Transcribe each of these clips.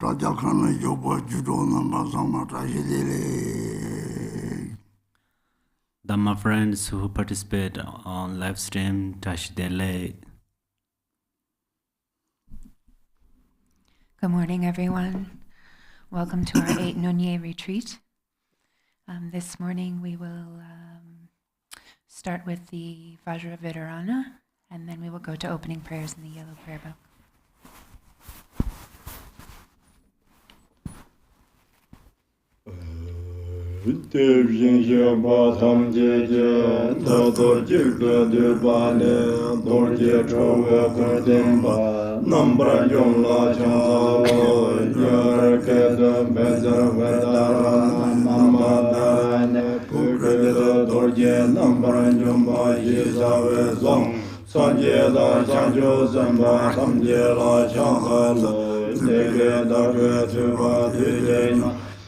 Dhamma friends who participate on live stream, Tashidele. Good morning, everyone. Welcome to our 8 NyungNe retreat. This morning we will start with the Vajravitarana, and then we will go to opening prayers in the yellow prayer book.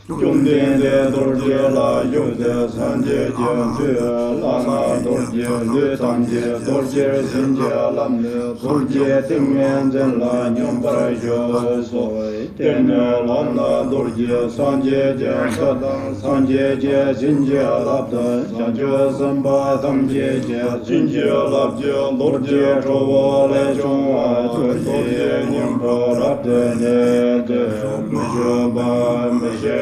Jungdin de dorje la yungde sanje jian tue lama dorje lu tangje dorje sinje lamne dorje tingmen zen la nyumbara yo soi tenne lama dorje sanje jian sadang sanje je sinje labda sanje samba tamje je sinje labje dorje chowo le chongwa dorje nyumbara labde ne de mujaba meje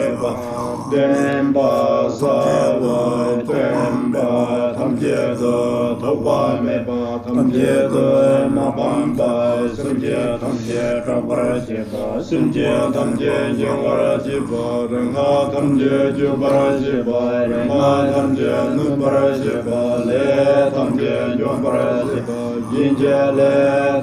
Demba sawa demba tamje do toba meba tamje do mabamba sunje tamje kabara jeba sunje tamje jewara jeba renga tamje jubara jeba renga tamje nubara jeba le tamje jubara jeba jinje le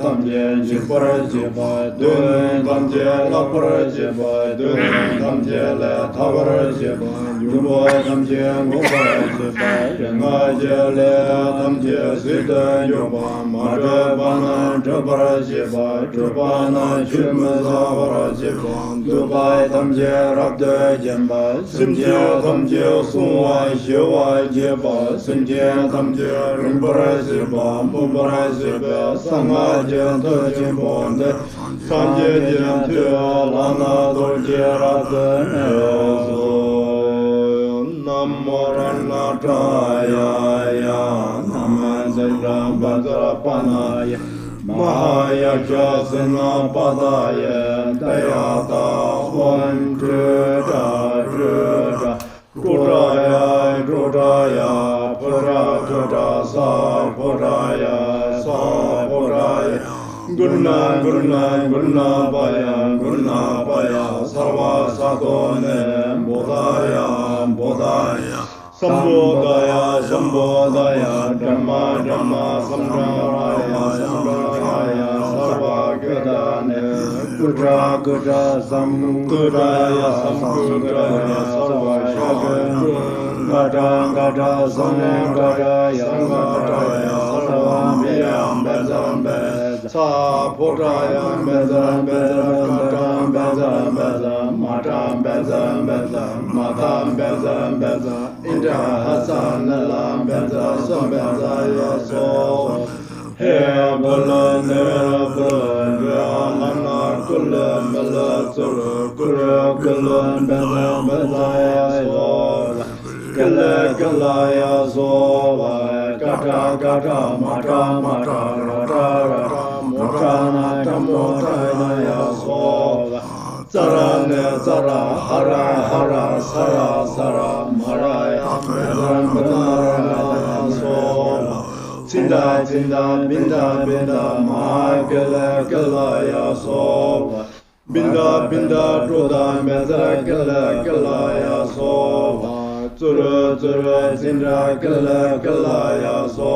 tamje jubara jeba dun tamje lapara jeba dun tamje le tawara jeba yubo tamje ngobara jeba renga jele tamje sida yubo mara bana jabara jeba jabana shima zawara jeba dubai tamje rabde jemba simje tamje suwa shiwa jeba simje tamje rimbara jeba mubara jeba sanga jenta jebonde sanje jente lana dorje rabde Namorana Jaya ya Namadra Badra Panaya Mahaya Jasana Padaya Dayata Hwan Juda Judaya Judaya Pura Juda Sa Puraya Sa Puraya Gurna Gurna Gurna Baya Sarva Sadone Bodhaya Bodhaya Sambodhaya Sambodhaya Dhamma Dhamma Samdharaya Sarva Gudane Gudra Gudra Samgudaya Samgudaya Sarva Shagun Gada Gada Samgadaya Samgadaya Sarva Miyam Bezam Bez Sa Podaya Bezam Bezam Matam Bezam Bezam Matam Bezam Bezam Matam Bezam Bezam Indra Hasan Lam Bezam Sam Bezam Yaso He Bulan Nera Bulan Vyalana Kulan Bala Suru Kura Kulan Bezam Bezam Yaso Kala Kala Yaso Kata Kata Mata Mata Rata Rata Motana Tamotana Yaso Zarane Zara Hara Hara Sara Sara Maraya Medran Yaso Tinda Tinda Binda Binda Magala Gala Yaso Binda Binda Droda Medra Gala Gala Yaso Zura Zura Tinda Gala Gala Yaso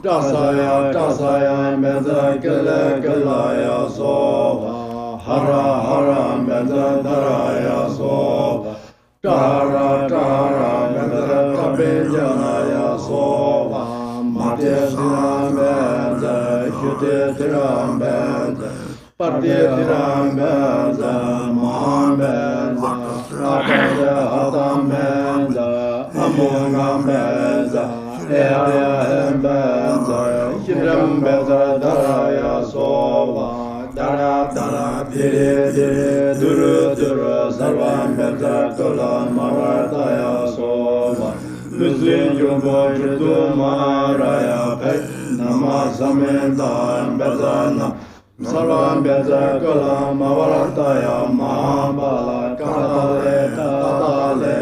Dasaya Dasaya Medra Gala Gala Yaso Hara Hara Medra Dharaya So Dara Dara Medra Kabinjana So Mate Dhiram Medra Shute Dhiram Medra Pati Dhiram Medra Maha Medra Rakada Hata Medra Amunga Medra Eaya Medra Shidram Medra Dharaya So Dara Dara Dire Dire Du Beza Kula Marataya Sova Lusin Jumbo Jidu Maraya Pek Nama Samenta Bezana Salam Beza Kula Marataya Mahabala Katale Tatale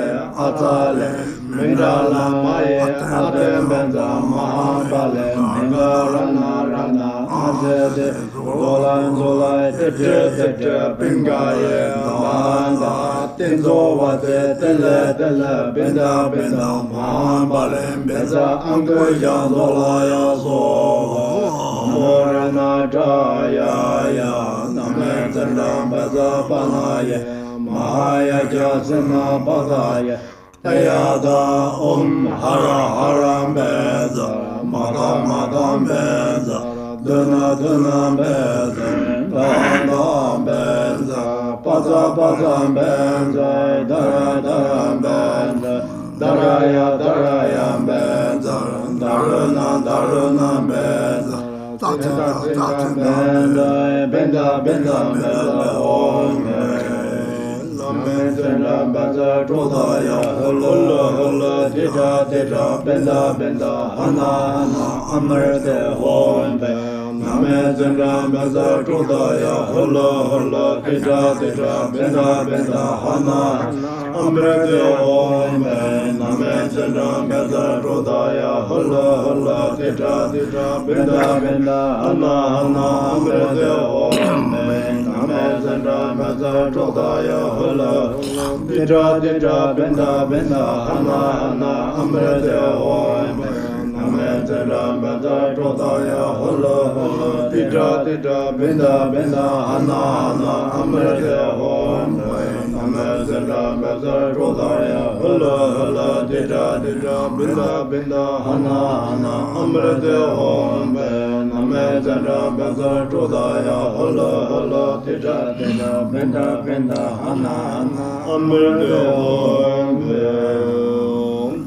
Atale Mindala Maye Adem Benza Mahabale Mingarana Rana Azede Zolan Zolai Tete Tete Pingaye Manda Tinzo Vate Tele Tele Benda Benda Mahabale Beza Anguja Zolaya Zova Morana Jaya Ya Name Zenda Beza Panaye Mahaya Jasena Badaya Tayada Hara Hara Beza Madam Madam Beza Duna Duna Beza Dana Beza Paza Paza Beza Dara Dara Beza Daraya Daraya Beza Daruna Daruna Beza Tata Tata Beza Benda Benda Beza Om Benda Benda Jodaya Hula Hula Dija Dija Benda Benda Hana Hana Amrde Hon Name Zenda Benda Jodaya Hula Hula Dija Dija Benda Benda Hana Hana Amrde Hon Name Zenda Benda Jodaya Hula Hula Dija Dija Benda Benda Hana Hana Amrde Hon Name Zenda Benda Jodaya Hula Dija Dija Benda Benda Hana Hana Amrede Hon Name Zenda Benda Jodaya Hula Hula Dija Dija Benda Benda Hana Hana Amrede Hon Name Zenda Benda Jodaya Hula Hula Dija Dija Benda Benda Hana Hana Amrede Hon Name Zenda Benda Jodaya Hula Hula Dija Dija Benda Benda Hana Hana Amrede Hon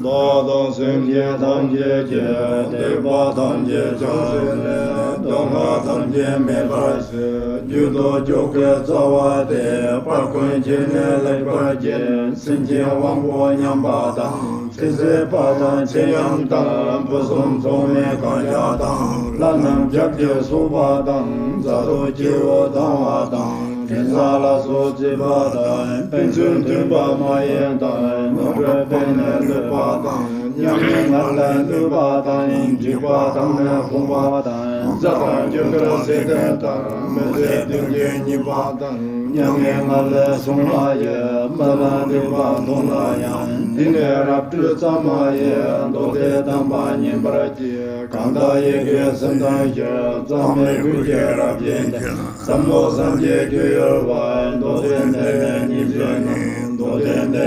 Dada Semje Tamje Je Deva Tamje Chansene Dhamma Tamje Mebarse Judo Joke Zawade Parkun Jene Leparje Sinje Wangpo Nyamba Dang Tise Padan Cheyam Dang Pusum Some Kanya Dang Lanam Japje Supa Dang Zato Jivo Dhamma Dang Tinsala Soji Badai Penchun Tumba Mayen Dai Nore Pene Lupa Dang Nyangin Nalen Lupa Dang Jikwa Dang Kumpa Dang Zata Jukra Sete Dang Mese Dungye Nipa Dang Nyangin Nalen Sungla Ye Mala Lupa Tongla Yang Dine Raptu Tsama Ye Dote Damba Nyimbraji Kanda Ye Senda Ye Zame Guje Rapjende Sammo Samje Gyurvai Dote Ne Nipjene Dote Ne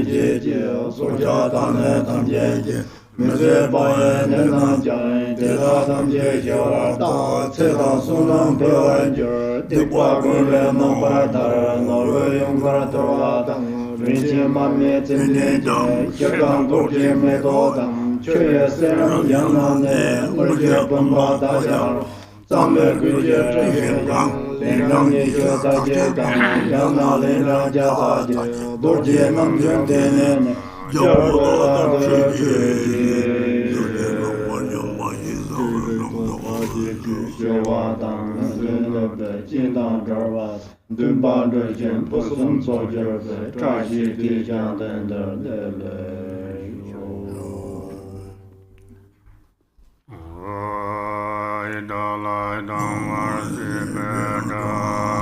Jeje Soja Tane Tamje Mese Baye Nenan Jai Teta Tamje Gyora Da Tseta Sunam Pewan Gyur Dikwa Gule Nombar Norwe Yongkar Torwa Dang Rinchi Mame Tenzin Je Shirgang Dorje Medo Dang Choye Seram Yanane Urje Pumba Dajar Zambe Guje Trege Yang Lengang Ye Daje Dang Yana Lengang Jataje Dorje Namjung Tenen Jarwa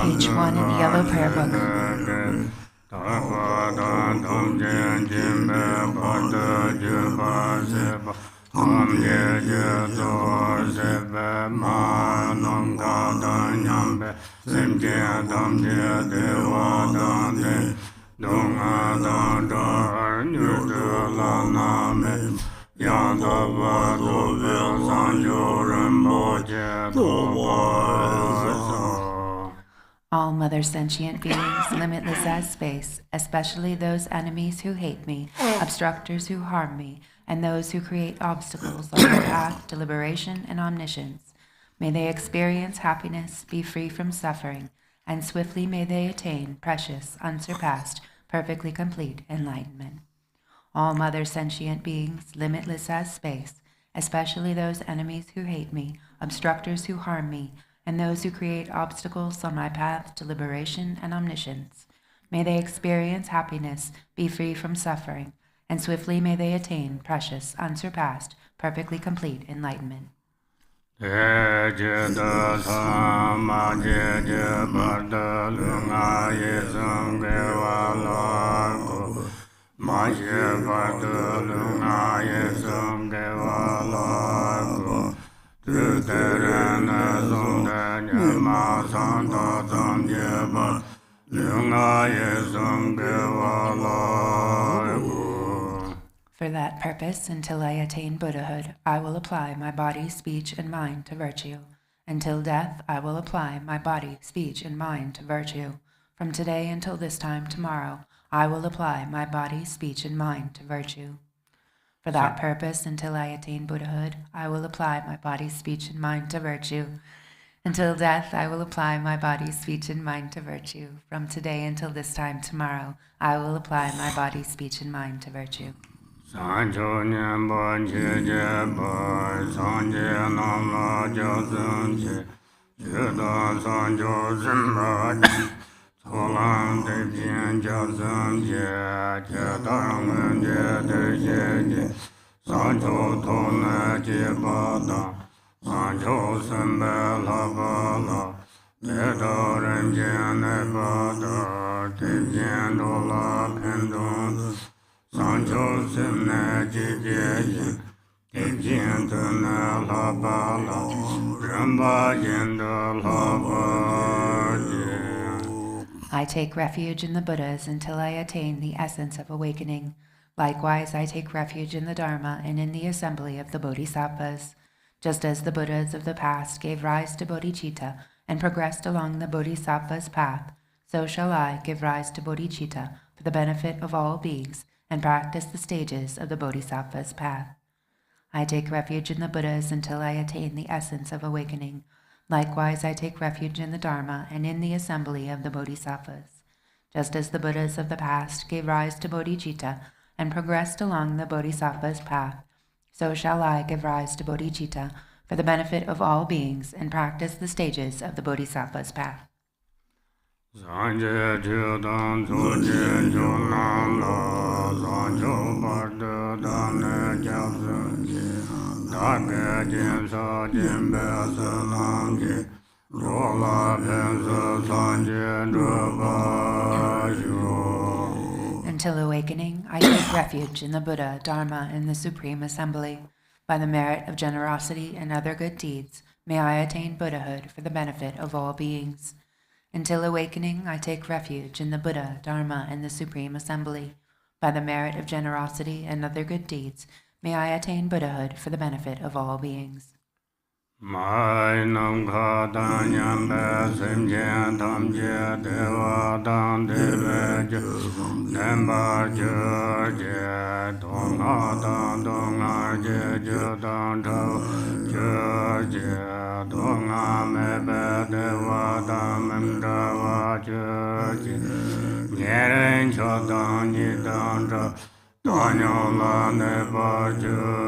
Page 1 in the Yellow Prayer Book. All mother sentient beings, limitless as space, especially those enemies who hate me, obstructors who harm me, and those who create obstacles on my path to liberation and omniscience. May they experience happiness, be free from suffering, and swiftly may they attain precious, unsurpassed perfectly complete enlightenment. All mother sentient beings, limitless as space, especially those enemies who hate me, obstructors who harm me, and those who create obstacles on my path to liberation and omniscience. May they experience happiness, be free from suffering, and swiftly may they attain precious, unsurpassed, perfectly complete enlightenment. For that purpose, until I attain Buddhahood, I will apply my body, speech, and mind to virtue. Until death, I will apply my body, speech, and mind to virtue. From today until this time tomorrow, I will apply my body, speech, and mind to virtue. For that purpose, until I attain Buddhahood, I will apply my body, speech, and mind to virtue. Until death, I will apply my body, speech, and mind to virtue. From today until this time tomorrow, I will apply my body, speech, and mind to virtue. Sancho Nyambo Chijebo, Sanje Namla Josunche, Judo Sanjo Zimba, Solan Depian Josunche, Chetangan Jedeje, Sancho Tona Jibada, Sancho Sembe Lavala, Tedorim Janebada, Depian Dola Pendon, Sancho Simne Jijeje, Tenzin Tuna Labala, Ramba Yenda Labaje. I take refuge in the Buddhas until I attain the essence of awakening. Likewise, I take refuge in the Dharma and in the assembly of the Bodhisattvas. Just as the Buddhas of the past gave rise to Bodhichitta and progressed along the Bodhisattva's path, so shall I give rise to Bodhichitta for the benefit of all beings and practice the stages of the Bodhisattva's path. I take refuge in the Buddhas until I attain the essence of awakening. Likewise, I take refuge in the Dharma and in the assembly of the Bodhisattvas. Just as the Buddhas of the past gave rise to Bodhichitta and progressed along the Bodhisattva's path, so shall I give rise to Bodhichitta for the benefit of all beings and practice the stages of the Bodhisattva's path. Sanje Chudan Suje Chunan La, Sancho Bardo Dane Japsunje, Dake Jinsa Jimbe Sanange, Rola Pensa Sanje Drupashu. Until awakening, I take refuge in the Buddha, Dharma, and the Supreme Assembly. By the merit of generosity and other good deeds, may I attain Buddhahood for the benefit of all beings. Until awakening, I take refuge in the Buddha, Dharma, and the Supreme Assembly. By the merit of generosity and other good deeds, may I attain Buddhahood for the benefit of all beings. Mai Nam Kha Dan Yambe Simje Tamje Deva Dan Deve Nemba Je Donga Dan Donga Je Dan Tau Je Donga Mebe Deva Dan Memdava Je Nyeren Cho Dan Ni Dan Tau Danyola Neba Je.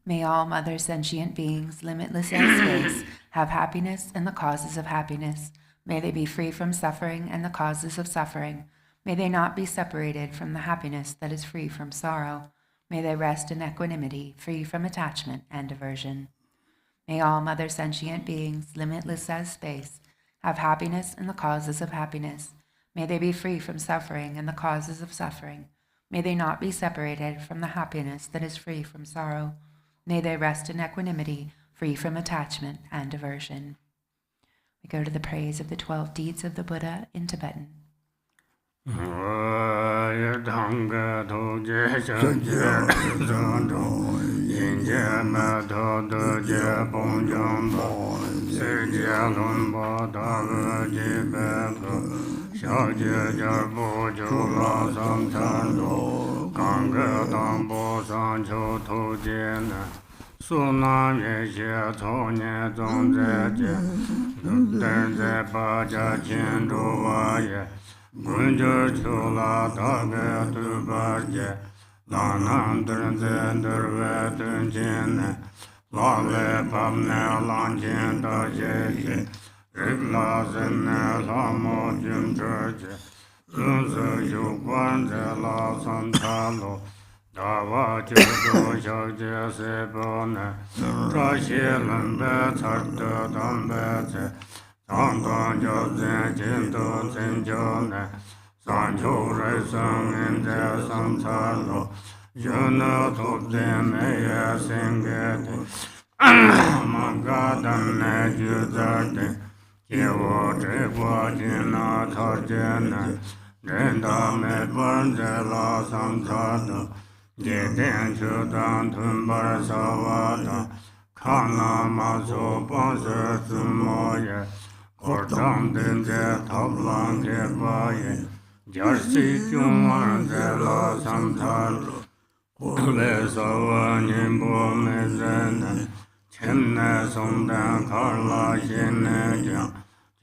May all mother sentient beings, limitless as space, have happiness and the causes of happiness. May they be free from suffering and the causes of suffering. May they not be separated from the happiness that is free from sorrow. May they rest in equanimity, free from attachment and aversion. May all mother sentient beings, limitless as space, have happiness and the causes of happiness. May they be free from suffering and the causes of suffering. May they not be separated from the happiness that is free from sorrow. May they rest in equanimity, free from attachment and aversion. We go to the praise of the 12 deeds of the Buddha in Tibetan. Sunam Yeshe Tonye Zongze Je, Denze Paja Chinduwa Ye, Gunjo Chula Daga Dubaje, Lanam Dunzen Durve Dunjin, Lale Pamne Lanjin Daje, Rigla Zene Lamo Jim Church, Zunzu Yuguan de la Santalo, Dawa Judo Shagje Sebone, Trashilan Betardo Dambete, Tantan Jobzen Jinto Zinjone, Sancho Raisang in the Santalo, Juno Tobde Mea Singete, Mangadan Nejudate, Kiwo Tribo Jina Tarjene, Renda Medban de la Santalo, Jeden Chudan Tumbar Savada, Kana Mazo Ponse Tumoye, Kortam Dinde Tablan Kebaye, Jarsi Jumar de la Santalo, Vesava Nimbo Mezene, Chimne Sumdan Karla Shinne,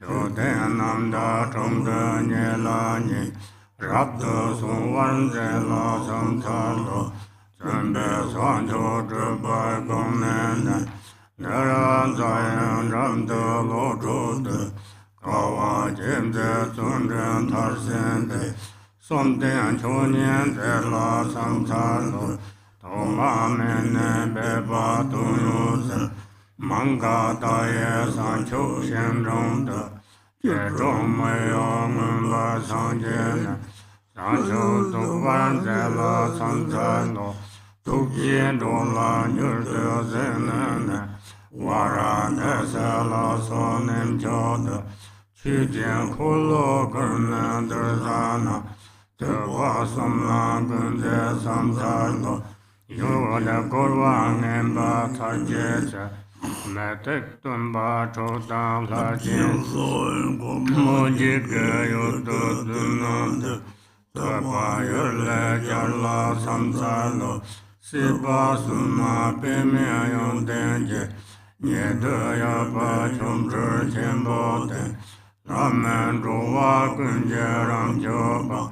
Jodenanda Tumda Nyelani, Rabdo Sumwan de la Santalo, Zembe Sancho Drupon Gomnene, Nara Zayan Ramdo Lodrode, Kawa Jimde Sundren Tarsende, Somden Chonyen de la Santalo, Toma Mene Beba Tuyuse, Manga Daye Sancho Shenronde, Jedong Mayong La Sanjene, Sancho Duvan de la Santalo, Tukien Dola Nyurde Zenene, Wara Desa la Sonem Choda, Chujien Kulo Gurna Drzana, Tewa Samla Gunde Santalo, Yoda Gurwang Emba Tarjese, Metek Tumba Choda La Jin, Mojike Yodo Dunande, Tewa Yule Jala Santalo, Sipa Suma Pimia Yondenje, Nyedaya Pa Chumchur Chenbote, Ramen Ruwa Kunje Ramchoba,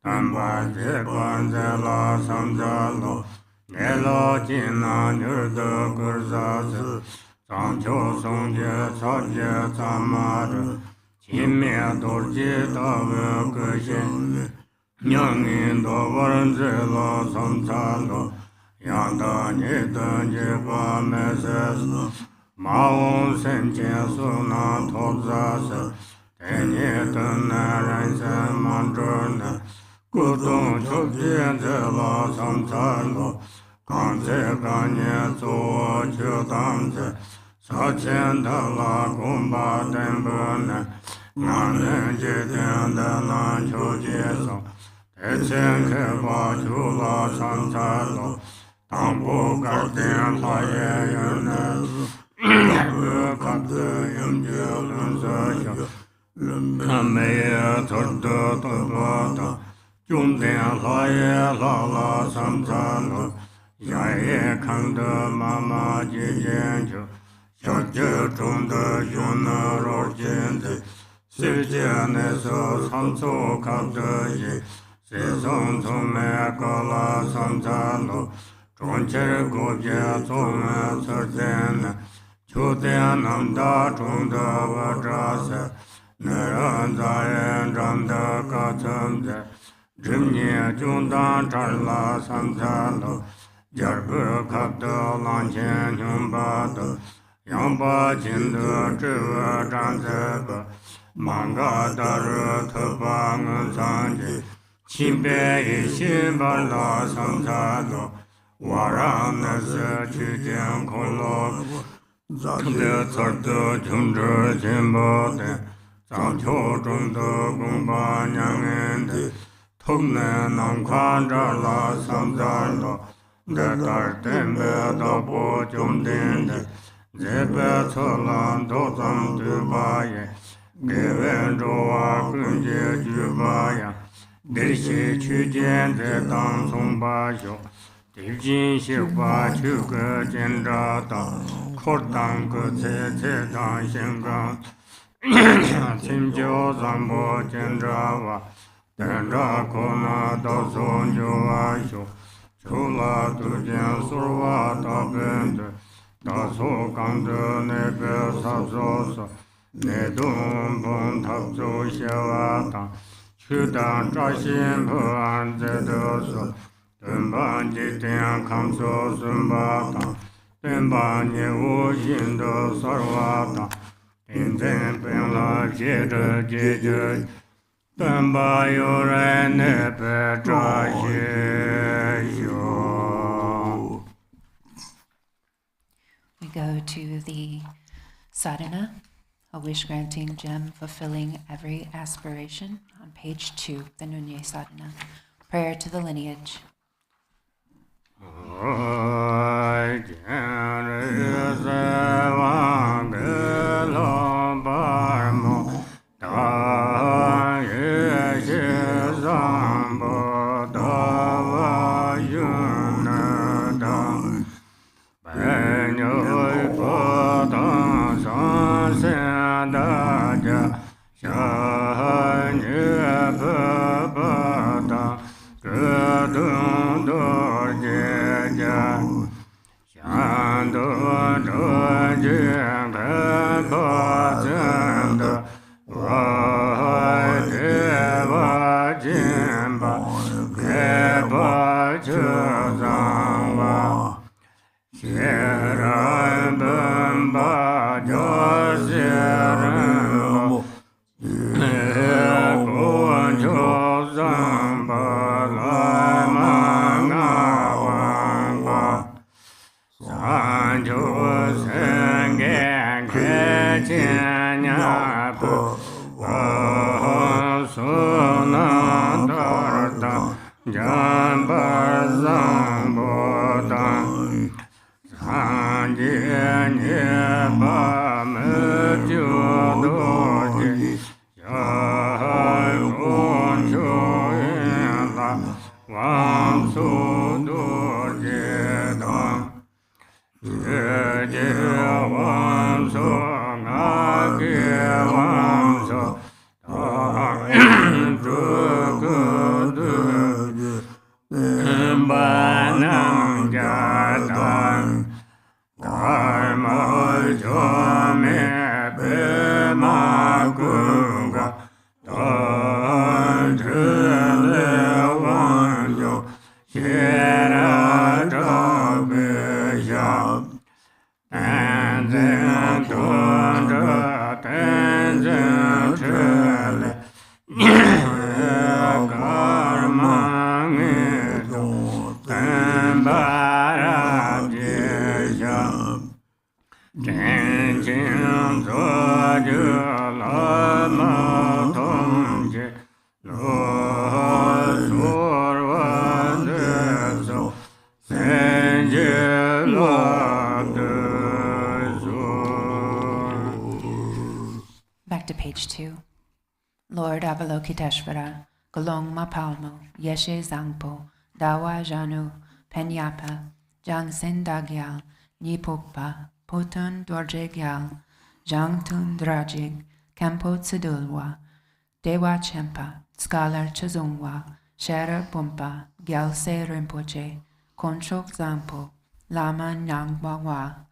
Tamba Jekwan Zela Samjalo, Nelo Jina Nyurdo Kurzase, Sancho Songje Sadje Samar, Chimia Dorje Tawe Kushin, NyungNe Do Varanzela Samjalo, Yanda Nyedan Jepa Meses, Maon Senche Suna Tobzase, Tenyetan Naransen Mandrone, Gudong Chokjen Zela Samtalo, Kanse Kanye Zuo Chudanze, Sachen Dala Gumba Dembune, Nanen Jiten Dalan Chojeso, Techen Keba Chula Samtalo, Tambo Garden Laye Yone, Kapte Yumjel Zajo, Kameye Tordo Tobata, Jumden Laye Lala Samtalo, Yaye Kanda Mama Jijenjo, Shakje Tunda Yuna Rojende, Sirjane So Samso Kapte, Sesong Tome Kala Samtalo, Choncher Gobje Tome Sarden, Chuten Namda Tunda Vadrase, Naran Zayen Ramda Katamde, Jimny Jundan Tarla Samtalo, Jarbu Kapta Lanchen Yumbado, Yamba Jindu Chiva Janzeba, Manga Daru Tubang Sanji, Chimbe Yishin Bala Samtalo, Waranese Chujien Kolo, Zamde Tsardu Jumdru Jimbote, Zamcho Jumdu Gumba Nyangende, Tugne Namkwan Jala Samtalo, Detar Tembe Dabo Jumdende, Zebe Tsolan Dozam Dubaye, Geven Joa Kunje Jubaya, Dirshi Chujien Zedang Sumbajo, Dirjin Shikwa Chuka Jendata, Kortang Kutse Zedang Shingang, Simjo Zambo Chendrava, Tendra Kona Dason Joasho, Chula Tujan Surva Tabende, Daso Kanda Nebe Sabzosa, Nedum Bon Tabzo Shavata, Chudan Trashin Puan Zedosa, Tumban Jitian Kamso Sumbata, Tumban Yewu Shindo Sarvata, Tenzin Penla Jeda Jeda, Tumba Yore Nepe Trashin. We go to the Sadhana, a wish-granting gem fulfilling every aspiration, on page 2, the NyungNe Sadhana. Prayer to the lineage. Back to page 2. Lord Avalokiteshvara, Golong Mapalmo, Yeshe Zangpo, Dawa Janu, Penyapa, Jangsen Dagyal, Nipokpa, Potun Dorje Gyal, Jangtun Drajig, Khenpo Tsidulwa, Dewa Chempa, Scholar Chazungwa, Shera Bumpa, Gyalse Rinpoche, Konchok Zampo, Lama Nyangwa,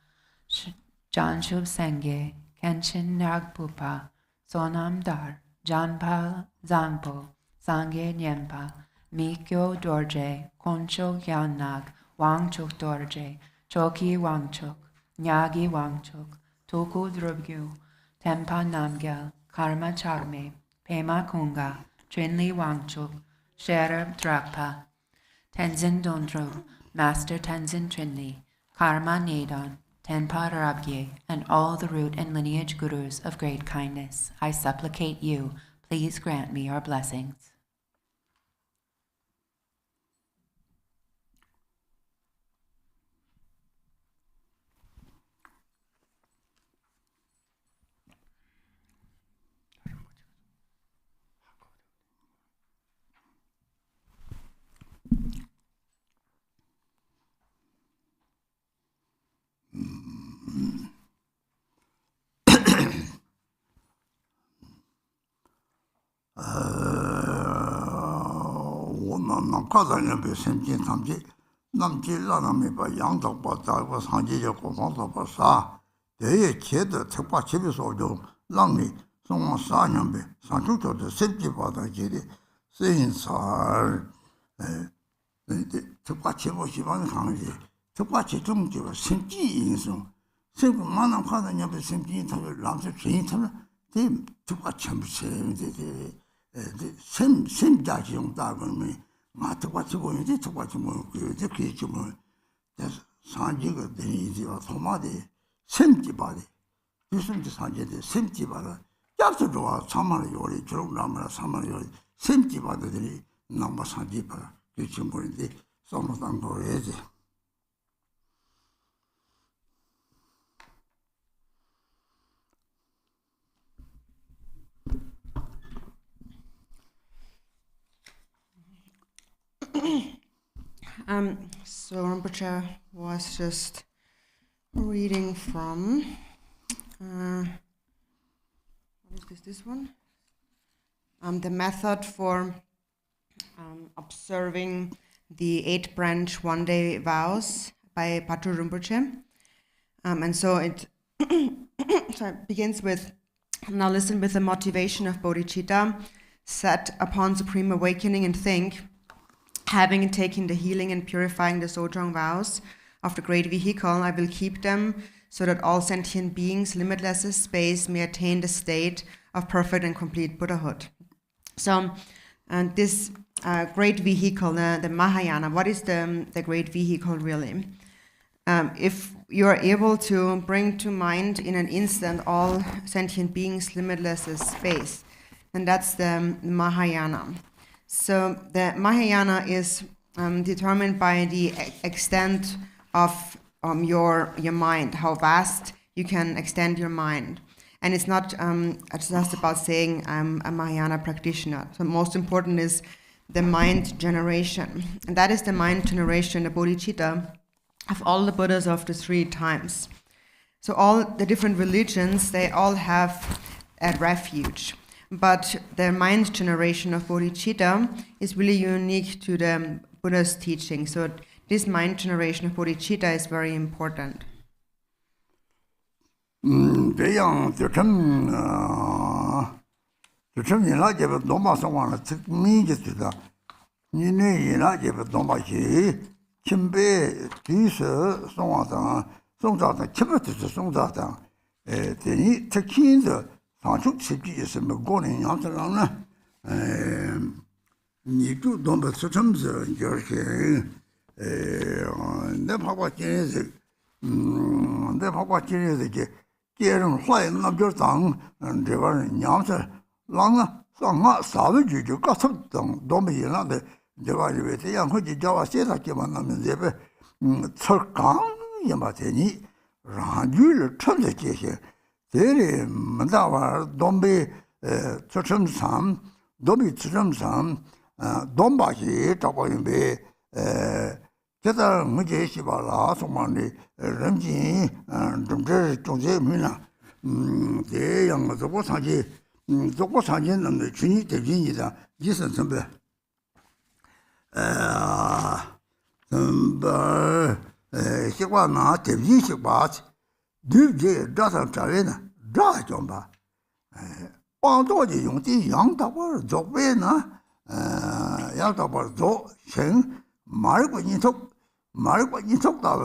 Janshub Senge, Kenshin Nagpupa, Sonam Dar, Janpa Zampo, Sangye Nyempa, Mikyo Dorje, Koncho Gyanag, Wangchuk Dorje, Choki Wangchuk, Nyagi Wangchuk, Toku Drubgyu, Tempa Namgyal, Karma Chagme, Pema Kunga, Trinli Wangchuk, Sherab Drakpa, Tenzin Dondro, Master Tenzin Trinli, Karma Nedon, Tenpa Rabgye, and all the root and lineage gurus of great kindness, I supplicate you, please grant me your blessings. 남카다냐 배심진 탐지 남질라나미 바 양덕 바다고 상지적 고통도 벌사 대의 제도 특파 집에서도 랑니 송원 4년배 상주교도 습지 바다 길이 세인살 특파 제보 시반 강지 특파 제정지와 심지 인성 생고 만남 카다냐 배심진 탐을 람서 제인 탐을 대 특파 전부 세인데 심자지용 다그면 마트과치 보이지 특과치 뭐 그게 그게 뭐 산지가 되니지와 소마디 심지바디 무슨지 산지데 심지바라 약속과 참만을 요리 저런나무라 참만을 요리 심지바들이 남바 산지바라 그게 뭐인데 소마당 거래지 So Rinpoche was just reading from, what is this one? The method for observing the 8-branch one-day vows by Patu Rinpoche. And so it begins with, now listen with the motivation of Bodhichitta, set upon supreme awakening and think, having taken the healing and purifying the Sojong vows of the great vehicle, I will keep them so that all sentient beings, limitless as space, may attain the state of perfect and complete Buddhahood. So this great vehicle, the Mahayana, what is the great vehicle really? If you are able to bring to mind in an instant all sentient beings, limitless as space, then that's the Mahayana. So the Mahayana is determined by the extent of your mind, how vast you can extend your mind. And it's not just about saying I'm a Mahayana practitioner. So most important is the mind generation. And that is the mind generation, the Bodhichitta, of all the Buddhas of the 3 times. So all the different religions, they all have a refuge. But the mind generation of Bodhichitta is really unique to the Buddha's teaching. So this mind generation of Bodhichitta is very important. 대양 저참 이나제부 노마성왕의 특민지다. 니네 이나제부 노마시 김배 뒤서 송화당 송자당 김배에서 송자당 대니 특히인데 상축 집이 있으면 고는 양들랑나 니도 너무 수점서 이렇게 내 바꿔지에서 내 바꿔지에서 이게 깨는 화에 남절당 대가는 양들 랑나 상하 사회주의 가섭당 너무 이나데 내가 이제 양호지 자와 세다게 만나면 제베 철강 야마테니 라주를 천재 계셔 대리 만다와 돈비 저점삼 돈비 저점삼 돈바시 잡아인베 제가 문제 시발라 소만이 런지 좀제 좀제 미나 대양 저거 사지 저거 사진은 준이 대진이다 이선 선배 시과나 대진 시과 뒤에 다산 자외나 좀 봐. 방도지 용디 양다버 조배나 양다버 조생 말고 인톡다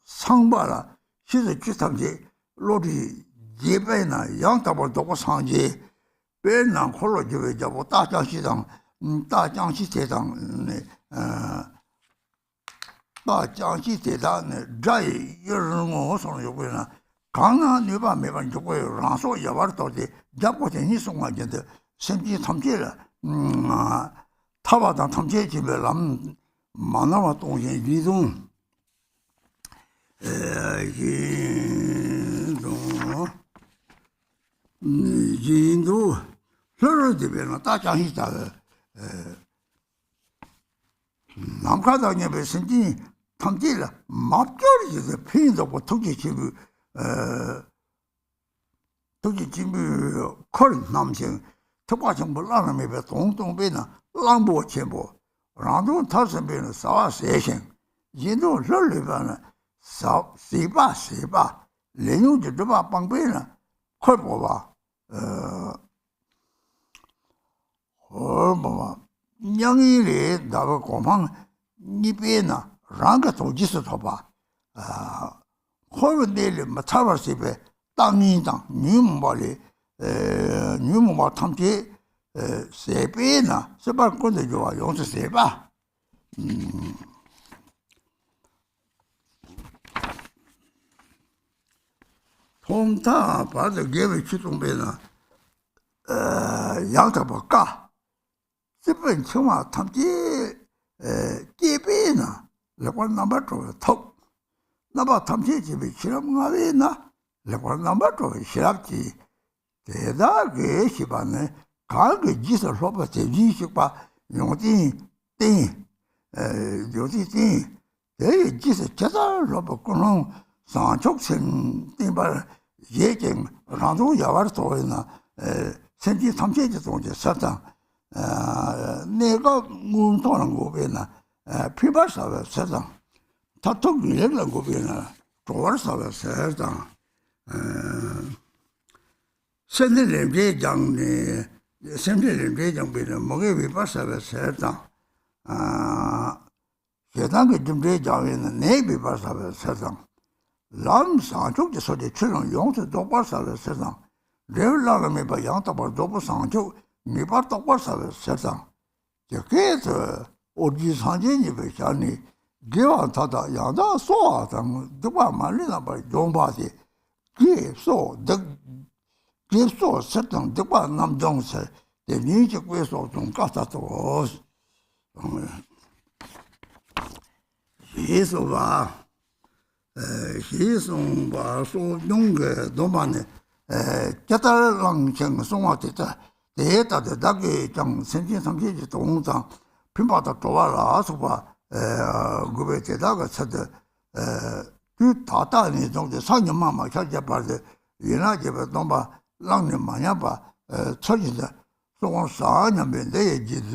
상바라 시즈 주탐지 로디 예배나 양다버 도고 상지 배나 콜로 집에 잡고 다장시당 다장시대당 다장시대당 자이 여러모 손을 요구나 강나 네바 매번 저거에 라소 야바르도데 잡고 되니 송아진데 심지 탐지라 타바다 탐지 집에 람 만나와 동생 위동 진도 서로들이나 다장이다 남카당에 심지 탐지라 막절이지 피인도 못 통지 집에 도지 집이 컬 남생 특화 정보 라면에 동동배나 랑보 첨보 Random Tassin being Sawa Session. Jindo Lulibana, Siba, Lenu Juba Pangbina, Korpova, Horbova, NyungNe, Dava Komang, Nipena, Ranga to Jisatoba, Horvadeli, Matavasibe, Dangidang, Newmoli, Newma Tamti, Sebena, Seba Kundajoa, Yonsa Seba. Hometown, but the game Chitumbena, Yantaba, Sipping Chuma, Tamti, Gibina, the one number to top. Naba Tamti, Chiramavina, the one number to Shirapti, the dark Shibane, Kag, Jesus Robert, Jishipa, Yoti, Yoti, they Jesus Chata, Robert Conon, Sanchok, Timber. Yeking Randu Yavartoina, Senti Tamchete on the Satan, Nega Munton Gobina, Pibas of a Satan, Tatuk Yella Gobina, Towards of a Satan, Sending Jang, Sending Jang with a Mogavi Bas of a Satan, Shetangi Jim Jang in the Navy Bas of a Satan. Lam Sanchuk so the children young to double service season. Regular me by young about double Sanchuk, me part of what service season. The kids, Oji Sanjini Vishani, give on Tata Yanda, so the one Malina by John Bati. Give so the give so certain the one Nam Jong said, the music was of Kata to us. Yes, over. He's so young, Domane, Catalang Chang Songatita, the head of the Dagi Chang, sending some kids to Ongzang, Pimpata Tovala, Asova, Gubete Daga said, Tata and the Sanya Mama, Chajapa, the United Domba, Lang Mayapa, Chajida, so on Sanya, and they did.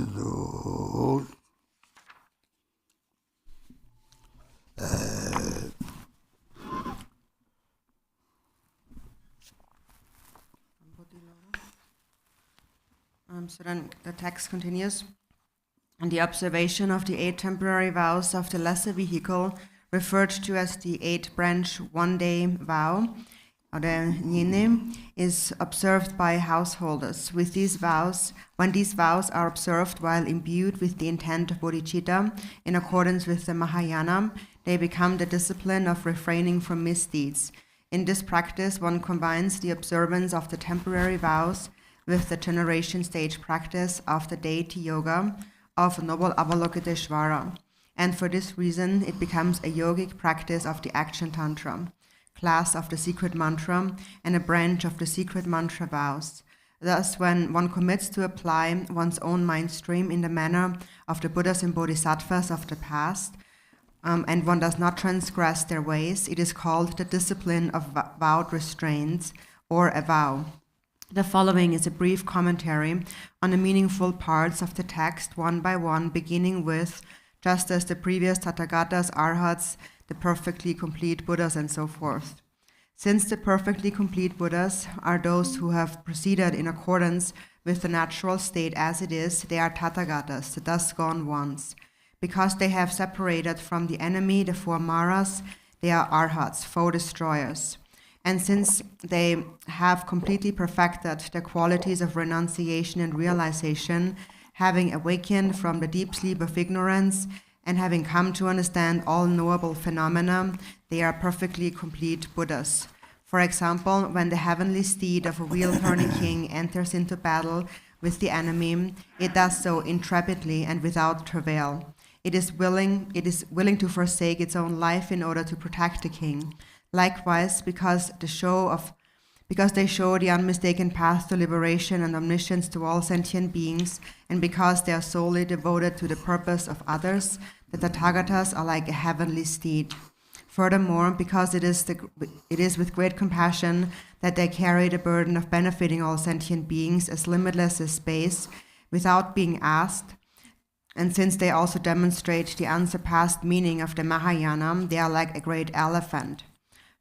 So then the text continues. And the observation of the 8 temporary vows of the lesser vehicle, referred to as the 8-branch one-day vow, or the NyungNe, is observed by householders. With these vows, when these vows are observed while imbued with the intent of Bodhichitta, in accordance with the Mahayana, they become the discipline of refraining from misdeeds. In this practice, one combines the observance of the temporary vows with the generation stage practice of the deity yoga of noble Avalokiteshvara. And for this reason, it becomes a yogic practice of the action tantra, class of the secret mantra, and a branch of the secret mantra vows. Thus, when one commits to apply one's own mind stream in the manner of the Buddhas and Bodhisattvas of the past, and one does not transgress their ways, it is called the discipline of vowed restraints, or a vow. The following is a brief commentary on the meaningful parts of the text, one by one, beginning with, just as the previous Tathagatas, Arhats, the perfectly complete Buddhas, and so forth. Since the perfectly complete Buddhas are those who have proceeded in accordance with the natural state as it is, they are Tathagatas, the thus gone ones. Because they have separated from the enemy, the 4 Maras, they are Arhats, foe destroyers. And since they have completely perfected the qualities of renunciation and realization, having awakened from the deep sleep of ignorance, and having come to understand all knowable phenomena, they are perfectly complete Buddhas. For example, when the heavenly steed of a wheel-turning king enters into battle with the enemy, it does so intrepidly and without travail. It is willing to forsake its own life in order to protect the king. Likewise, because they show the unmistaken path to liberation and omniscience to all sentient beings, and because they are solely devoted to the purpose of others, the Tathagatas are like a heavenly steed. Furthermore, because it is with great compassion that they carry the burden of benefiting all sentient beings as limitless as space, without being asked, And since they also demonstrate the unsurpassed meaning of the Mahayana, they are like a great elephant.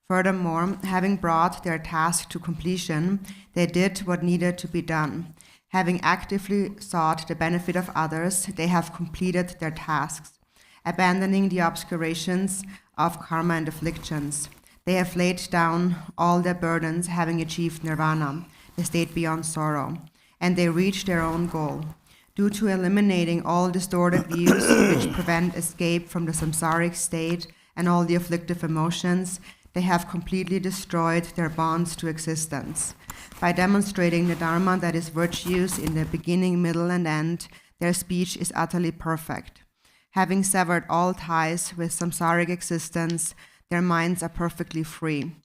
Furthermore, having brought their task to completion, they did what needed to be done. Having actively sought the benefit of others, they have completed their tasks, abandoning the obscurations of karma and afflictions. They have laid down all their burdens, having achieved nirvana, the state beyond sorrow, and they reach their own goal. Due to eliminating all distorted views which prevent escape from the samsaric state and all the afflictive emotions, they have completely destroyed their bonds to existence. By demonstrating the Dharma that is virtuous in the beginning, middle, and end, their speech is utterly perfect. Having severed all ties with samsaric existence, their minds are perfectly free.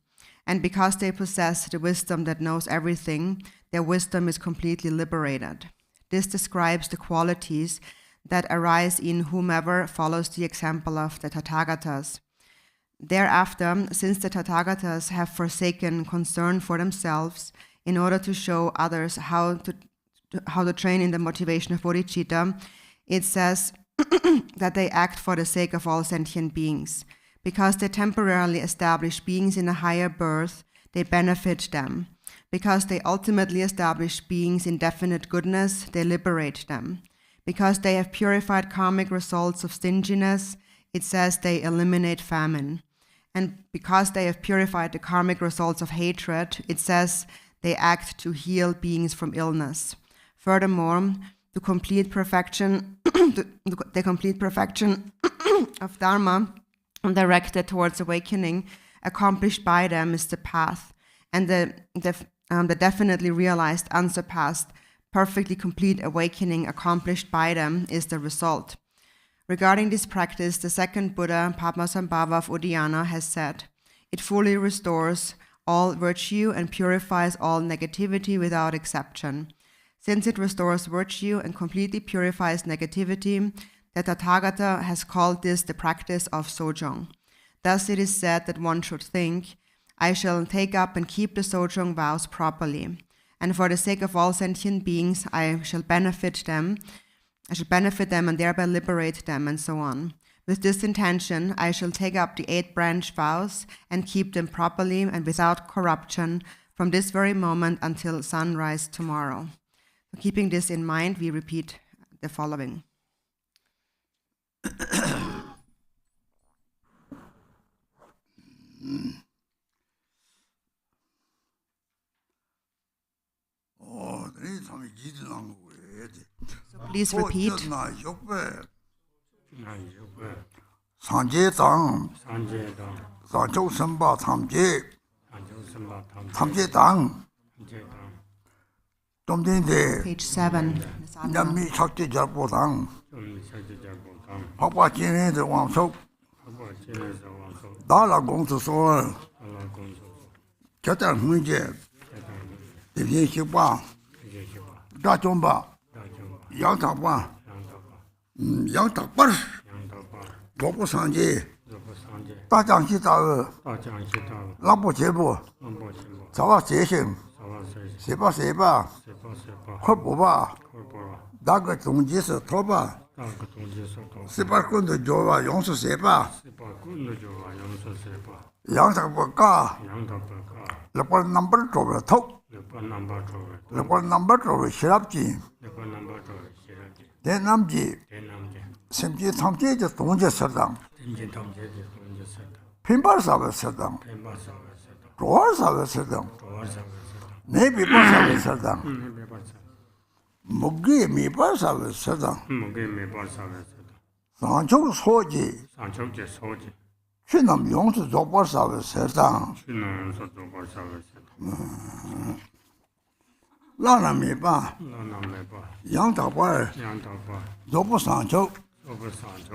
And because they possess the wisdom that knows everything, their wisdom is completely liberated. This describes the qualities that arise in whomever follows the example of the Tathagatas. Thereafter, since the Tathagatas have forsaken concern for themselves in order to show others how to train in the motivation of Bodhichitta, it says that they act for the sake of all sentient beings. Because they temporarily establish beings in a higher birth, they benefit them. Because they ultimately establish beings in definite goodness, they liberate them. Because they have purified karmic results of stinginess, it says they eliminate famine. And because they have purified the karmic results of hatred, it says they act to heal beings from illness. Furthermore, the complete perfection of Dharma directed towards awakening, accomplished by them, is the path, and the definitely realized, unsurpassed, perfectly complete awakening accomplished by them is the result. Regarding this practice, the second Buddha, Padmasambhava of Udayana, has said, "It fully restores all virtue and purifies all negativity without exception. Since it restores virtue and completely purifies negativity, the Tathagata has called this the practice of Sojong. Thus it is said that one should think, I shall take up and keep the Sojong vows properly, and for the sake of all sentient beings, I shall benefit them and thereby liberate them, and so on. With this intention, I shall take up the 8 branch vows and keep them properly and without corruption from this very moment until sunrise tomorrow." So keeping this in mind, we repeat the following. So please repeat. Sanjay-tang, Sanchok-samba-thamje, Thamje-tang, Tomdin-de, Page 7. Nyammi-shakti-jarpo-tang, Hapa-chine-de-wang-sok, Dala-gong-tu-so, Kyatar-hun-je, Devyen-shikpa, Da-chomba, Yang-takpa, Yang-takpar, Dopo-sanje, Da-jang-shi-ta-e, Lampo-che-bo, Tsawa-che-sheng, Seba-seba, Khor-bo-ba, Daga-tong-ji-se-to-ba, Seba-kun-de-jo-wa, Yong-su-seba, Yang-takpa-ka, Lepa-nambar-to-we-tok, Lepa-nambar-to-we-shirab-ji, Den-nam-ji, Sem-ji-tham-ji-ji-tong-ji-se-dang, Pimbar-sa-we-se-dang, Chowar-sa-we-se-dang, Ne-bi-par-sa-we-se-dang, Muggi-mi-par-sa-we-se-dang, Sanchok-so-ji, Shinam-yong-su-zok-par-sa-we-se-dang, Lana-mi-pa, Yang-tak-par, Zopo-sanchok,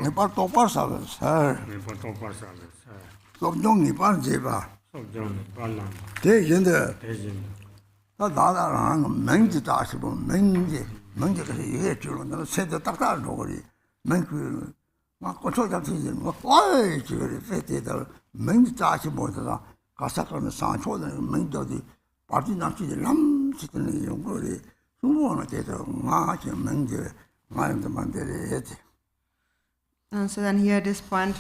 Nipa-tok-par-sa-we-se, Sojong-ni-par-ji-pa, Te-yin-de, Ta-da-da-rang-meng-ji-da-shi-bo, meng-ji-kasi-ye-chi-lo, se-de-tak-ta-ro-go-ri, meng-ku, ma-ko-chok-ta-ti-ji, ma-oi-chi-go-ri, fe-te-da, meng-ji-da-shi-bo-da-da, ka-sa-ka-na-san-chok-da, meng-ji-da-di, pa-ti-na-chi-ji, lam-chi-ta-ni-yo-go-ri, su-bo-na-te-da, nga-chi, meng-ji, And so then here at this point,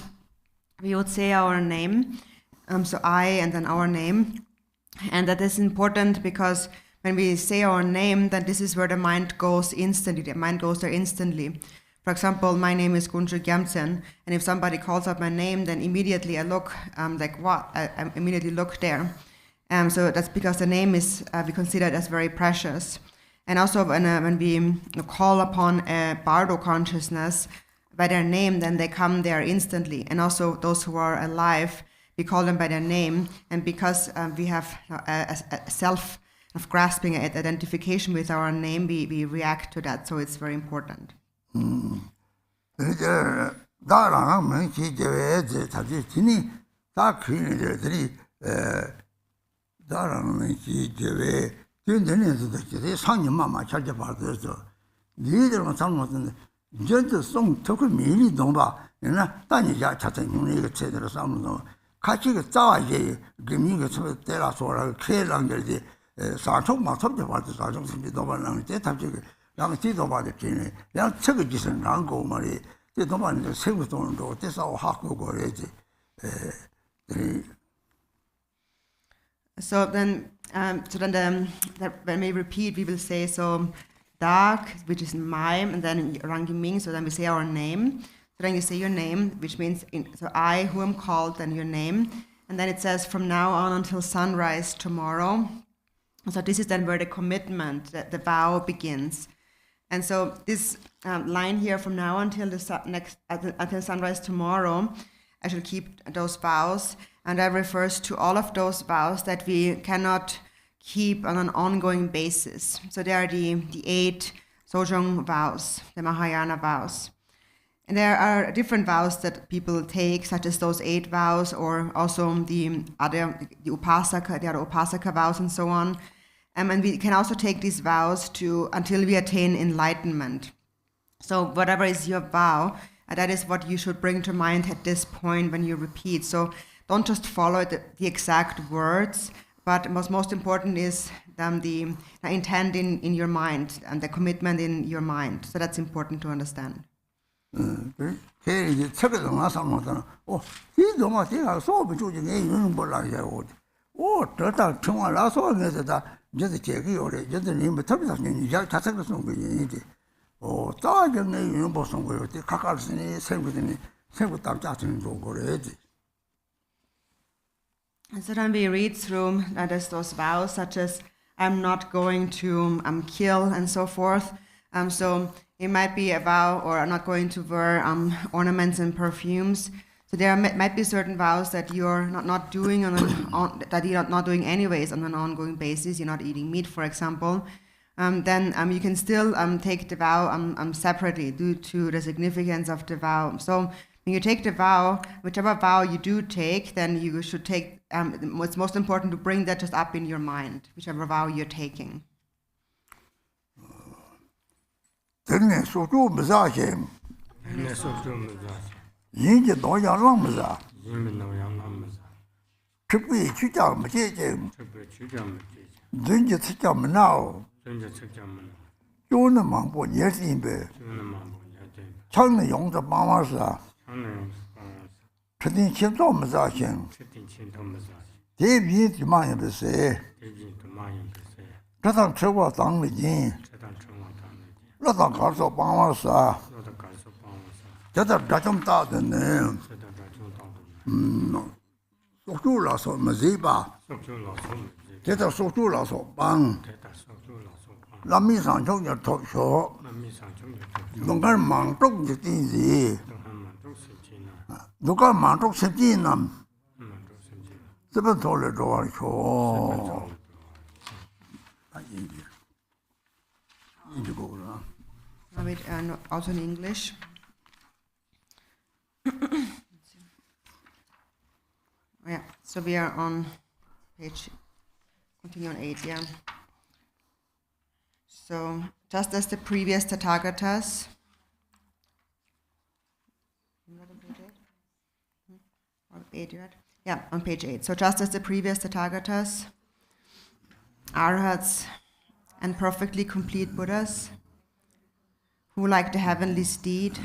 we would say our name. So I and then our name. And that is important because when we say our name, then this is where the mind goes instantly. The mind goes there instantly. For example, my name is Gunju Gyamtsen, and if somebody calls out my name, then immediately I look, like what? I immediately look there. So that's because the name is we consider it as very precious. And also when we call upon a bardo consciousness by their name, then they come there instantly. And also those who are alive, we call them by their name. And because we have a self of grasping at identification with our name, we react to that. So it's very important. So then when we repeat, we will say so dark, which is my, and then Rang Ming. So then we say our name. So then you say your name, which means so I who am called, then your name, and then it says from now on until sunrise tomorrow. So this is then where the commitment, the vow begins. And so this line here, from now until until sunrise tomorrow, I shall keep those vows. And that refers to all of those vows that we cannot keep on an ongoing basis. So there are the 8 Sojong vows, the Mahayana vows. And there are different vows that people take, such as those 8 vows, or also the other Upasaka vows and so on. And we can also take these vows until we attain enlightenment. So whatever is your vow, that is what you should bring to mind at this point when you repeat. So don't just follow the exact words, but what's most important is the intent in your mind and the commitment in your mind. So that's important to understand. And so then we read through those vows, such as I'm not going to kill and so forth. So it might be a vow, or I'm not going to wear ornaments and perfumes. So there might be certain vows that you're not doing that you're not doing anyways on an ongoing basis. You're not eating meat, for example. Then you can still take the vow separately due to the significance of the vow. So when you take the vow, whichever vow you do take, then you should take, what's most important to bring that just up in your mind, whichever vow you're taking. Also in English. Yeah, so we are on continue on 8, yeah. So just as the previous Tathagatas, yeah, on page 8. So just as the previous Tathagatas, Arhats, and perfectly complete Buddhas, who, like the heavenly steed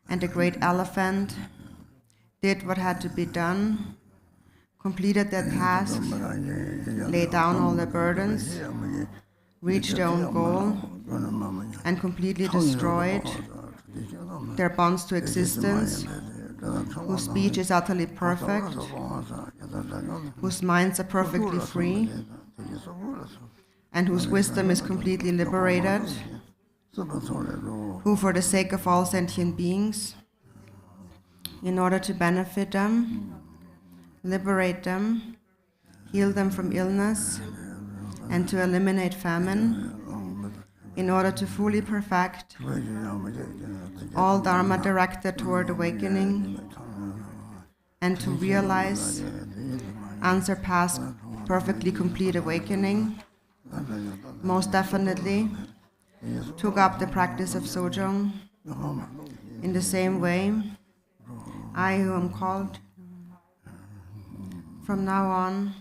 and the great elephant, did what had to be done, completed their task, laid down all their burdens, reached their own goal, and completely destroyed their bonds to existence, whose speech is utterly perfect, whose minds are perfectly free, and whose wisdom is completely liberated, who, for the sake of all sentient beings, in order to benefit them, liberate them, heal them from illness, and to eliminate famine, in order to fully perfect all Dharma directed toward awakening, and to realize unsurpassed, perfectly complete awakening, most definitely took up the practice of Sojong. In the same way, I, who am called from now on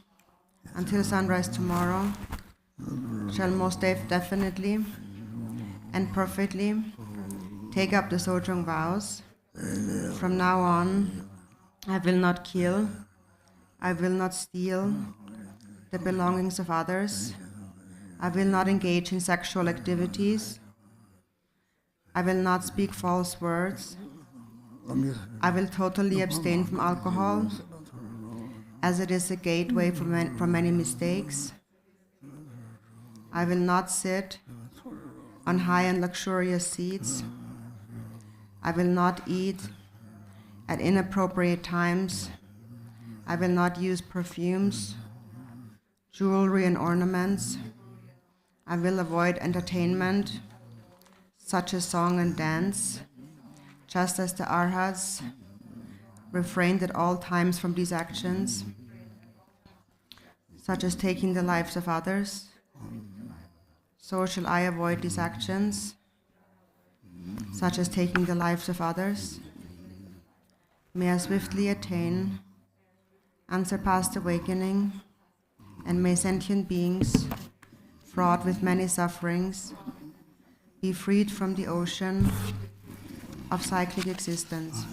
until sunrise tomorrow, shall most definitely and perfectly take up the Sojong vows. From now on, I will not kill, I will not steal the belongings of others, I will not engage in sexual activities, I will not speak false words, I will totally abstain from alcohol, as it is a gateway for many mistakes. I will not sit on high and luxurious seats. I will not eat at inappropriate times. I will not use perfumes, jewelry, and ornaments. I will avoid entertainment, such as song and dance, just as the Arhats refrained at all times from these actions, such as taking the lives of others. So shall I avoid these actions, such as taking the lives of others. May I swiftly attain unsurpassed awakening, and may sentient beings, fraught with many sufferings, be freed from the ocean of cyclic existence.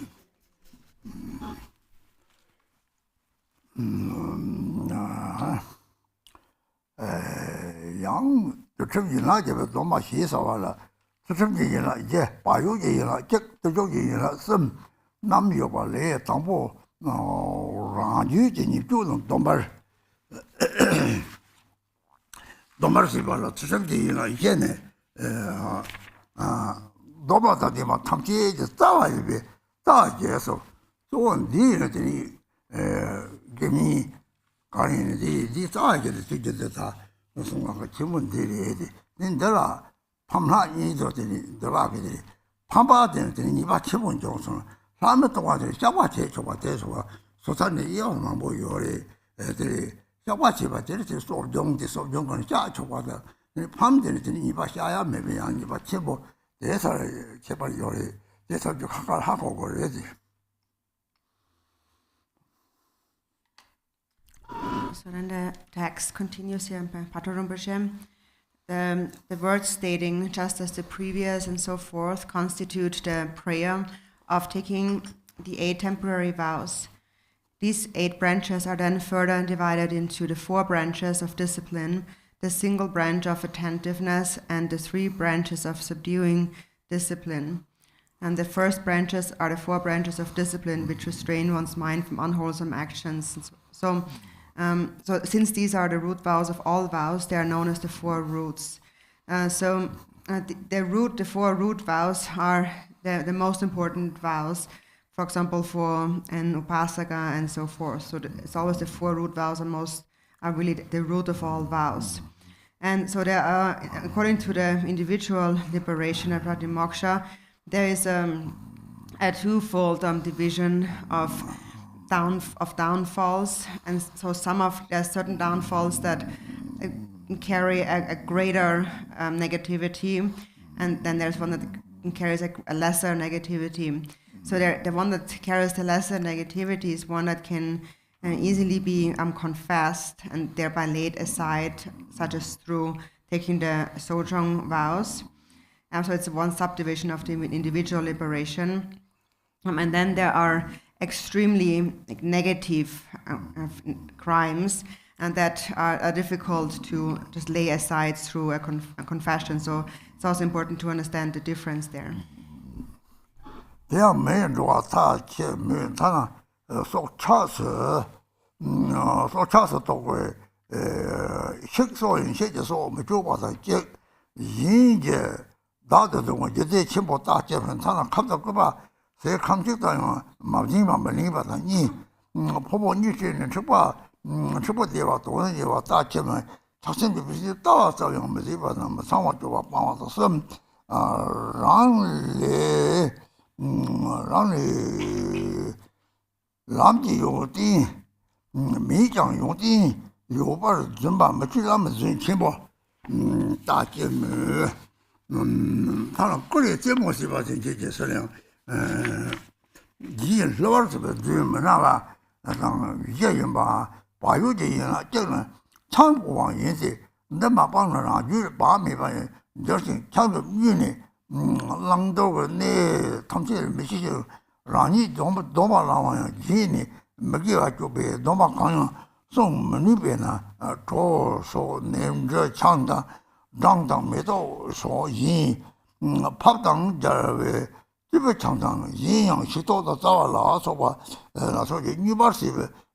Yang 좀 일하게 너무 희사와라. 좀 일하 이제 바요게 일하 격도 일하 좀 남요 발에 당보 라주진이 주는 돈발 돈발시 발라 좀 일하 이제네 너마다디 막 탐지에 싸워야 돼. 싸워서 좋은 일들이 개미 가리는지 싸워야 되겠다. 무슨 거 기분들이 내가 밤라이도들이 들어가게 밤바들이 이봐 기분 좋아서 라면 동안에 샤바체 줘봐대서 소산에 이어만 보여래 애들이 샤바체 받을 때 소정지 거는 짜 줘봐다 밤들이 이봐 샤야 매매양 이봐 제보 대사 제발 요래 대사 좀 하고 그래야지. So then the text continues here in Pato Rinpoche. The words stating, just as the previous and so forth, constitute the prayer of taking the 8 temporary vows. These 8 branches are then further divided into the 4 branches of discipline, the single branch of attentiveness, and the 3 branches of subduing discipline. And the first branches are the 4 branches of discipline which restrain one's mind from unwholesome actions. So since these are the root vows of all vows, they are known as the 4 roots. The 4 root vows are the most important vows, for example, for an upasaka and so forth. So it's always the 4 root vows are really the root of all vows. And so there are, according to the individual liberation of Pratimoksha, there is a twofold division of downfalls, and so there are certain downfalls that carry a greater negativity, and then there's one that carries a lesser negativity. So the one that carries the lesser negativity is one that can easily be confessed and thereby laid aside, such as through taking the Sojong vows. So it's one subdivision of the individual liberation. And then there are extremely negative crimes, and that are difficult to just lay aside through a confession. So it's also important to understand the difference there. Lamji Yodi, Mijang Yodi, Yobar Zumba, Machilama Zun Chimbo, Takim, Tana Kuri Timosiba in Jesusalem, Yi Lords of the Dream Manava, Yayamba, Bayuji, Jana, Chang Wang Yinzi, Nama Bangla, Yu Bami by Justin Chang of Uni, Langdo, Ne, Tomsil, Michigan. Rani Doma Lama Gini, Magia Jobe, Doma Kanya, Song Manubena, To so named Chanda, Dang Dang Meadow, so Yin, Pap Dang Jarve, Tiber Changdang, Yin Yang Shito, the Zawa Soba, so the University,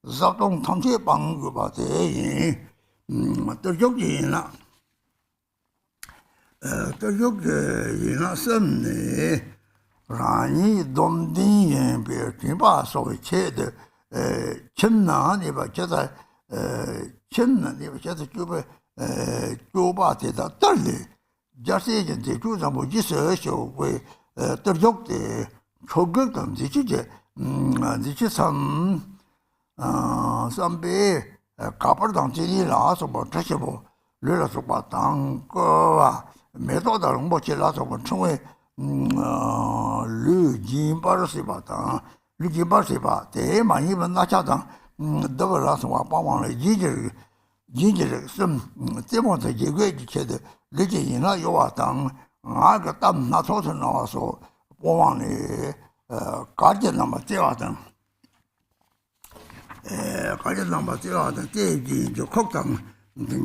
Zadong Tangche Banguba, the Yogi the Yogi Sunday. Rani Domdin and Bear Timba, so a ched, Chimna, never Cheta, Chimna, never Cheta Cuba, Cuba, the Thursday. Just agent, the two of Mojisa show where the joke the Chogum, the Chije, the some bear, copper down Chili, loss about touchable, little about Tango, method of Mochilas of Chue. Lu Jin Barsiba, Lu Jin Barsiba, the Ema even Nachadang, double last one, Ginger, some Timon, the Jiggy Kid, Ligi in Yoatang, I got them not also, one Garchen number Theatan. Garchen number Theatan, the Cocktam, the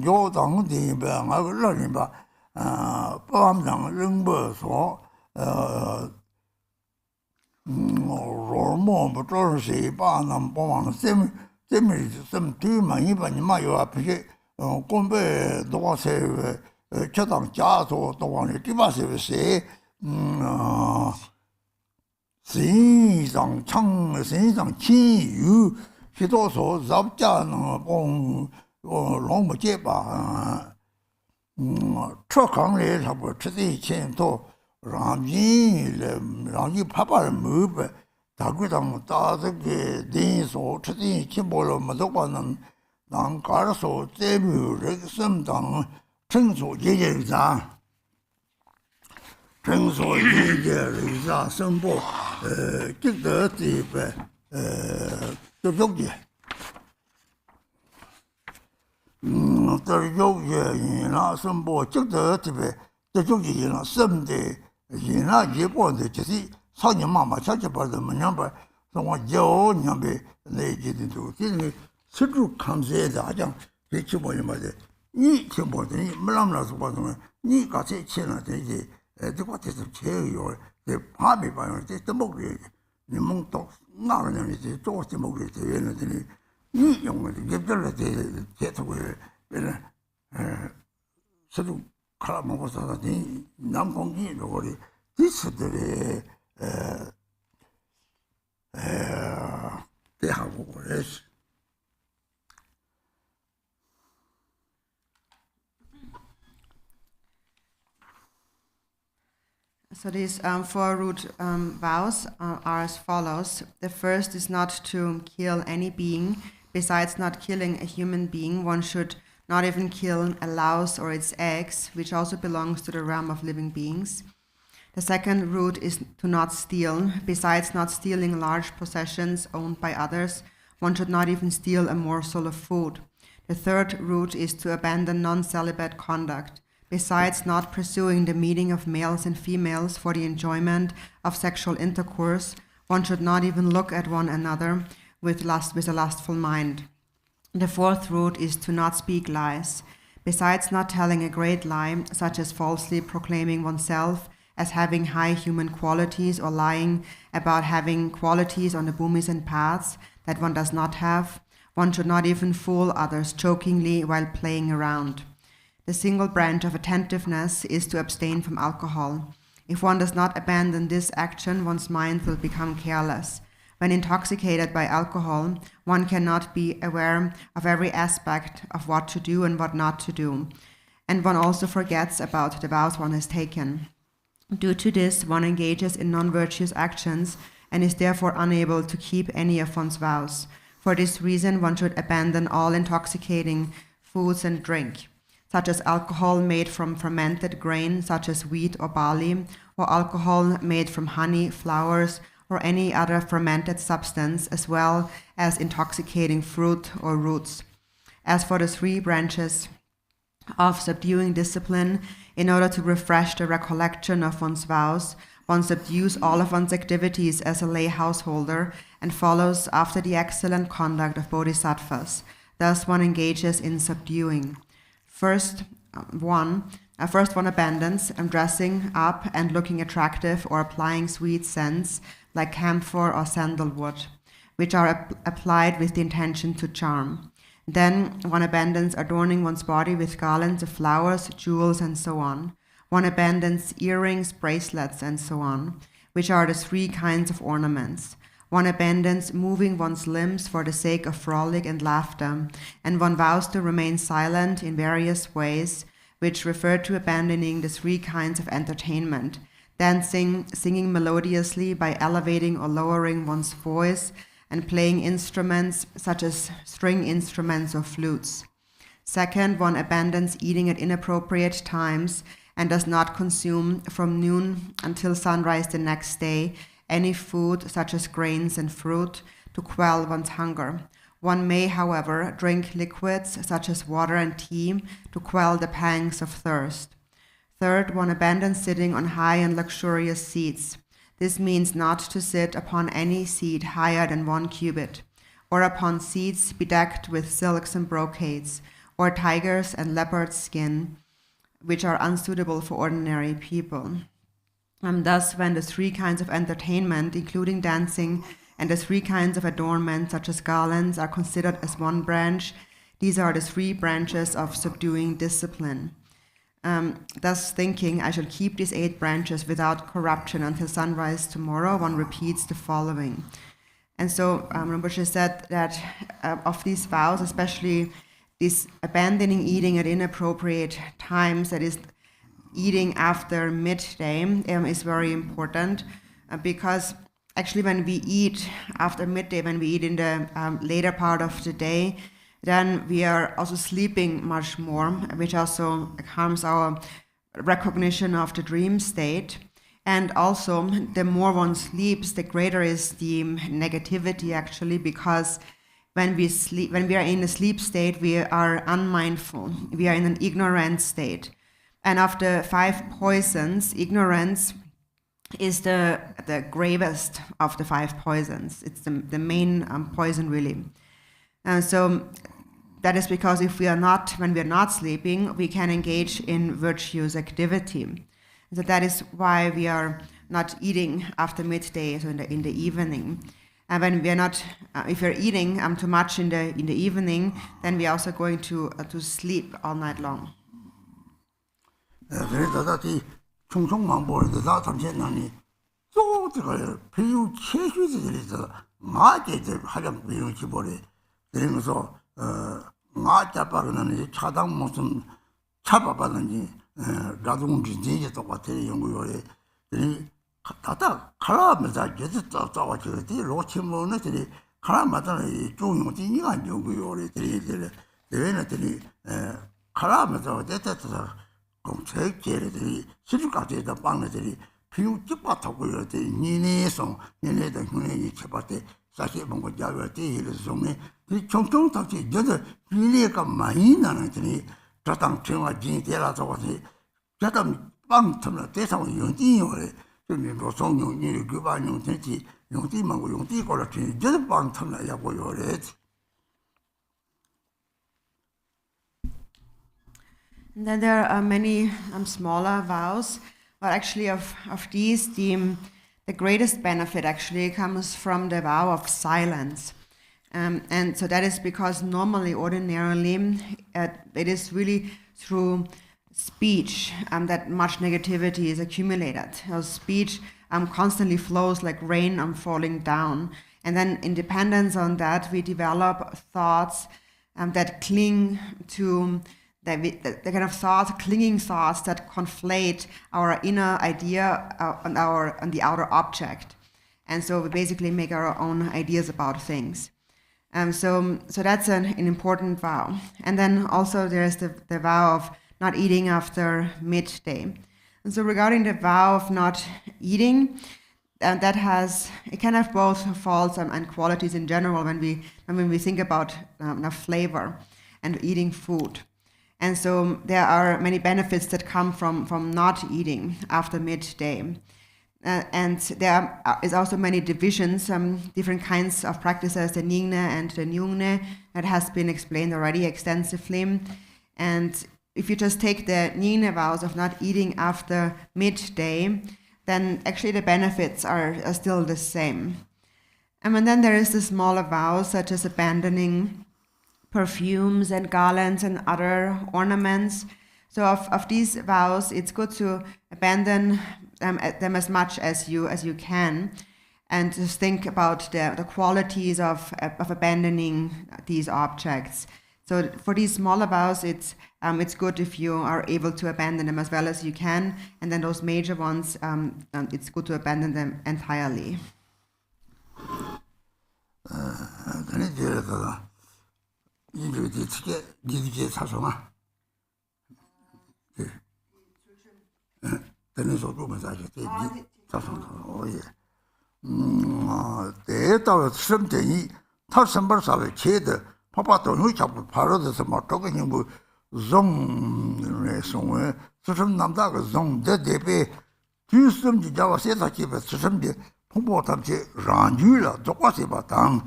Jo Dang, the Bang, Bamdang Ringbo so Romo Patrosi, Banam Bong, some 2 money, but you might appreciate Gombe, Dawase, Chatham Jato, the one it was say, Xing Chang, Xing Qin, you, she also Zabjan, Bong, Long Jeba. 出行来差不多吃的钱多，让你拍拍门呗，大概当打这个电说吃的钱多了，没得话能让家说再没有这个什当成熟姐姐啥，成熟姐姐啥生活，值得的呗，都有的。这有些人啦，什么值得这边，这有些人啦，什么的，人啦，一般的就是少年妈妈小几辈的么样吧，说我有样呗，那几的都，就是吃住看谁的，好像这起码嘛的，你起码的，你没那么说话什么，你搞这钱了，这些，这个这是钱有，这怕没办法，这怎么个，你们到哪个人这做怎么个这原来的呢？你用的也不是这头个，这种看了么啥的，南方人如果的，这次的这下我也是。So these 4 root vows are as follows. The first is not to kill any being. Besides not killing a human being, one should not even kill a louse or its eggs, which also belongs to the realm of living beings. The second root is to not steal. Besides not stealing large possessions owned by others, one should not even steal a morsel of food. The third root is to abandon non-celibate conduct. besides not pursuing the meeting of males and females for the enjoyment of sexual intercourse, one should not even look at one another with a lustful mind. The fourth root is to not speak lies. Besides not telling a great lie, such as falsely proclaiming oneself as having high human qualities or lying about having qualities on the bhumis and paths that one does not have, one should not even fool others jokingly while playing around. The single branch of attentiveness is to abstain from alcohol. If one does not abandon this action, one's mind will become careless. When intoxicated by alcohol, one cannot be aware of every aspect of what to do and what not to do, and one also forgets about the vows one has taken. Due to this, one engages in non-virtuous actions and is therefore unable to keep any of one's vows. For this reason, one should abandon all intoxicating foods and drink, such as alcohol made from fermented grain, such as wheat or barley, or alcohol made from honey, flowers, or any other fermented substance, as well as intoxicating fruit or roots. As for the three branches of subduing discipline, in order to refresh the recollection of one's vows, one subdues all of one's activities as a lay householder and follows after the excellent conduct of bodhisattvas. Thus one engages in subduing. First one abandons dressing up and looking attractive or applying sweet scents like camphor or sandalwood, which are applied with the intention to charm. Then one abandons adorning one's body with garlands of flowers, jewels, and so on. One abandons earrings, bracelets, and so on, which are the three kinds of ornaments. One abandons moving one's limbs for the sake of frolic and laughter, and one vows to remain silent in various ways, which refer to abandoning the three kinds of entertainment: dancing, singing melodiously by elevating or lowering one's voice, and playing instruments such as string instruments or flutes. Second, one abandons eating at inappropriate times and does not consume from noon until sunrise the next day any food such as grains and fruit to quell one's hunger. One may, however, drink liquids such as water and tea to quell the pangs of thirst. Third, one abandons sitting on high and luxurious seats. This means not to sit upon any seat higher than 1 cubit, or upon seats bedecked with silks and brocades, or tigers and leopard skin, which are unsuitable for ordinary people. Thus, when the three kinds of entertainment, including dancing, and the three kinds of adornment, such as garlands, are considered as one branch, these are the three branches of subduing discipline. Thus thinking, I shall keep these 8 branches without corruption until sunrise tomorrow, one repeats the following. And so Rinpoche said that of these vows, especially this abandoning eating at inappropriate times, that is eating after midday, is very important because actually when we eat after midday, when we eat in the later part of the day, then we are also sleeping much more, which also harms our recognition of the dream state. And also, the more one sleeps, the greater is the negativity actually, because when we are in a sleep state, we are unmindful. We are in an ignorant state. And of the 5 poisons, ignorance is the gravest of the 5 poisons. It's the main poison, really. So that is because when we are not sleeping, we can engage in virtuous activity. So that is why we are not eating after midday, so in the evening. And when we are not, if we're eating too much in the evening, then we are also going to sleep all night long. 다다 가라면서 계속 싸워지더니 로치모네들이 가라마다는 중용진이가 연구요래들이 내외네들이 가라면서 됐다서 공책제들이 실까지다 빵네들이 비용 집바타고 이러더니 니네서 니네들 형님이 쳐봤대 사실 뭔가 자외때 이래서네 이 총총 답지 저들 니네가 많이 나는더니 저당 정화 진이 되라서 자담 빵텀나 대상 용띠요래 좀 로송 용이 그반 용띠지 용띠만 용띠 거라지 저 빵텀나 야고요래. And then there are many smaller vows, but actually of these, the greatest benefit actually comes from the vow of silence. And so that is because ordinarily, it is really through speech that much negativity is accumulated. Speech constantly flows like rain falling down. And then in dependence on that, we develop thoughts that cling to the kind of clinging thoughts that conflate our inner idea on the outer object. And so we basically make our own ideas about things. So that's an important vow. And then also there's the vow of not eating after midday. And so regarding the vow of not eating, it can have both faults and qualities in general when we think about flavor and eating food. And so there are many benefits that come from not eating after midday. And there is also many divisions, different kinds of practices, the NyungNe and the NyungNe, that has been explained already extensively. And if you just take the NyungNe vows of not eating after midday, then actually the benefits are still the same. And then there is the smaller vows, such as abandoning perfumes and garlands and other ornaments. So of these vows, it's good to abandon them as much as you can, and just think about the qualities of abandoning these objects. So for these smaller vows, it's good if you are able to abandon them as well as you can, and then those major ones, it's good to abandon them entirely. 이제 특히 리turgy 사소마 되는 소리만 사실 사소마 오예 대다로 심대니 탈선벌사를 제대 파파도 누이 잡고 바로서 뭐 저거니 뭐 종레송에 수심 남다가 종대대비 뒤숨지 잡아서 집에 수심지 홍보 탐지 란주라 똑같이 봤당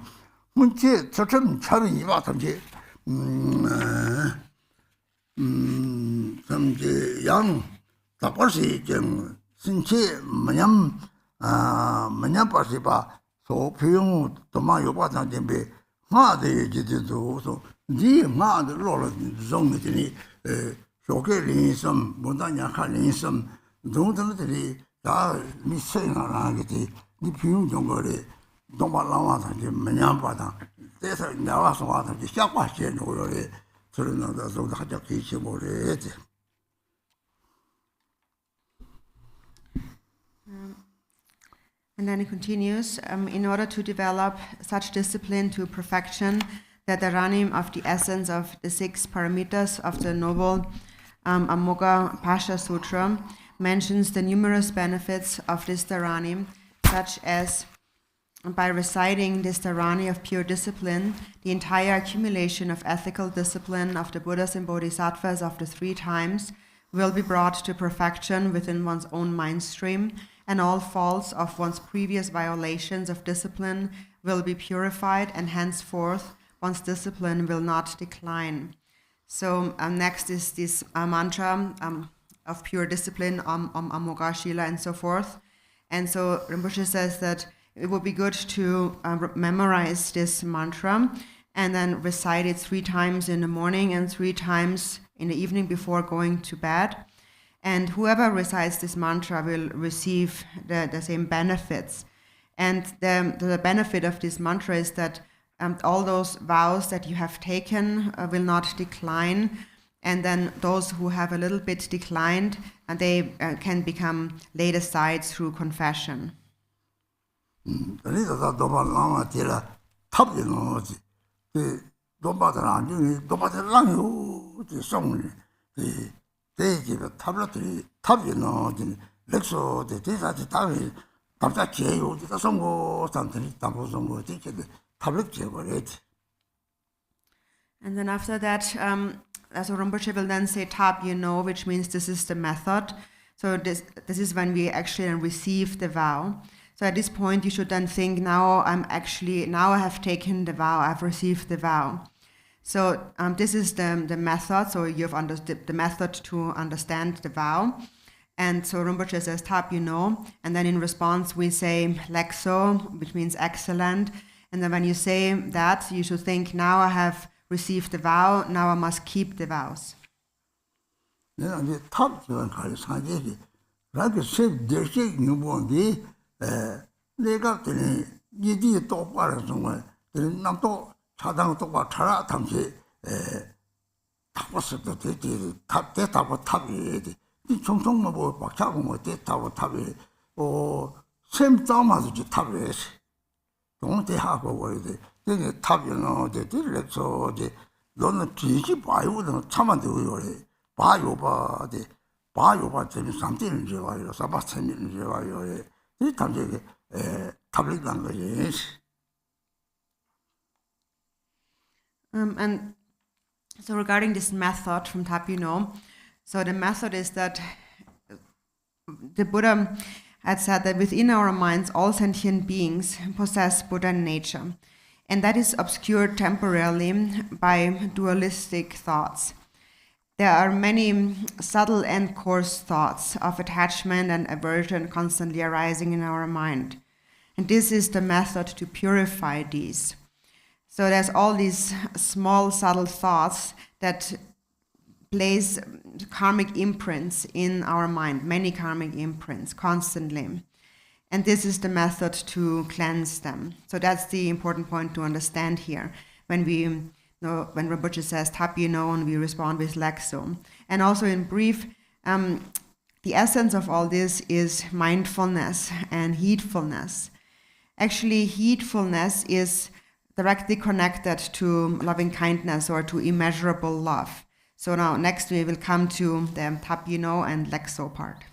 문제 저점 차는 봐 탐지 탐지 양 답벌시 좀 신체 뭐냐면 뭐냐 벌시 봐 소표용 도마 요바 탐지 하대 지도도 니 하대 로로 종들이 쇼게 린섬 못다냐 칼린섬 동들들이 다 미세나라게 니 비용 정거래 동발라와 다지 뭐냐바다 대서 나와서 와서 시작하시에 노래 저런다 저도 하자 계시 모래지. And then it continues, in order to develop such discipline to perfection, the Dharani of the essence of the 6 paramitas of the noble Amoga Pasha Sutra mentions the numerous benefits of this Dharani, such as by reciting this Dharani of pure discipline, the entire accumulation of ethical discipline of the Buddhas and Bodhisattvas of the 3 times will be brought to perfection within one's own mind stream, and all faults of one's previous violations of discipline will be purified, and henceforth one's discipline will not decline. So next is this mantra of pure discipline, Amoga Shila, and so forth. And so Rinpoche says that it would be good to memorize this mantra and then recite it 3 times in the morning and 3 times in the evening before going to bed. And whoever recites this mantra will receive the same benefits. And the benefit of this mantra is that all those vows that you have taken will not decline. And then those who have a little bit declined, they can become laid aside through confession. And then after that, so Rinpoche will then say tap, which means this is the method. So this is when we actually receive the vow. So at this point, you should then think, now I have taken the vow, I've received the vow. So this is the method. So you've understood the method to understand the vow. And so Rinpoche says tap, and then in response we say lekso, which means excellent. And then when you say that, you should think, now I have received the vow, now I must keep the vows. Don't they have over the top, the so the Lona Tiji buy with them, Tama do buy over the buy over something in Java, Sabatin in Java, this time public language. And so regarding this method from Tapino, so the method is that the Buddha had said that within our minds, all sentient beings possess Buddha nature, and that is obscured temporarily by dualistic thoughts. There are many subtle and coarse thoughts of attachment and aversion constantly arising in our mind, and this is the method to purify these. So there's all these small, subtle thoughts that place karmic imprints in our mind, many karmic imprints constantly. And this is the method to cleanse them. So that's the important point to understand here. When when Rinpoche says tap, and we respond with lekso. And also in brief, the essence of all this is mindfulness and heedfulness. Actually, heedfulness is directly connected to loving kindness or to immeasurable love. So now next we will come to the tap, and lekso part.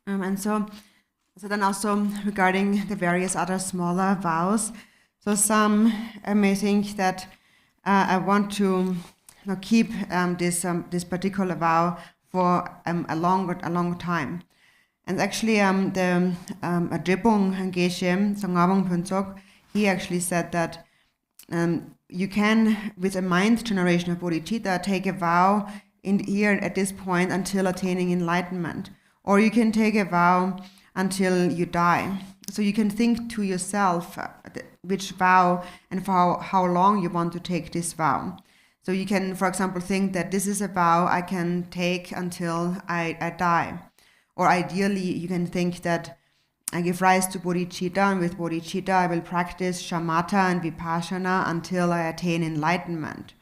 And so then also regarding the various other smaller vows, so some may think that I want to keep this particular vow for a long time. And actually, the Drupon Geshe Songabong Phuntsok, he actually said that you can, with a mind generation of Bodhichitta, take a vow here at this point until attaining enlightenment. Or you can take a vow until you die. So you can think to yourself which vow and for how long you want to take this vow. So you can, for example, think that this is a vow I can take until I die. Or ideally, you can think that I give rise to bodhicitta, and with bodhicitta I will practice shamatha and vipassana until I attain enlightenment.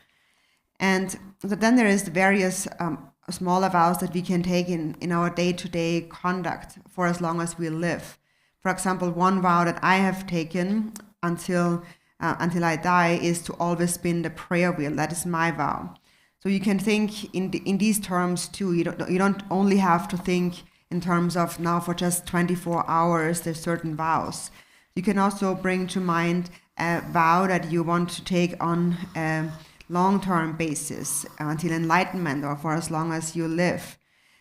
And so then there is various smaller vows that we can take in our day-to-day conduct for as long as we live. For example, one vow that I have taken until I die is to always spin the prayer wheel. That is my vow. So you can think in these terms too. You don't only have to think in terms of now for just 24 hours, there's certain vows. You can also bring to mind a vow that you want to take on a long-term basis until enlightenment or for as long as you live.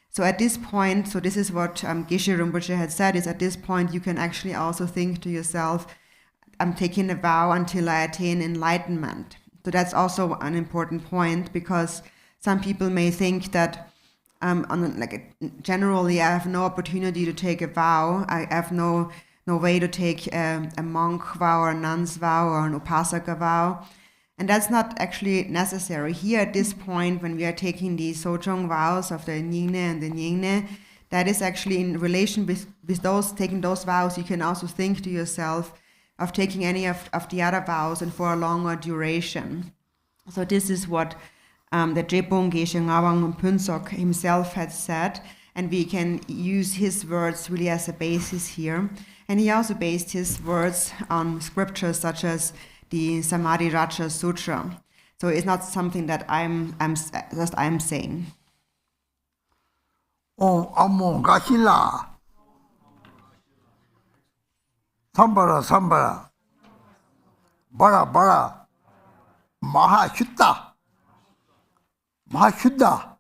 So at this point, so this is what Geshe Rinpoche had said, is at this point you can actually also think to yourself, I'm taking a vow until I attain enlightenment. So that's also an important point, because some people may think that generally I have no opportunity to take a vow. I have no way to take a monk vow or a nun's vow or an upasaka vow. And that's not actually necessary. Here at this point, when we are taking the Sojong vows of the NyungNe and the NyungNe, that is actually in relation with those, taking those vows, you can also think to yourself of taking any of the other vows and for a longer duration. So this is what the Drupon Geshe Ngawang Phuntsok himself had said, and we can use his words really as a basis here. And he also based his words on scriptures such as the Samadhi Raja Sutra. So it's not something that I'm saying. Amo Gashila Sambara Bara Mahashuddha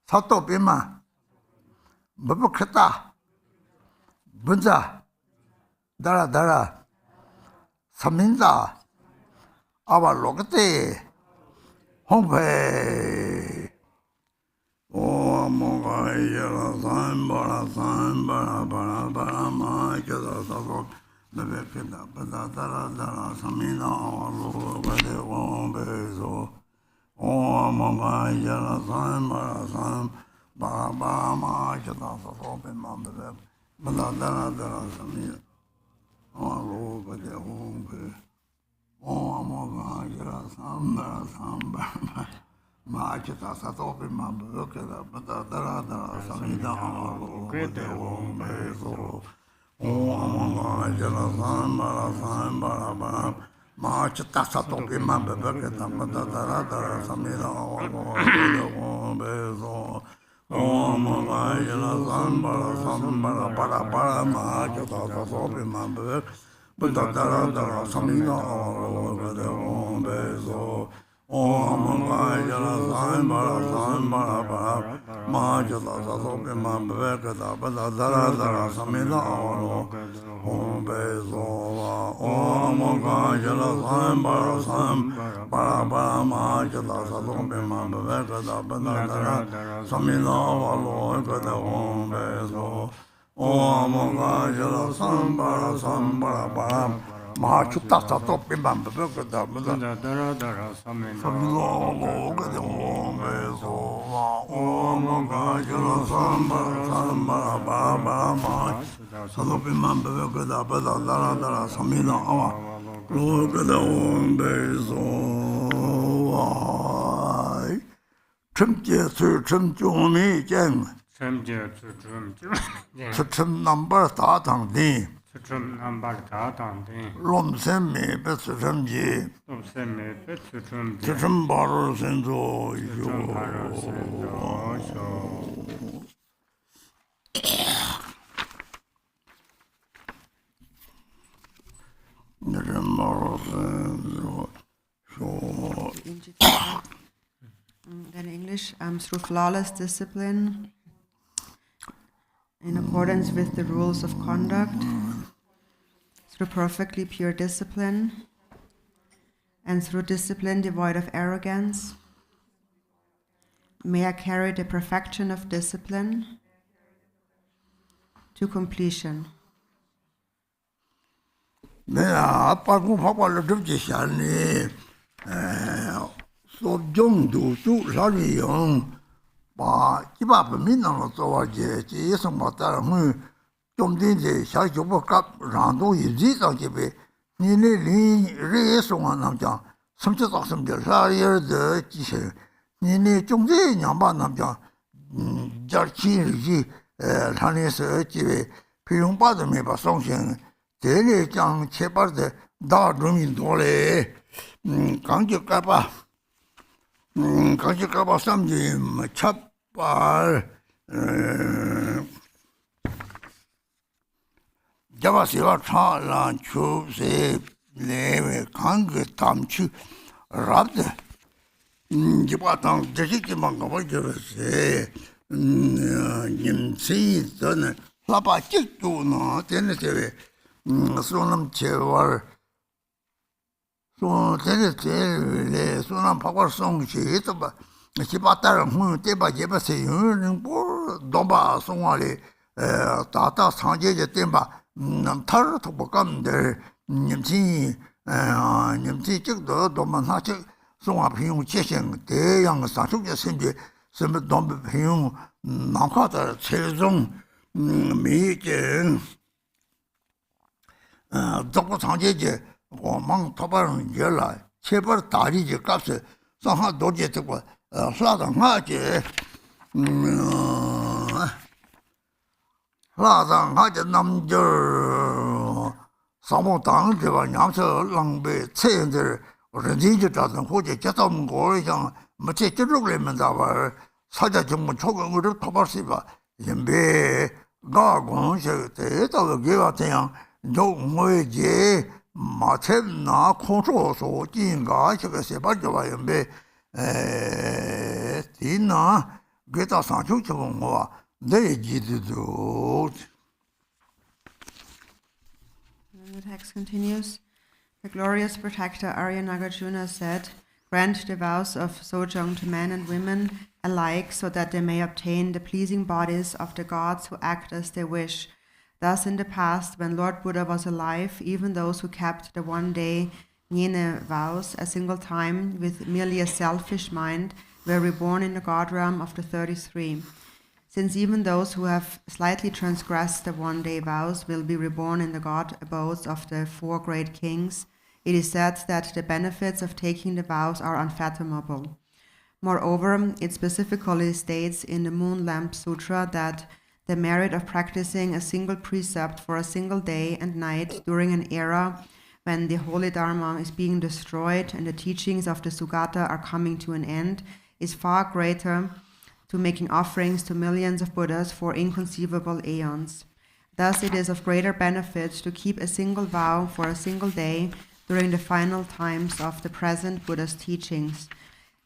Sato Bima Babakata Bunza Dara Saminda Avalokiteshvara Khenpo Oh Mongaya Bara Mahashuddha Sato Babakata Bunza Dara Saminda Avalokiteshvara Oh Mongaya Bara Mahashuddha Sato Babakata Bunza Dara Saminda Oh, but the home, oh, Mogaya, Samba, Machita, Sato, look at that, but the Dharana, Samida, oh, Mogaya, Samba, Machita, Sato, Pimamba, but the Dharana, Samida, Oh, Mogaya, Samba, Para, Machita, Sato, Pimamba. But the Dara Samina over the home bezo. Oh, Mongaya, Sambara, Majala, Sasopi, Mambeka, but the Dara Samina over home bezo. Oh, Mongaya, Sambara, Majala, Sasopi, Mambeka, but the Dara Samina over the home bezo. Oh, Mongaya, Sambara, Mahachutta, Sato, Pimamba, Dara, Samino, the home is oh, Mongaya, Sambara, Sato, Pimamba, Dara, Samino, look at the home is oh, Chimchi, Jen. Chum number Tatang Di Rom Semi Betsamji Chum Bottles and Then English, through flawless discipline, in accordance with the rules of conduct, through perfectly pure discipline, and through discipline devoid of arrogance, may I carry the perfection of discipline to completion. Sojong Ba Kiba Minano Towaje, Jason Matara, Jomdin, Shajobo Cup, Rando, Zita Gibe, Nini Reson Namja, some just awesome desire the Tisha, Nini Jomdi, Yamba Namja, Jarchi, Tanis, Chive, Pirum Badame, Basonction, Tele Jang Chepa, the Dardumin Dole, Kanjo Kappa. Kanjikaba Samji, Chapar, Java Siva Chalan Chu Se Leve Kang Tamchu Rabde Jibatang Jiki Mangavaja Se Nimsi Done Lapa Chitu no Tennessee Sonam Chevar So Tennessee Sonam Power Song Chitaba Chibatar Teba Jeba Se Doba Songale Tata Sanje Temba Tar to become the Nimsi Chik do Manhachi Song of Him Cheshing, the young Satu Simbi, some Dom Him Namkata Tsering Meeting Doko Sanje or Mang Tobar Jella, Cheper Tari Caps, somehow Dojet Flat Haji. Lazang Haja Namjer Samo Tang, Yamsa Langbe, Tenzin, Renjita, and Hoja Chatham Gorjang, Machetulemandava, Saja Jum Chogan with Tobasiva, Yembe, Gargon, the Givatang, No Moje, Matem control, so Jinga, Sebajava, Yembe, Tina, Greta Sanchuva. They did do. The text continues. The glorious protector Arya Nagarjuna said, "Grant the vows of Sojong to men and women alike so that they may obtain the pleasing bodies of the gods who act as they wish." Thus in the past, when Lord Buddha was alive, even those who kept the one-day NyungNe vows a single time with merely a selfish mind were reborn in the god realm of the 33. Since even those who have slightly transgressed the one-day vows will be reborn in the god abodes of the 4 great kings, it is said that the benefits of taking the vows are unfathomable. Moreover, it specifically states in the Moon Lamp Sutra that the merit of practicing a single precept for a single day and night during an era when the holy Dharma is being destroyed and the teachings of the Sugata are coming to an end is far greater to making offerings to millions of Buddhas for inconceivable aeons. Thus, it is of greater benefit to keep a single vow for a single day during the final times of the present Buddha's teachings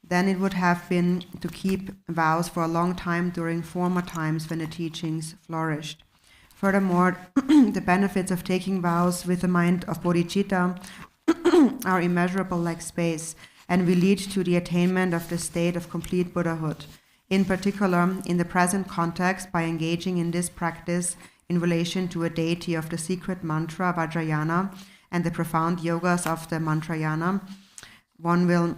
than it would have been to keep vows for a long time during former times when the teachings flourished. Furthermore, the benefits of taking vows with the mind of Bodhichitta are immeasurable like space and will lead to the attainment of the state of complete Buddhahood. In particular, in the present context, by engaging in this practice in relation to a deity of the secret mantra Vajrayana and the profound yogas of the Mantrayana, one will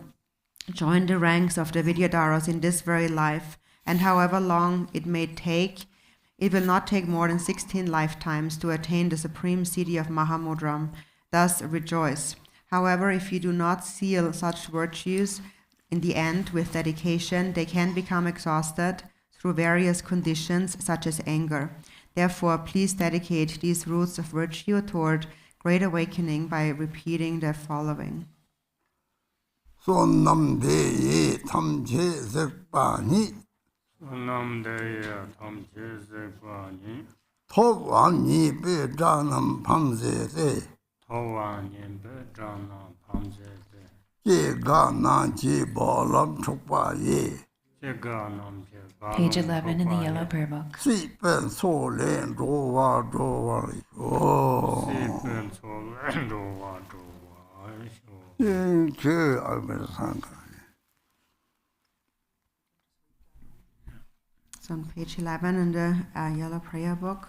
join the ranks of the Vidyadharas in this very life, and however long it may take, it will not take more than 16 lifetimes to attain the supreme siddhi of Mahamudra. Thus rejoice. However, if you do not seal such virtues, in the end, with dedication, they can become exhausted through various conditions such as anger. Therefore, please dedicate these roots of virtue toward great awakening by repeating the following. Sonam de Tamche Zepani Tovani Bejanam Pamze Page 11 in the Yellow Prayer Book. It's on page 11 in the Yellow Prayer Book,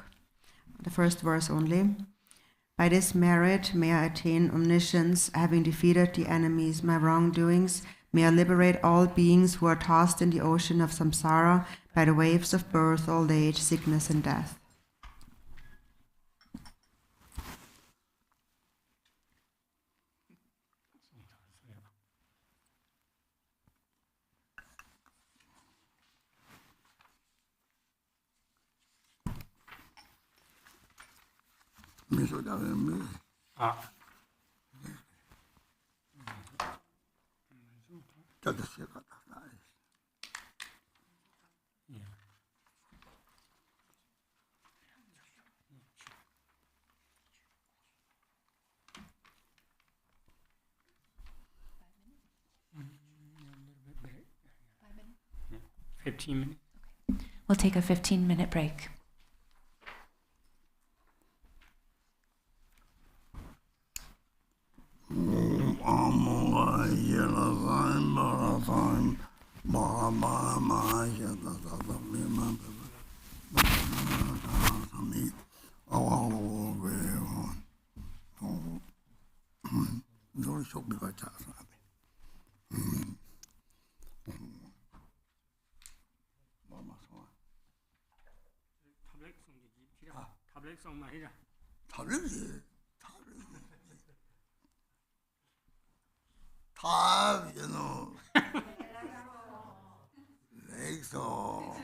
the first verse only. By this merit may I attain omniscience, having defeated the enemies, my wrongdoings. May I liberate all beings who are tossed in the ocean of samsara by the waves of birth, old age, sickness, and death. 15 minutes. We'll take a 15-minute break. You know, like so.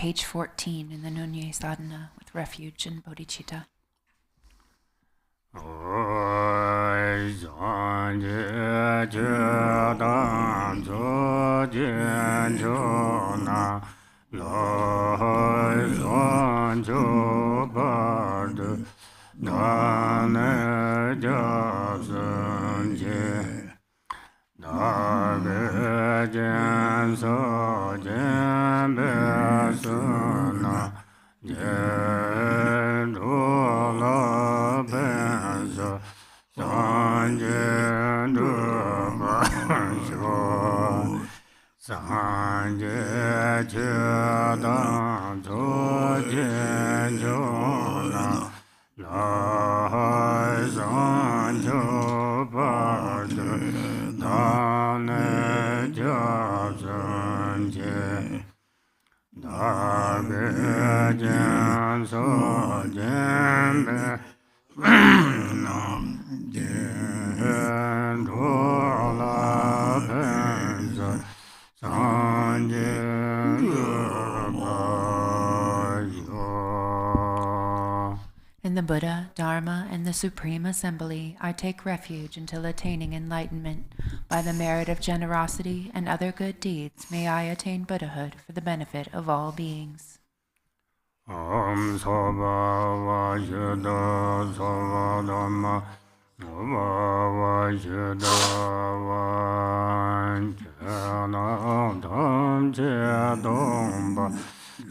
page 14 in the NyungNe Sadhana with refuge and Bodhichitta. In the Buddha, Dharma, and the Supreme Assembly, I take refuge until attaining enlightenment. By the merit of generosity and other good deeds, may I attain Buddhahood for the benefit of all beings. Om Soba Vajda Soba Dhamma Vajda Vanchana Dham Che Domba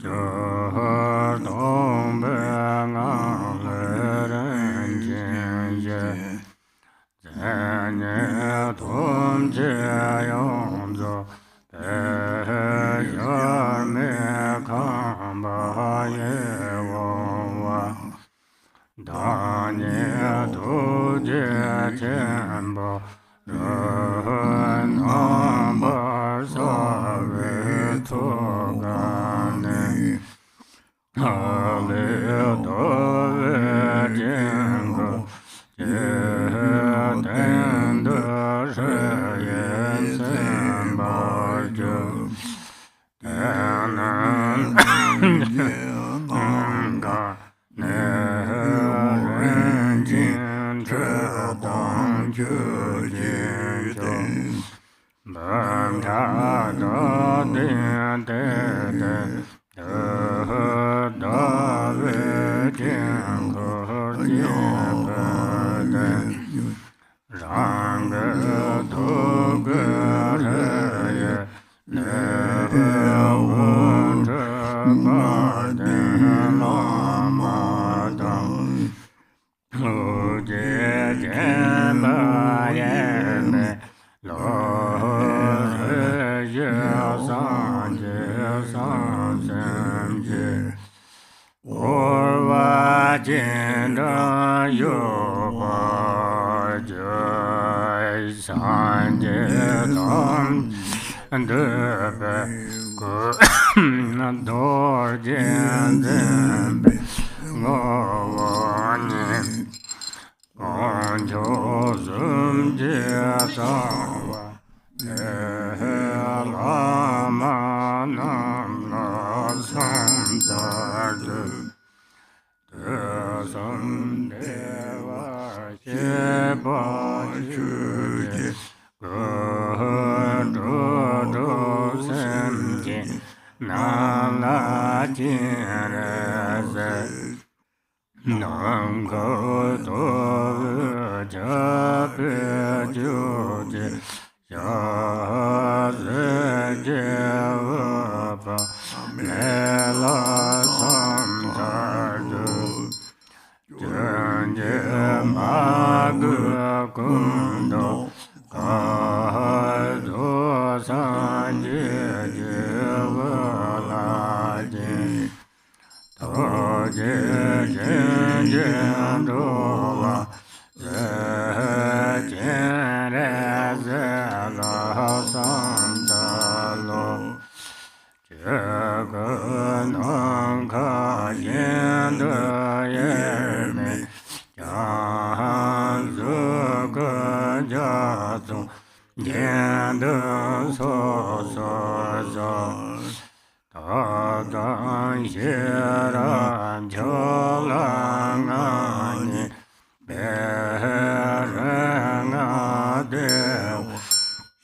Jardom Bengang Renjin Zanye Tom Che Yonzo Yar Me Kamba Yewa Danye Tuje Chembo Number Save Togane Ale Dove Jengo Tender Shayen Sembarjo Tenan Anga Nerenjin Tredon Jujin Banta Din Dede Dave Jengo Jebede Ranga Dogare Nevunta Barden Lamadam Uje Jembayene Lore Sanje Sansemje Orva Jenda Yoba Jai Sanje Tam Debe Dor Jendebe Govani Onjo Zum Jetawa Lama Nam Samdadu Samdeva Sheba Shuji Gudu Semji Nala Jireze Nango Dove Jabe Juji Yaze Jeva Mela Samdadu Janje Magu Kundo Kado Sanje Jevalaji Toje Jenje Dola Zejere Zela Santalo Jegananka Yenda Yeme Janzuka Jatu Yenda So So So Tada shiran cholangani beranga dev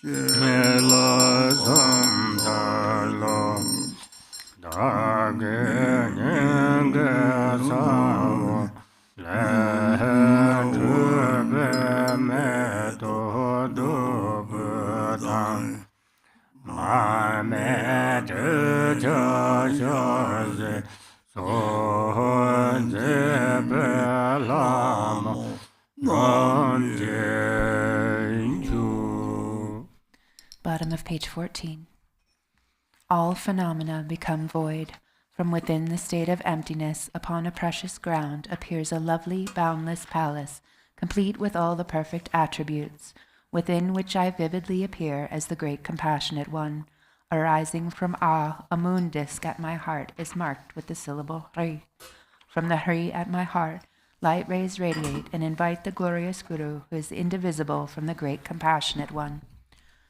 shila samdalo dage nyenge sawo lehebe meto dubudan ma me te so Bottom of page 14. All phenomena become void. From within the state of emptiness, upon a precious ground, appears a lovely, boundless palace, complete with all the perfect attributes, within which I vividly appear as the great compassionate one. Arising from A moon disk at my heart is marked with the syllable Hri. From the Hri at my heart, light rays radiate and invite the glorious Guru, who is indivisible from the great compassionate one.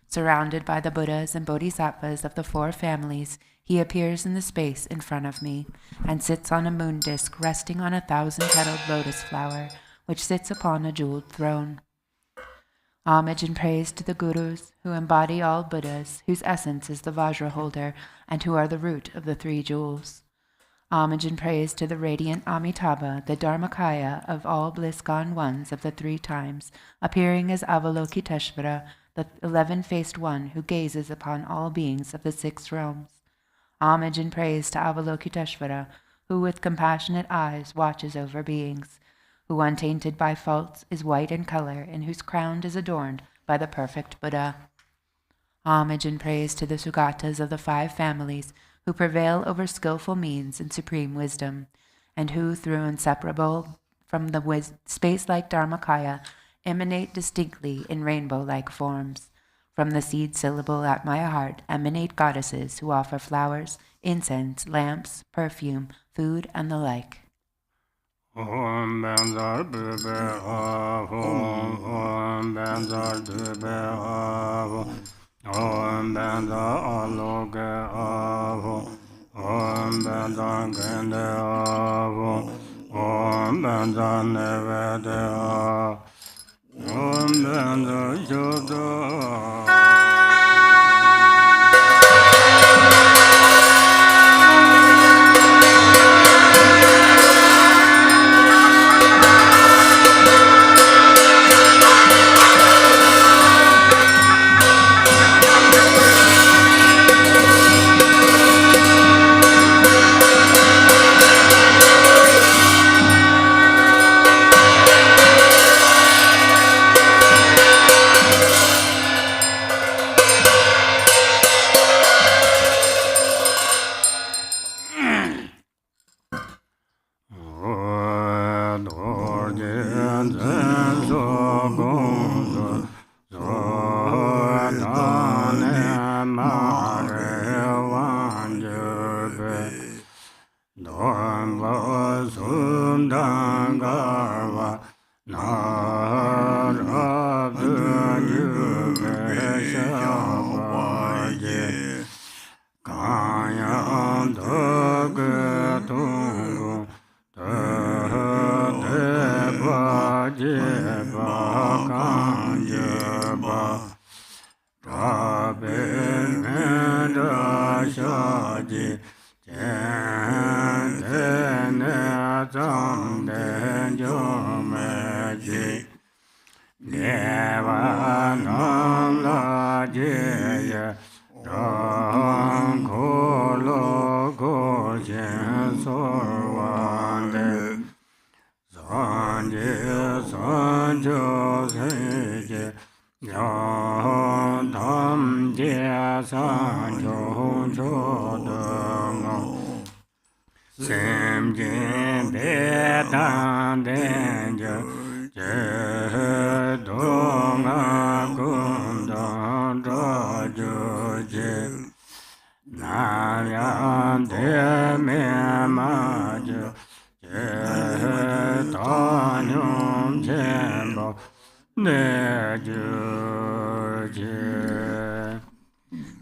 Surrounded by the Buddhas and Bodhisattvas of the four families, he appears in the space in front of me, and sits on a moon disk resting on a 1,000-petaled lotus flower, which sits upon a jeweled throne. Homage and praise to the Gurus, who embody all Buddhas, whose essence is the Vajra holder, and who are the root of the three jewels. Homage and praise to the radiant Amitabha, the Dharmakaya of all bliss-gone ones of the three times, appearing as Avalokiteshvara, the 11-faced one who gazes upon all beings of the 6 realms. Homage and praise to Avalokiteshvara, who with compassionate eyes watches over beings, who untainted by faults is white in color, and whose crown is adorned by the perfect Buddha. Homage and praise to the Sugatas of the 5 families, who prevail over skillful means and supreme wisdom, and who, through inseparable from the space-like Dharmakaya, emanate distinctly in rainbow-like forms. From the seed syllable at my heart emanate goddesses who offer flowers, incense, lamps, perfume, food, and the like. Om Banzar Bube Avo, Om Banzar Dube Avo, Om Banzar Aloge Avo, Om Banzar Gende Avo, Om Banzar Nevede Avo, Om Banzar Jodo.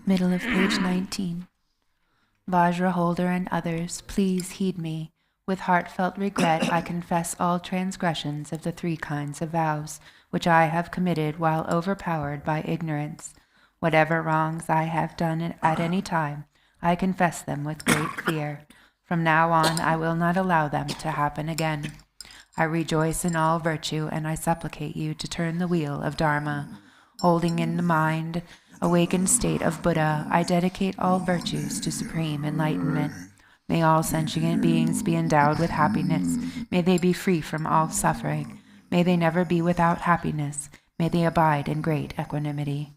Middle of page 19. Vajra holder and others, please heed me. With heartfelt regret, I confess all transgressions of the 3 kinds of vows, which I have committed while overpowered by ignorance. Whatever wrongs I have done at any time, I confess them with great fear. From now on, I will not allow them to happen again. I rejoice in all virtue, and I supplicate you to turn the wheel of Dharma. Holding in the mind awakened state of Buddha, I dedicate all virtues to supreme enlightenment. May all sentient beings be endowed with happiness. May they be free from all suffering. May they never be without happiness. May they abide in great equanimity.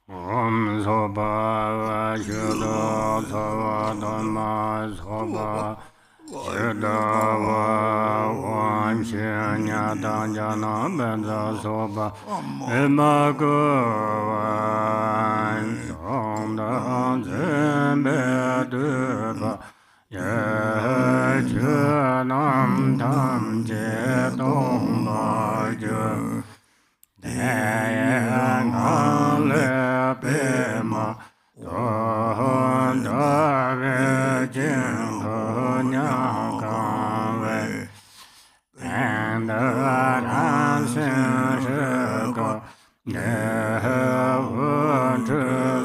Om Soba Shuddha Sava Dhamma Soba Shuddha Om Shenya Tanjana Benza Soba Emakuvan Somda Zembe Duba Ye Chunam Tam Je Tomba Je Dayang Ale Pema Don Dave Jimbo Nyakave and Ransin Shaka Devon to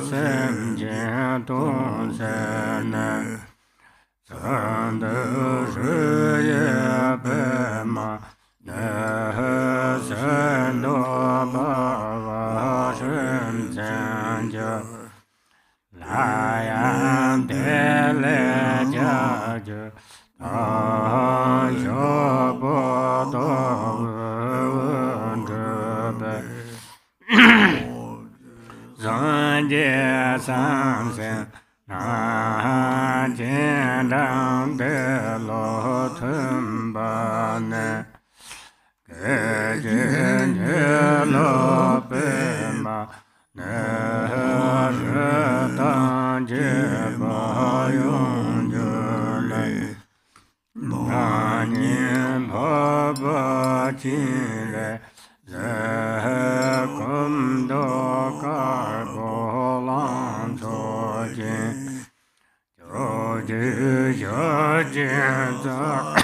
Senjin Ton Sene Sanda Shuye Pema Sendo Bava Shem Sanja Layan Dele Jaja Ajobodo Wundube Zanje Sansen Najendam Delo Tumbane Gejelo Pema Nertanje Bayonjole Nanim Baba Chile Zekum Dokar Bolan Sojin Joji Jojin Zak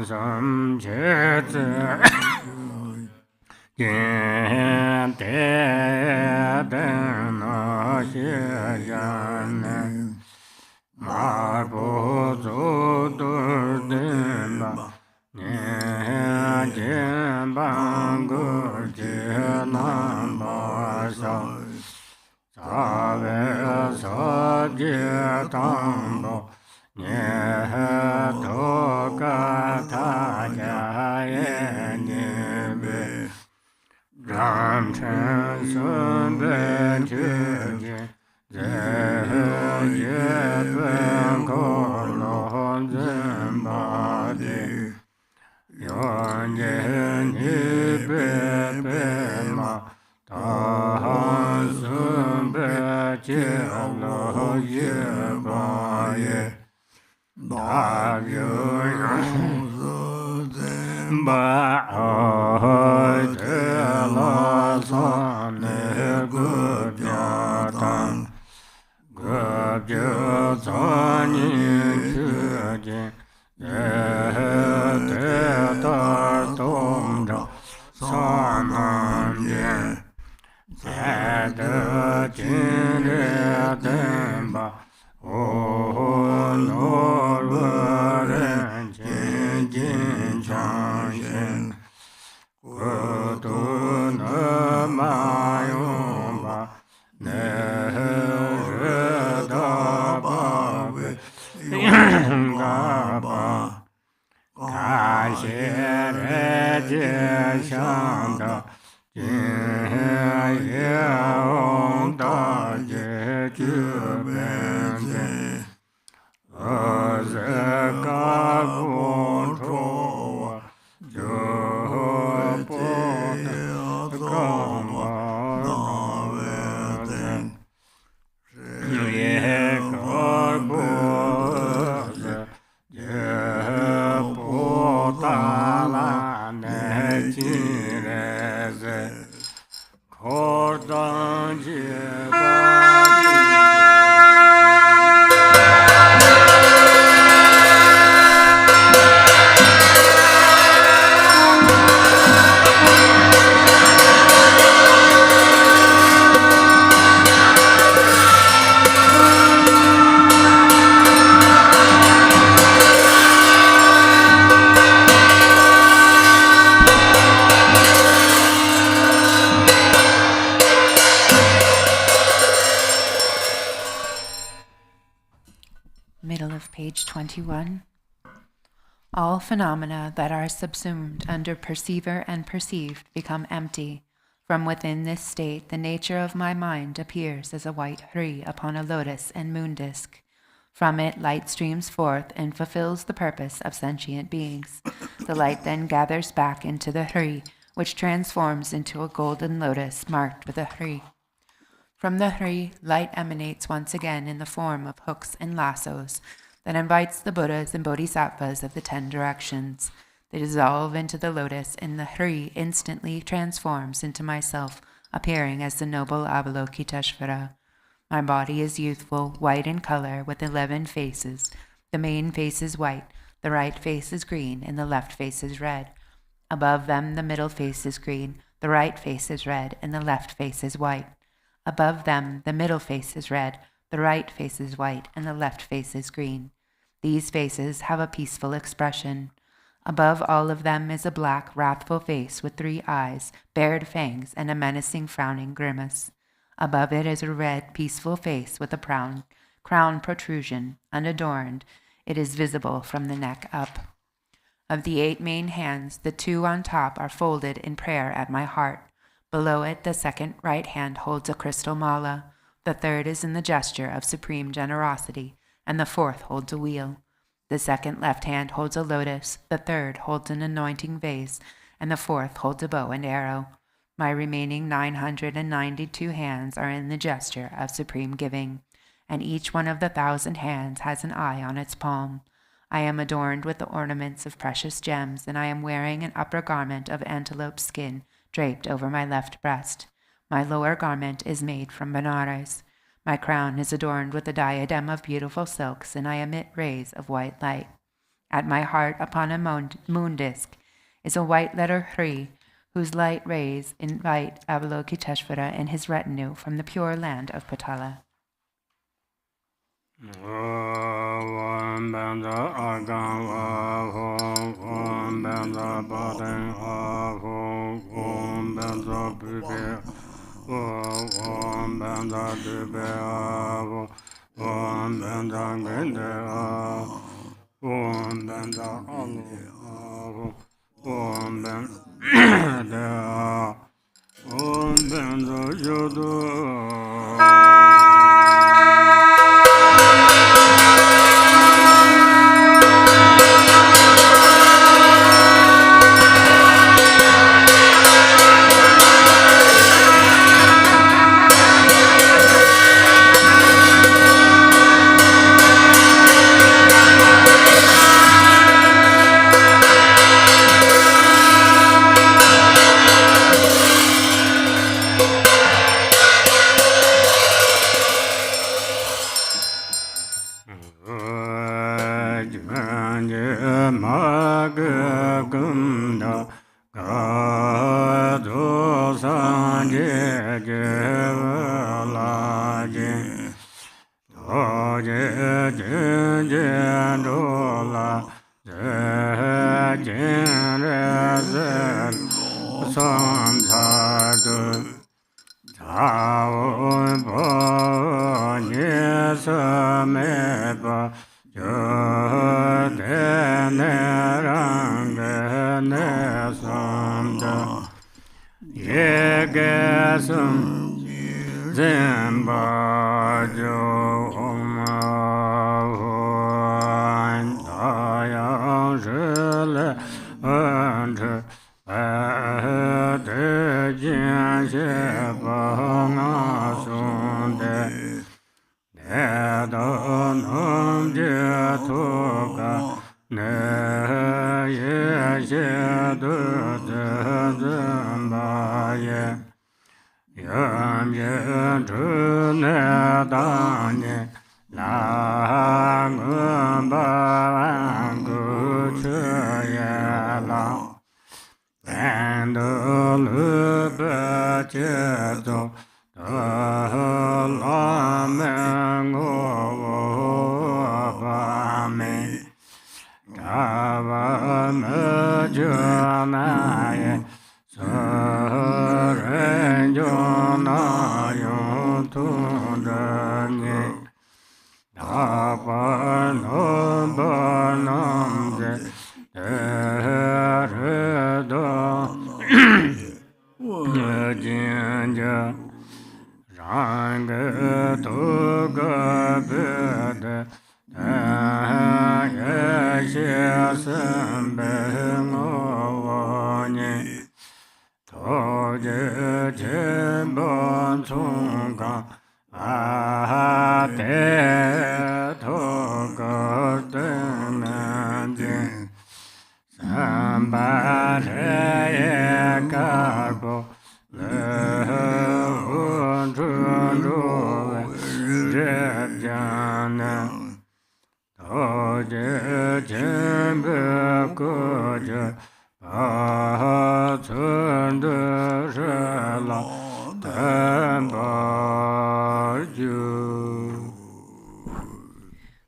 Some chits can't Shantideva Middle of page 21. All phenomena that are subsumed under perceiver and perceived become empty. From within this state, the nature of my mind appears as a white Hri upon a lotus and moon disk. From it, light streams forth and fulfills the purpose of sentient beings. The light then gathers back into the Hri, which transforms into a golden lotus marked with a Hri. From the Hri, light emanates once again in the form of hooks and lassos that invites the Buddhas and Bodhisattvas of the 10 directions. They dissolve into the lotus, and the Hri instantly transforms into myself, appearing as the noble Avalokiteshvara. My body is youthful, white in color, with 11 faces. The main face is white, the right face is green, and the left face is red. Above them, the middle face is green, the right face is red, and the left face is white. Above them, the middle face is red, the right face is white, and the left face is green. These faces have a peaceful expression. Above all of them is a black, wrathful face with 3 eyes, bared fangs, and a menacing, frowning grimace. Above it is a red, peaceful face with a crown protrusion, unadorned. It is visible from the neck up. Of the 8 main hands, the 2 on top are folded in prayer at my heart. Below it, the second right hand holds a crystal mala. The third is in the gesture of supreme generosity, and the fourth holds a wheel. The second left hand holds a lotus, the third holds an anointing vase, and the fourth holds a bow and arrow. My remaining 992 hands are in the gesture of supreme giving, and each one of the 1,000 hands has an eye on its palm. I am adorned with the ornaments of precious gems, and I am wearing an upper garment of antelope skin, draped over my left breast. My lower garment is made from Benares. My crown is adorned with a diadem of beautiful silks, and I emit rays of white light. At my heart, upon a moon disk, is a white letter Hri, whose light rays invite Avalokiteshvara and his retinue from the pure land of Patala.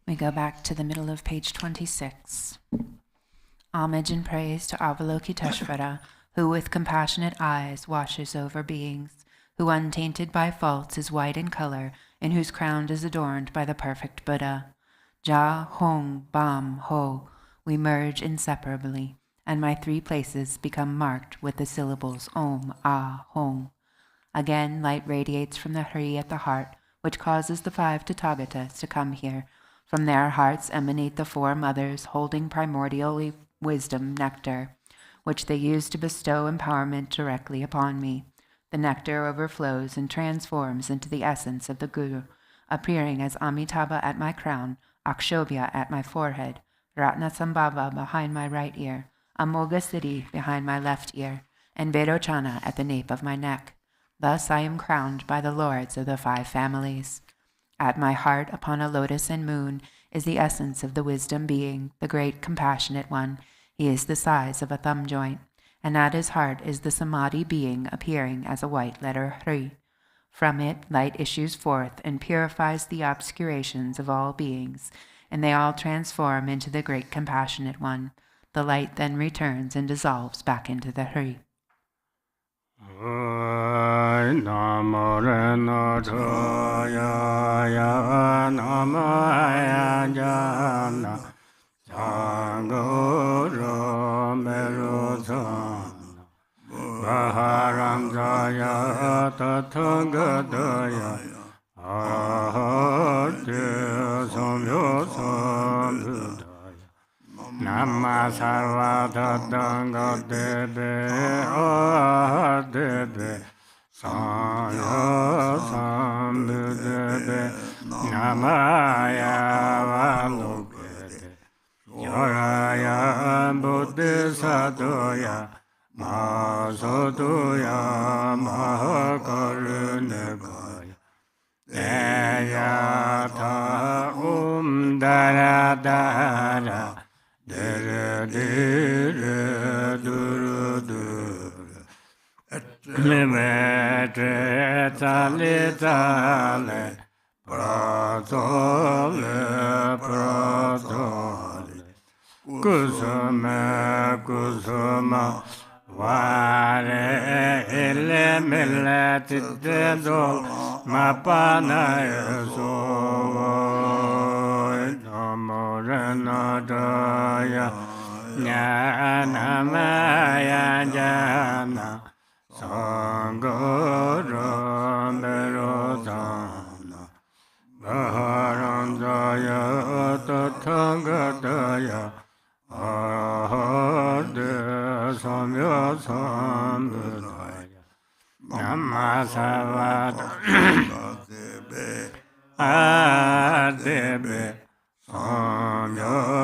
We go back to the middle of page 26. Homage and praise to Avalokiteshvara, who with compassionate eyes washes over beings, who untainted by faults is white in color, and whose crown is adorned by the perfect Buddha. Ja, Hong, Bam, Ho, we merge inseparably, and my three places become marked with the syllables Om, Ah, Hong. Again, light radiates from the Hari at the heart, which causes the 5 Tathagatas to come here. From their hearts emanate the 4 mothers holding primordial wisdom nectar, which they use to bestow empowerment directly upon me. The nectar overflows and transforms into the essence of the Guru, appearing as Amitabha at my crown, Akshobhya at my forehead, Ratnasambhava behind my right ear, Amoga Siddhi behind my left ear, and Verochana at the nape of my neck. Thus I am crowned by the lords of the 5 families. At my heart, upon a lotus and moon, is the essence of the wisdom being, the great compassionate one. He is the size of a thumb joint, and at his heart is the samadhi being appearing as a white letter Hri. From it, light issues forth and purifies the obscurations of all beings, and they all transform into the great compassionate one. The light then returns and dissolves back into the Hri. Namo Rena Chaya Namo Ayajana Sangoro Merosana Baharam Jaya Tathagadaya Arte Samyo Sambuddhaya Nama Sarvata Danga Debe Debe Sanya Sambuddhebe Namaya Avalokiteshvara Yoraya Bodhisattva Masotoya Mahakarunekaya Deyata Daradara Dere Dere Duru Duru Metre Tale Tale Pratole Pratole Kusuma Kusuma Vare Ele Melatiddo Mapana Yeso Namoranadaya Jnanamaya Jana Sangoro Merosana Baharanjaya Tathagadaya Ade Samya Sambuddhaya Namasavata Adebe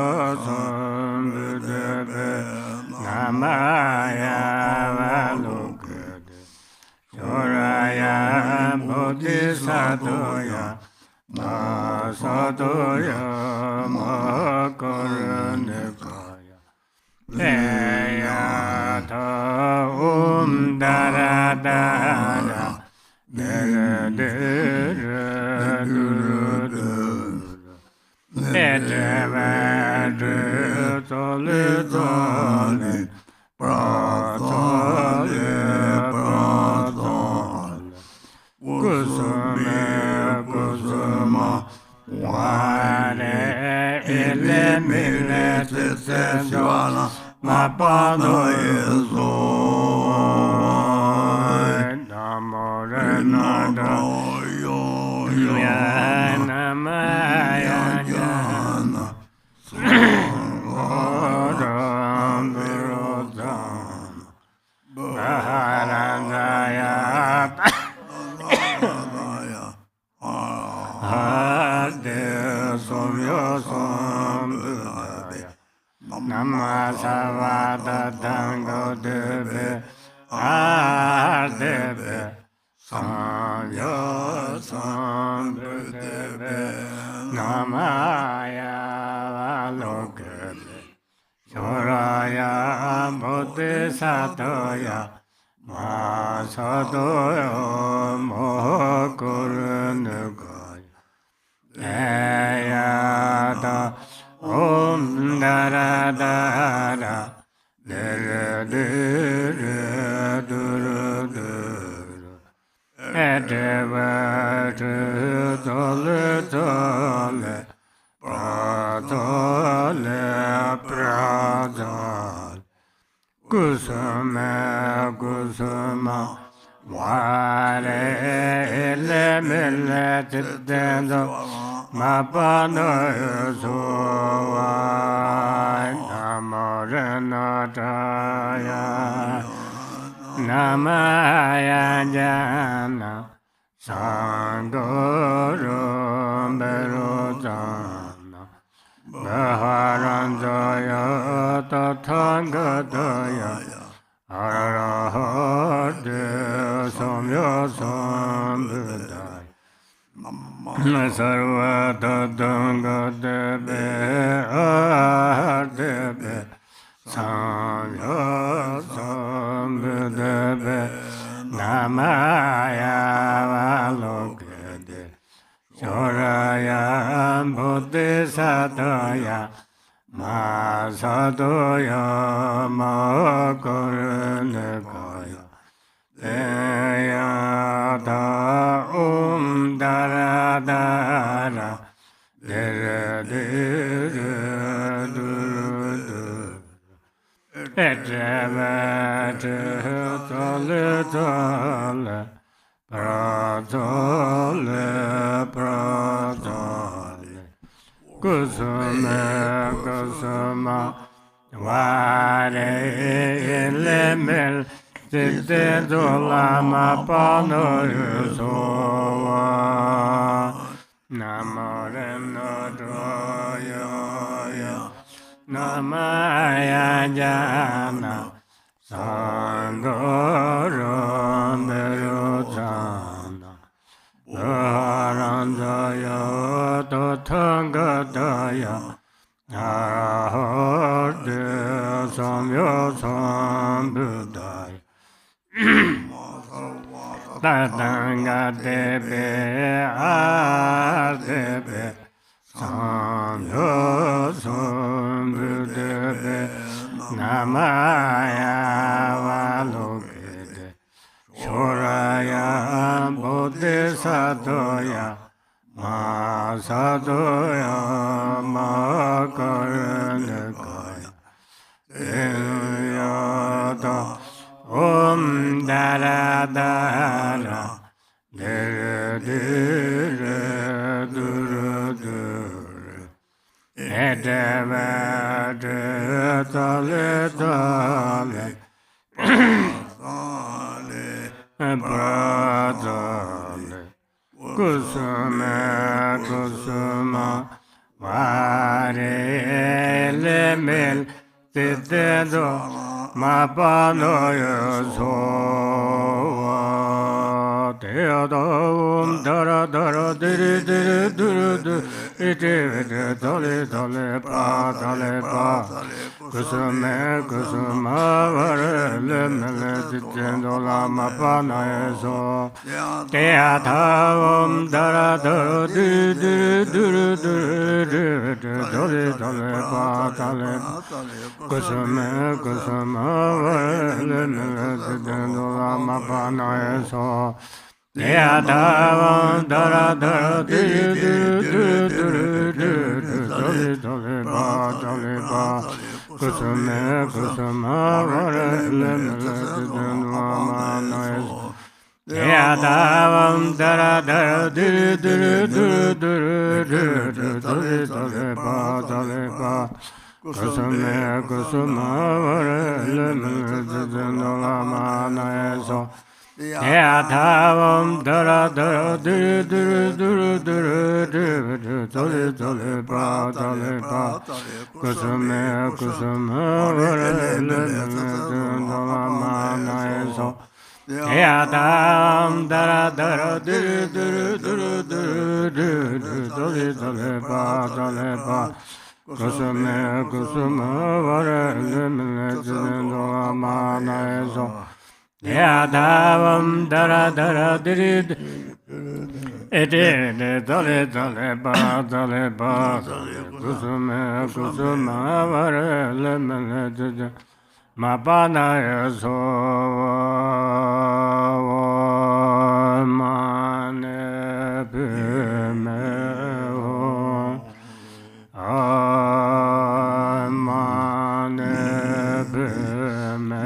Sojong Namaya Avalokiteshvara Bodhichitta Sadoya Makaranekaya Eyata Daradara Etevadre tole tole pratole pratole Kusume kusuma Ware elemile Sess1 Mapano Yeso Namore Nada Namaya Jana Sangharam Virodhan Baharandaya Hade Somya Sambhaya Namasavada Tango Deve Adeve Samya Sambhadeve Namaya Avalokiteshvara Bodhisattva Masadoya Mohakuranukaya Eyata Daradara Etevate tole tole pratole pratole Kusuma kusuma Ware elemile Tenzin Mapano Yesuwa Namore Nataya Namaya Jana Sangorum Berojana Baharandaya Tathangadaya Arahate Samya Sambhadaya Sarva Tathāgatebe Ādebe Samya Sambhadebe Namaya Avalokiteshvara Bodhisattva Masadoya Makaranekaya Eyata Daradara Etevate tole tole pratole pratole Kusume kusuma Vare elemil Siddhi Lama BuNima Namore Nodoya Namaya Jana Sangoram Virodhana Baharandaya Tathangadaya Arahate Samya Sambhadaya Tathangadebe Adebe Samya Sambhadebe Namaya Avalokiteshvara Bodhisattva Masadoya Makaranekaya Eyata Daradara Etevate tole tole pratole Kusuma kusuma Vare le mel Titedo Mapano Yoso Teodom Dara Dara Diri Diri Diri Diri Iti Dali Dali Pa Dali Pa Kusume Kusuma Vare le mel Titedo Lama Pana Yoso Teodom Dara Dara Diri Diri Diri Diri Dali Dali Pa Dali Kusume Kusuma Vare le Titedo Lama Pana Yoso Teodom Dara Dara Diri Diri Diri Dali Dali Pa Dali Pa Kusume Kusuma Vare le Titedo Lama Pana Yoso Teodom Dara Dara Diri Diri Diri Diri Dali Pa Dali Pa Kusume Kusuma Vare le Titedo Lama Pana Yoso Teodom Dara Dara Diri Diri Diri Diri Dali Pa Dali Pa Kusume Kusuma Vare le Titedo Lama Pana Yoso Teodom Dara Dara Diri Diri Diri Diri Dali Pa Dali Pa Kusume Kusuma Vare le Titedo Lama Pana Yoso Teodom Dara Dara Diri Dali Dali Pa Dali Pa Kusume Kusuma Vare le Titedo Mapana Yoso Mane Pime Mane Pime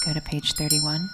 Go to page 31.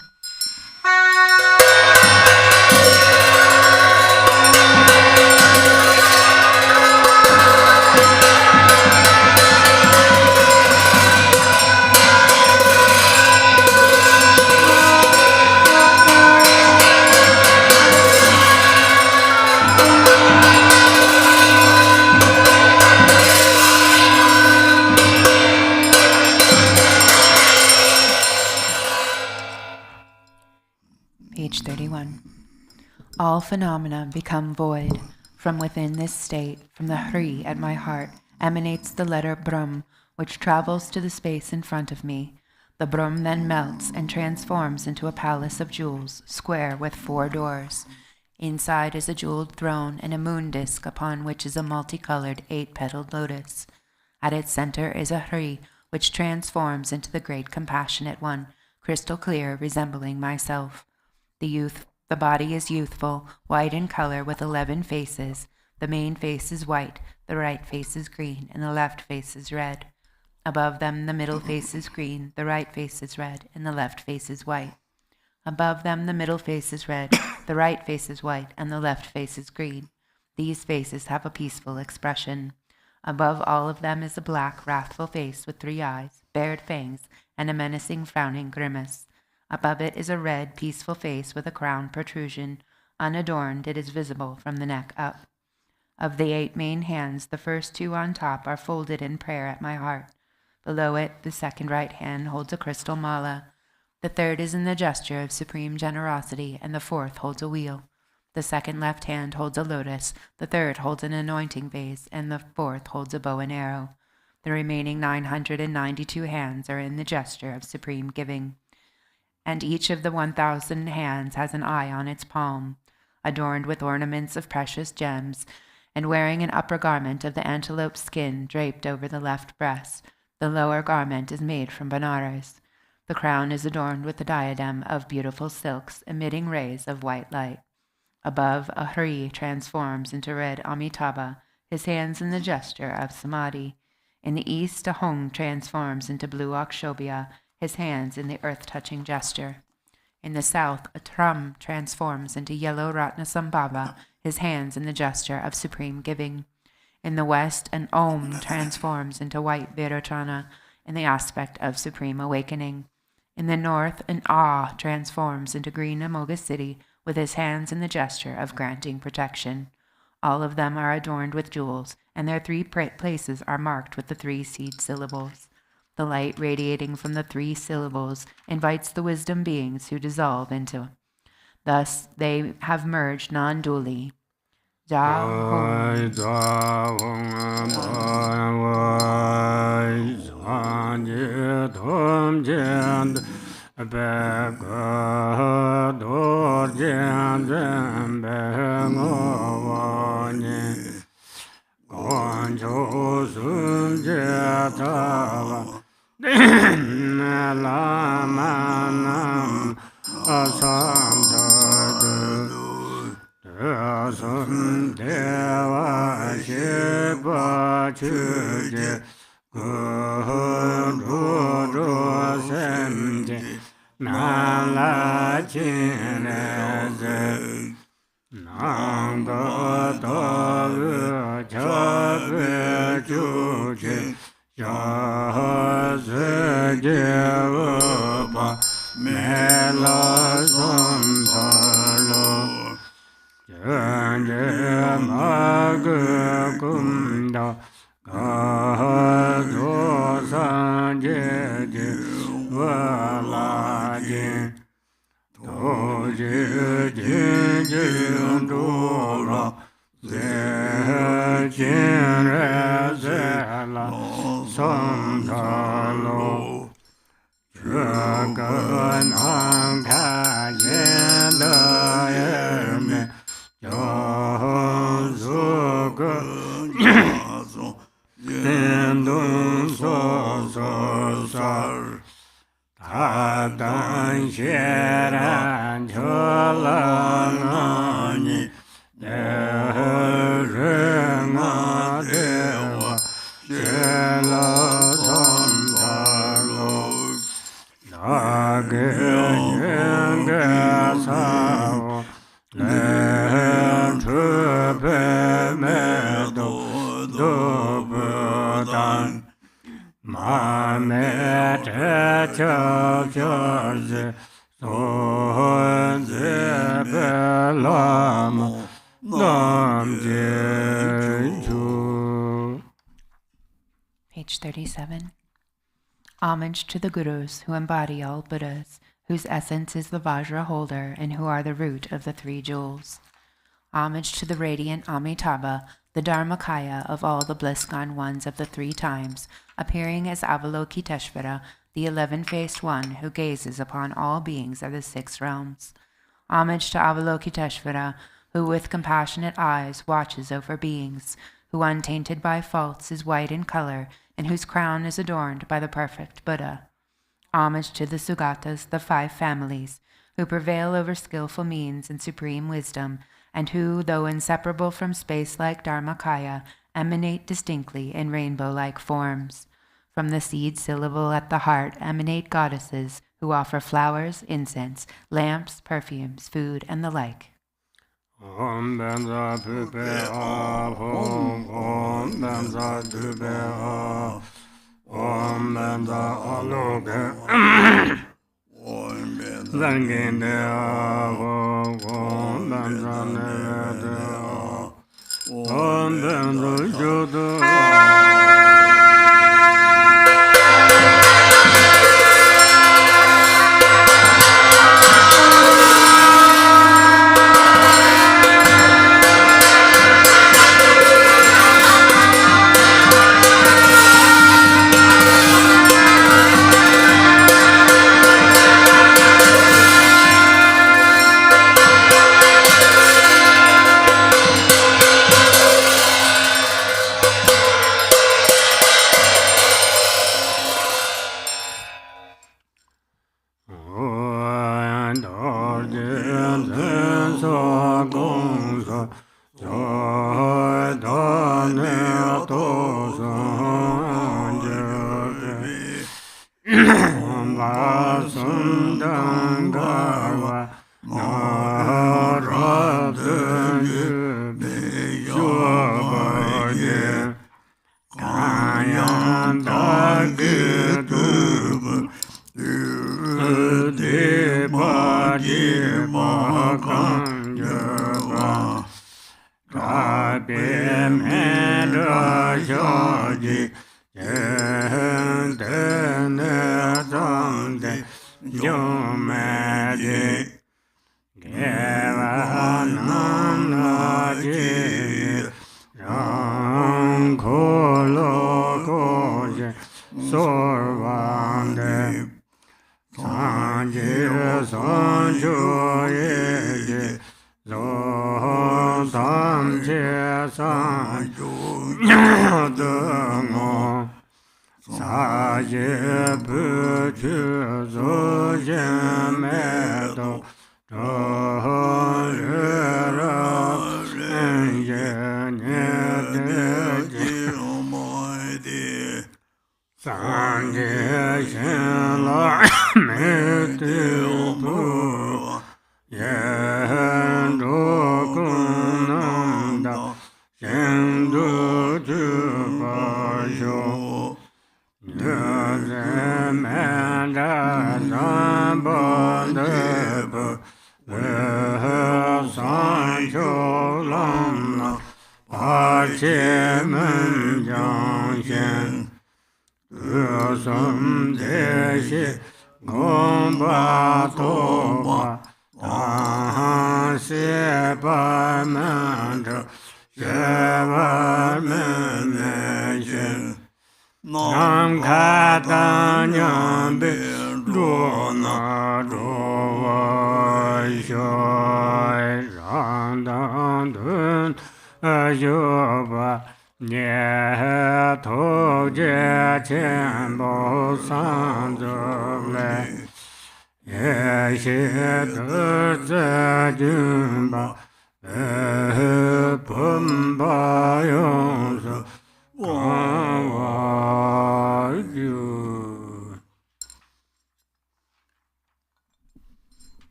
All phenomena become void. From within this state, from the Hri at my heart, emanates the letter Brahm, which travels to the space in front of me. The Brahm then melts and transforms into a palace of jewels, square with 4 doors. Inside is a jeweled throne and a moon disk upon which is a multicolored 8-petaled lotus. At its center is a Hri, which transforms into the great compassionate one, crystal clear, resembling myself. The body is youthful, white in color with 11 faces. The main face is white, the right face is green, and the left face is red. Above them the middle face is green, the right face is red, and the left face is white. Above them the middle face is red, the right face is white, and the left face is green. These faces have a peaceful expression. Above all of them is a black, wrathful face with 3 eyes, bared fangs, and a menacing, frowning grimace. Above it is a red, peaceful face with a crown protrusion. Unadorned, it is visible from the neck up. Of the 8 main hands, the first 2 on top are folded in prayer at my heart. Below it, the second right hand holds a crystal mala. The third is in the gesture of supreme generosity, and the fourth holds a wheel. The second left hand holds a lotus, the third holds an anointing vase, and the fourth holds a bow and arrow. The remaining 992 hands are in the gesture of supreme giving. And each of the 1,000 hands has an eye on its palm, adorned with ornaments of precious gems, and wearing an upper garment of the antelope skin draped over the left breast. The lower garment is made from Benares. The crown is adorned with a diadem of beautiful silks, emitting rays of white light. Above, a Hri transforms into red Amitabha, his hands in the gesture of Samadhi. In the east, a Hong transforms into blue Akshobhya, his hands in the earth-touching gesture. In the south, a Tram transforms into yellow Ratnasambhava, his hands in the gesture of supreme giving. In the west, an Om transforms into white Virachana, in the aspect of supreme awakening. In the north, an Ah transforms into green Amoga City, with his hands in the gesture of granting protection. All of them are adorned with jewels, and their 3 places are marked with the 3 seed syllables. The light radiating from the 3 syllables invites the wisdom beings who dissolve into. Thus, they have merged non-dually. Ja Page 37. Homage to the Gurus who embody all Buddhas, whose essence is the Vajra holder and who are the root of the three jewels. Homage to the radiant Amitabha, the Dharmakaya of all the bliss-gone ones of the three times, appearing as Avalokiteshvara, the 11-faced one who gazes upon all beings of the 6 realms. Homage to Avalokiteshvara, who with compassionate eyes watches over beings, who untainted by faults is white in color, and whose crown is adorned by the perfect Buddha. Homage to the Sugatas, the 5 families, who prevail over skillful means and supreme wisdom, and who, though inseparable from space like Dharmakaya, emanate distinctly in rainbow-like forms. From the seed syllable at the heart emanate goddesses who offer flowers, incense, lamps, perfumes, food, and the like. Om Benza Pupe Om Benza Dupe Om Benza Aloke Zanginde Om Benza Nevede Om Benza Judo.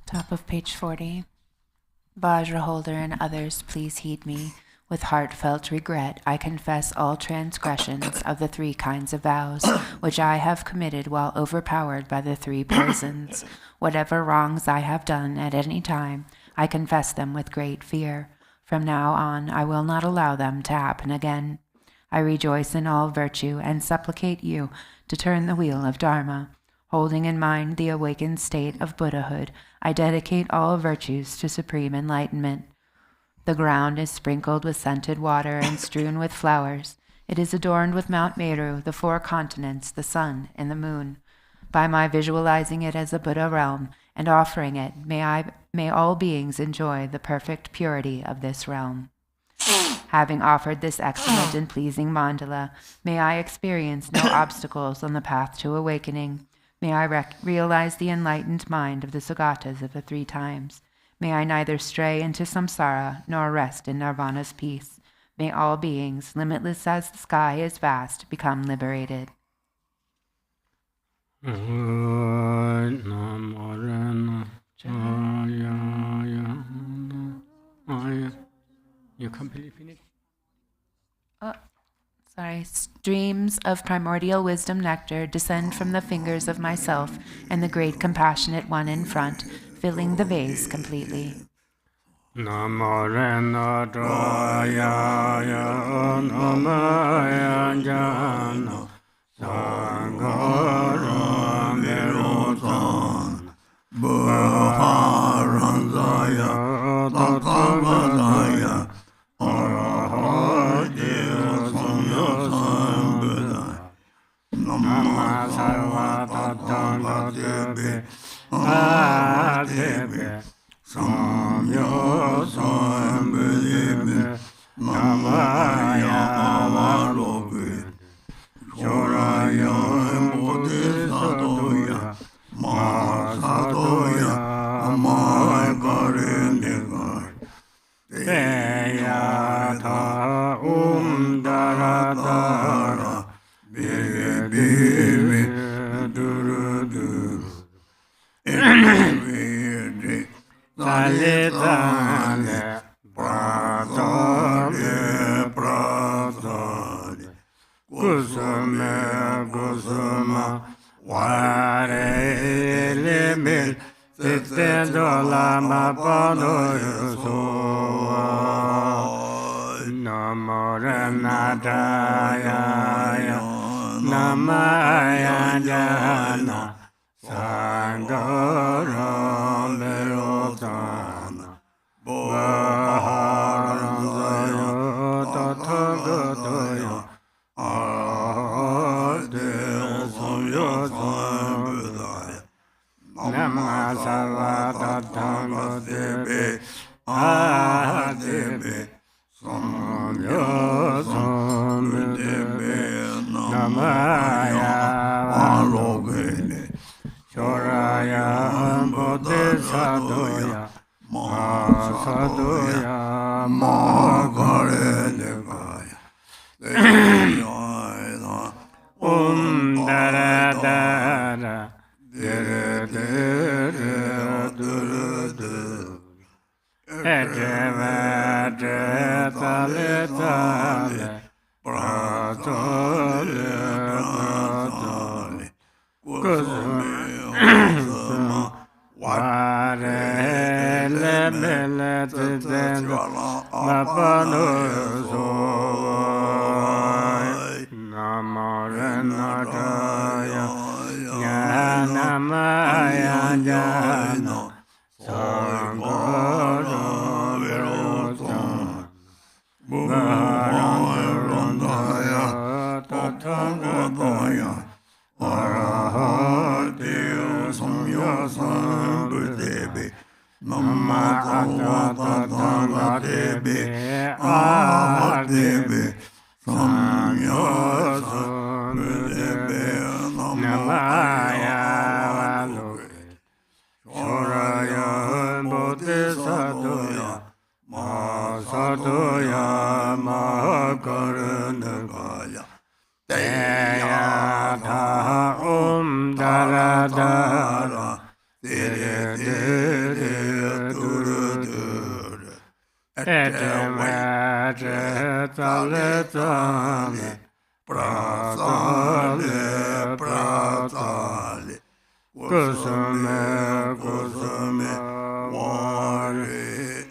Top of page 40. Vajra holder and others, please heed me. With heartfelt regret, I confess all transgressions of the 3 kinds of vows, which I have committed while overpowered by the 3 poisons. Whatever wrongs I have done at any time, I confess them with great fear. From now on, I will not allow them to happen again. I rejoice in all virtue and supplicate you to turn the wheel of Dharma. Holding in mind the awakened state of Buddhahood, I dedicate all virtues to supreme enlightenment. The ground is sprinkled with scented water and strewn with flowers. It is adorned with Mount Meru, the 4 continents, the sun, and the moon. By my visualizing it as a Buddha realm and offering it, may all beings enjoy the perfect purity of this realm. Having offered this excellent and pleasing mandala, may I experience no obstacles on the path to awakening. May I realize the enlightened mind of the Sagatas of the 3 times. May I neither stray into samsara nor rest in nirvana's peace. May all beings, limitless as the sky is vast, become liberated. You completely finished? Streams of primordial wisdom nectar descend from the fingers of myself and the great compassionate one in front, filling the vase completely. Namo Rena Daya Namaya Jana Sangara Merosan Baharanzaya Tatangadaya Arahadya Samyasan Buddha Namah Sarva Tatangadebe Adebe Samya Sambhadebe Namaya Avalokiteshvara Shoraya Bodhisattva Masadoya Garchen Deyata Daradara Bibi Duru Tale pratale kusuma warele mil sitendo lama panoyoso namoranadaya namaya jana sangara merotana Baharanzaya Tathagataya Arahadya Samyasan Buddhaya Namah Sarva Tatangadebe Adebe Samyasan Buddhaya Namaya Avalokiteshvara Bodhisattva Masadoya Magaredevaya Daradara Dere Etevate Tale Pratale Kusuma Warele melete dendo mapanoso namarenataya jnanamaya jana sangara verosan bharantarandaya tathagataya arahadya samyasan buddhebe Namatatangatebe Adebe Samyasan Buddhebe Namaya Avalokiteshvara Bodhisattva Masadoya Magarenagaya Deyata Daradara Etevate Tale Pratale Kusume Wari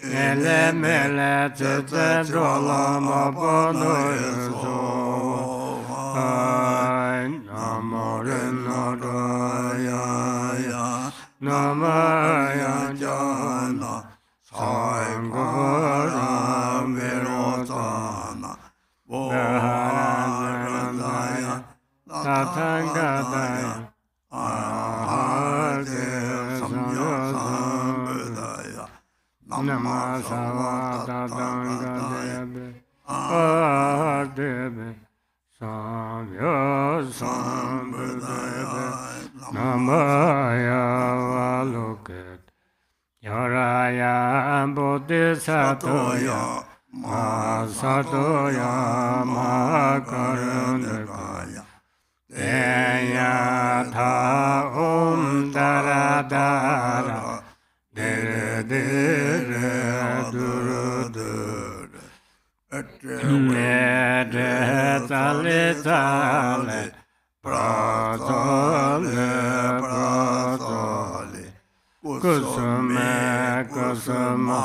Elemele Tete Lama BuNima Bodhisattva Masatoya Makarundakaya Deyatha Daradara Dire Dire Duru Duru Nede Tale Tale Pratole Pratole Kusume Kusuma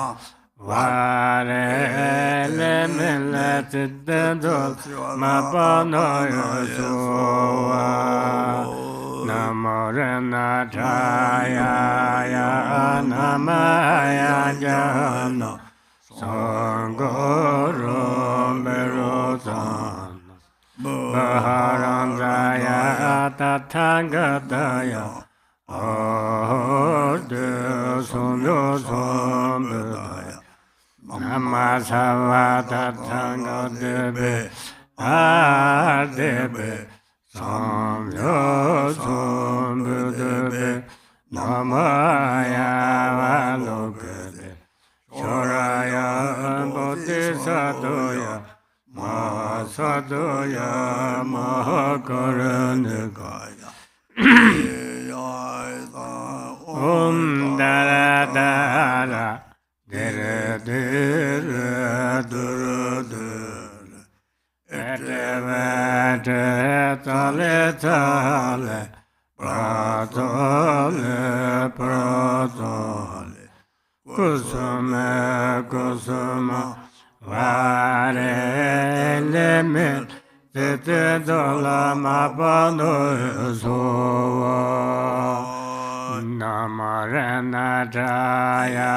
Vare le milleti dedol mapano yosua namorena chaya ya namaya jano sangoro merosan baharandaya tathangataya ode sonyo sombedaya Namasavata Tanga Debe Adebe Samyo Sambudebe Namaya Avalokiteshvara Shoraya Bodhisattva Masadoya Mahakaranekaya Om Dara Dara Dere dere dere dere Etevete tale tale Pratale pratale Kusume kusuma Vare lemel Tete dola mapano sova Namarena Jaya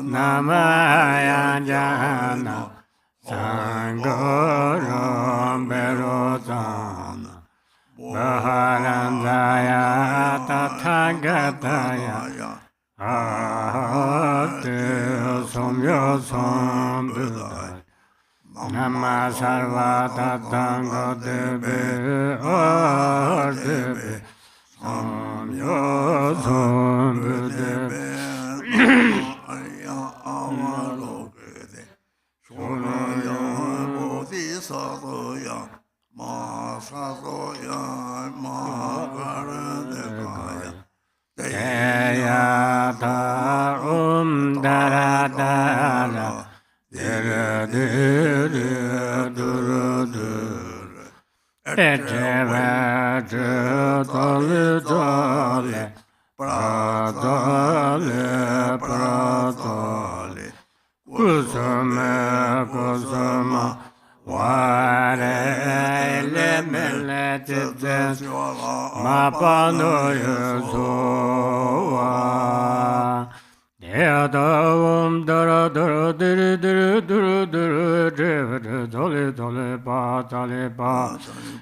Namaya Jana Sangoram Berotana Baharandaya Tathagataya Ate Somyo Sambudaya Namasarva Tathanga Debe Debe Samyo Sambudebe Avalokiteshvara Bodhisattva Masasoya Makarandekaya Deyatha Daradara Dire Dire Duru Duru Etevete Tale Tale Pratale Pratale Kusume Kusuma Vare Lemele Tete Mapano Yosua Deyadavum Dara Dara Dire Dire Duru Duru Dire Dole Dole Pa Tale Pa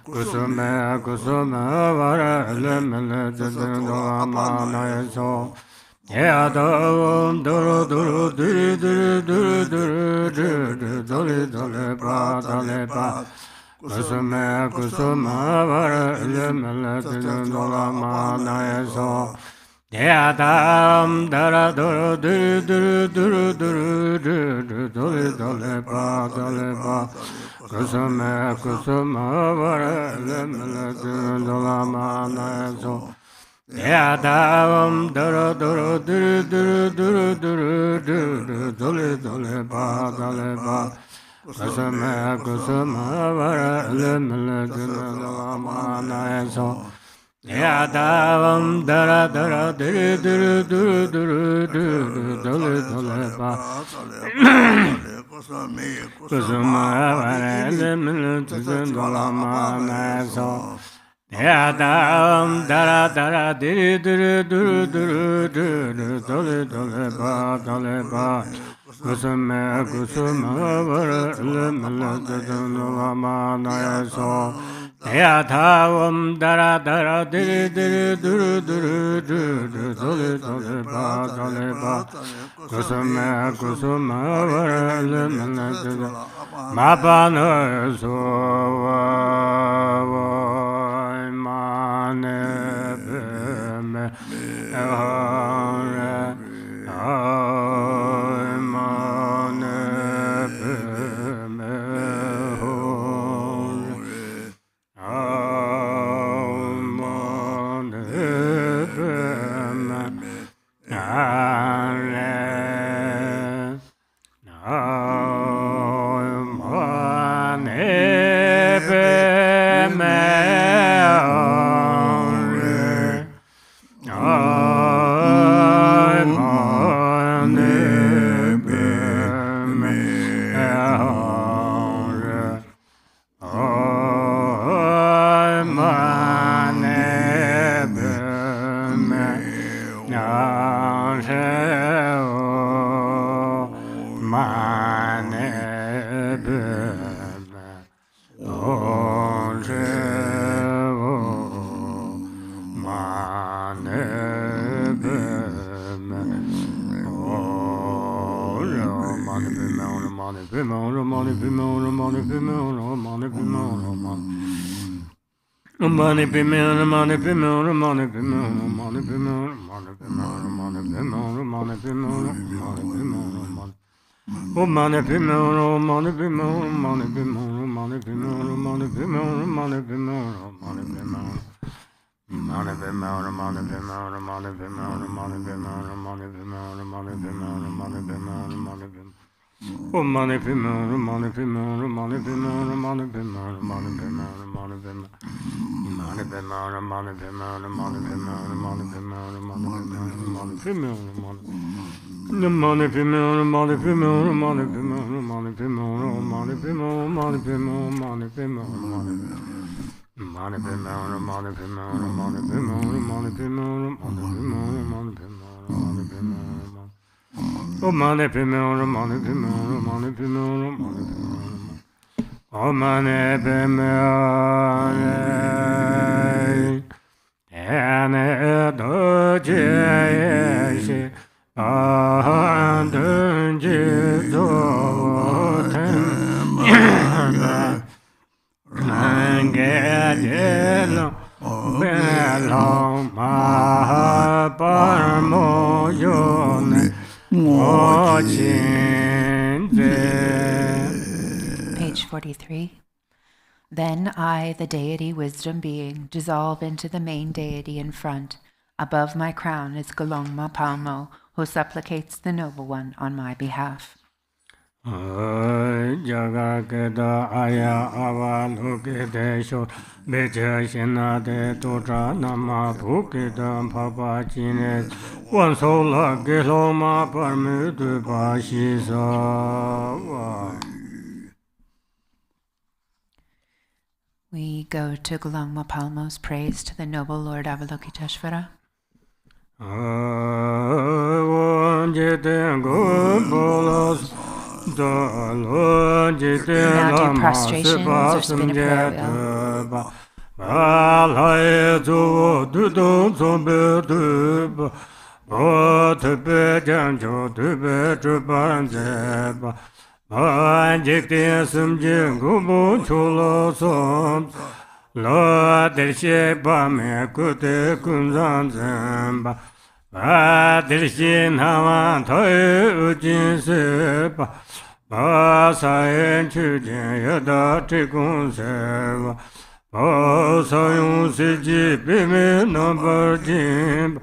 Kusume Kusume Vare Lemele Tete Dolamana Yoso Deyadavum Dara Dara Dire Dire Duru Duru Dire Dole Dole Pa Tale Pa Kusume Kusume Vare Lemele Tete Dolamana Yoso Deyadam Dara Dara Duru Duru Duru Duru Duru Dole Dole Pa Dole Pa Kusume Kusume Vare Lemele Tete Dolamana Yoso Deyadam Dara Dara Duru Duru Duru Duru Duru Dole Dole Pa Dole Pa Kusume Kusume Vare Lemele Tete Dolamana Yoso Deyadavam Dara Dara Duru Duru Duru Duru Duru Dole Dole Pa kusuma vare lemil tuzun lama naso Yadam dara dara diri diri duru duru duru dole dole ba kusuma kusuma vare lemil tuzun lama naso Yadam dara dara diri diri duru duru duru dole dole ba kusuma kusuma vare lemil tuzun Mapana so Money be million, money be million, money be million, money be million, money be million, money be million, money be million, money be million, oh money be million, money be million, money be million, money be million, money be million, money be million, money be million. Money be million, money be million, money be million, money be million, money be million, money be million, money be million, money be million. Oh money be million, money be million, money be million, money be million, money be million, money be million. Money be million, money be million, money be million, money be million, money be million, money be million, money. The money be million, money be million, money be million, money be million, money be million, money be million, money be million, money. Money be million, money be million, money be million, money be million, money be million, money be million, money be million. Oh money be million, money be million, money be million, money be million. Oh money be million, and do je and je do and get belong my parmo yone. Page 43. Then I, the deity wisdom being, dissolve into the main deity in front. Above my crown is Golongma Palmo, who supplicates the Noble One on my behalf. Jagakeda aya avalokiteshvara Bodhichitta de totra nama bhukita papa chine one sola geloma parmitu bashisa. We go to Golongma Palmo's praise to the Noble Lord Avalokiteshvara. Now do prostrations or spin a prayer Sayen chujin yada tikun seva sayung siji bimi number jim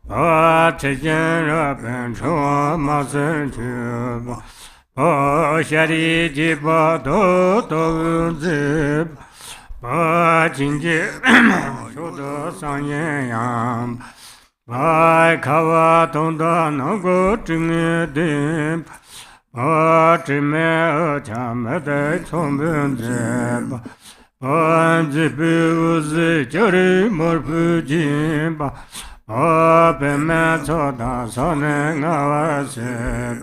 Tijan raben chua masen chuba shari jiba do zib jinji shoda sanyen yam kawa tonda nango tingi dim Chime chamade chombunze Panji piuzi jari morpu jimba Peme choda sone ngawase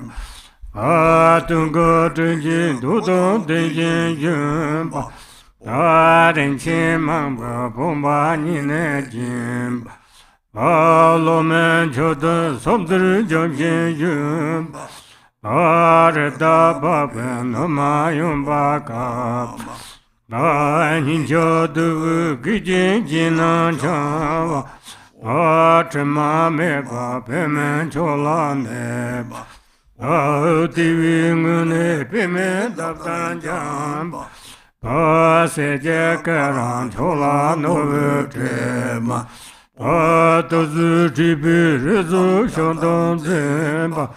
Tungo tunjin dudon tunjin yumba Rinchi mangpa pumba nine jimba Lomen choda somdru jamshin yumba Arda baba nama yumba kapa Ninja du gijin jinan chawa Chima meba pemen chola neba Divi ngune pemen dabdan jamba Seje karan chola novu tema Tozu jibi rizu shodon zemba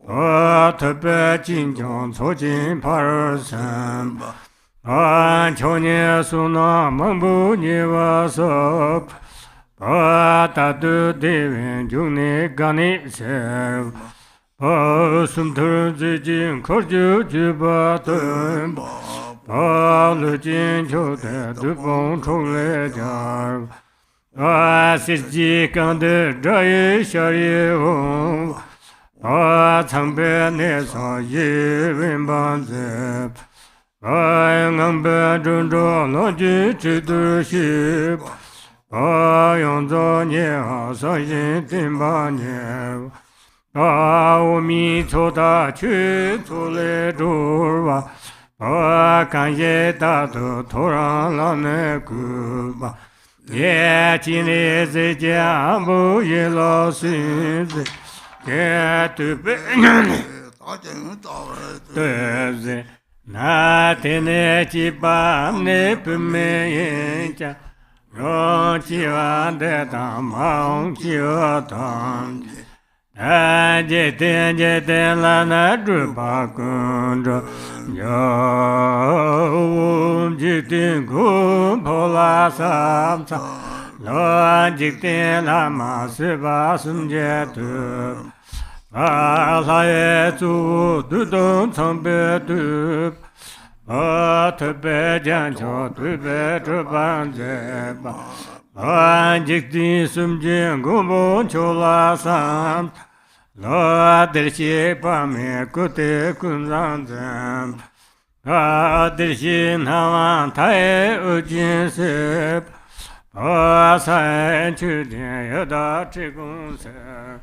Tepe jinjang cojin parasamba Chonye suna mambu nivasap Tatu devin jungni gani sev Sumtur zijin korju jibatun Lujin chote Drupon chole jar Sisji kande draye shari hong Changpe nesa ye rinpan zep Ngampe zhundro lonji chidur shib Yongzo nye sanjin timba nye Omi choda chu tsule dhurva Kanye tatu toran lane kuba Ye chini zi jambu ye lo sinzi Ke tupe Tezi Na tene chipa ne pume yencha Ron chiwa de tam maung chiwa tam Jeten la na drupa kundra Yo jiten kum pola samsa Lo jiten la ma siva sumje tu La ye zu du dong changpe tu Tepe jan cho tepe drupan zeba Jiktin sumjin gumbon chola sam Lo dershi pame kute kunzan zem Dershi nawan tae ujin sep Saen chudin yada chikun sep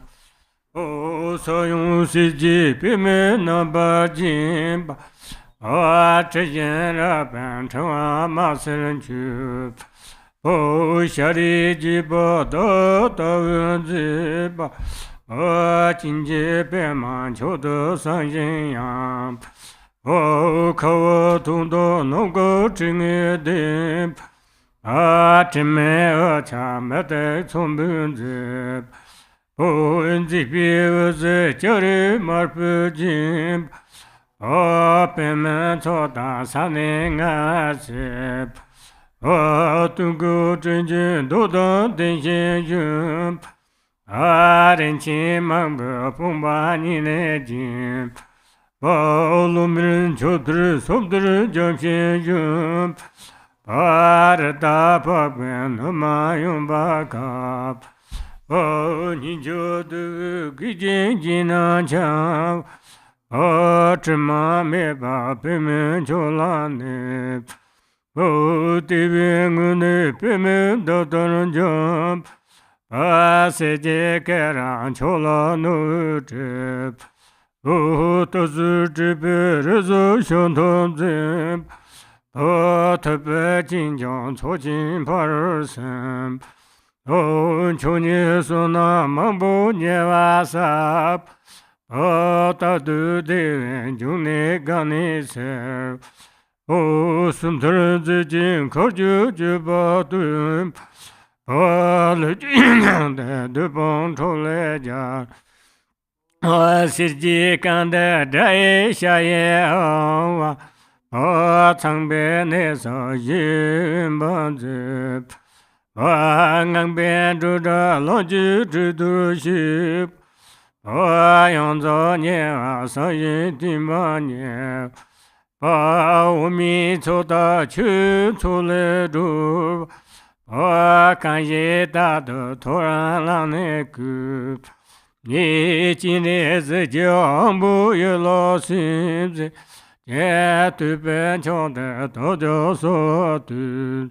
Sojong siji pime namba jimba Chiyin rapan chwa masin chup Shari jiba da jiba Jinji peman chodo sanjin yam Kawa tungdo nongo chingi dim Chime cha mete chombun zip Zipi uzi jari marpu jim Pime choda sani nga sip Tungu chinjin dodan tenshin yum Rinchi mangpa pumba nine jim Lumirin chodur somdur jamshin yum Arda pakwen nama yumba kap Ninja du gijin jinan chav Chima meba pime chola nip Divi ngune pime dadan jam Seje keran chola no trip Tozu jibi rizu shantam zim Tepe jinjang cojin parasam Chonye suna mambu nyevasap Tatu devin jungni gani ser Sumtur zijin korju jibatun Lujin Drupon chole jar Sisji kande draye shaye hongwa Changpe nesa yimban zip Ngampe zhuda lonji chidur shib Yang zo nye sa yin din ba nye ba wu mi cho da chu chu le du kan ye da de to ran lang ne gu ni jin ne zi jiang bu ye lo xin zi ye tu ben chong de do jo so tu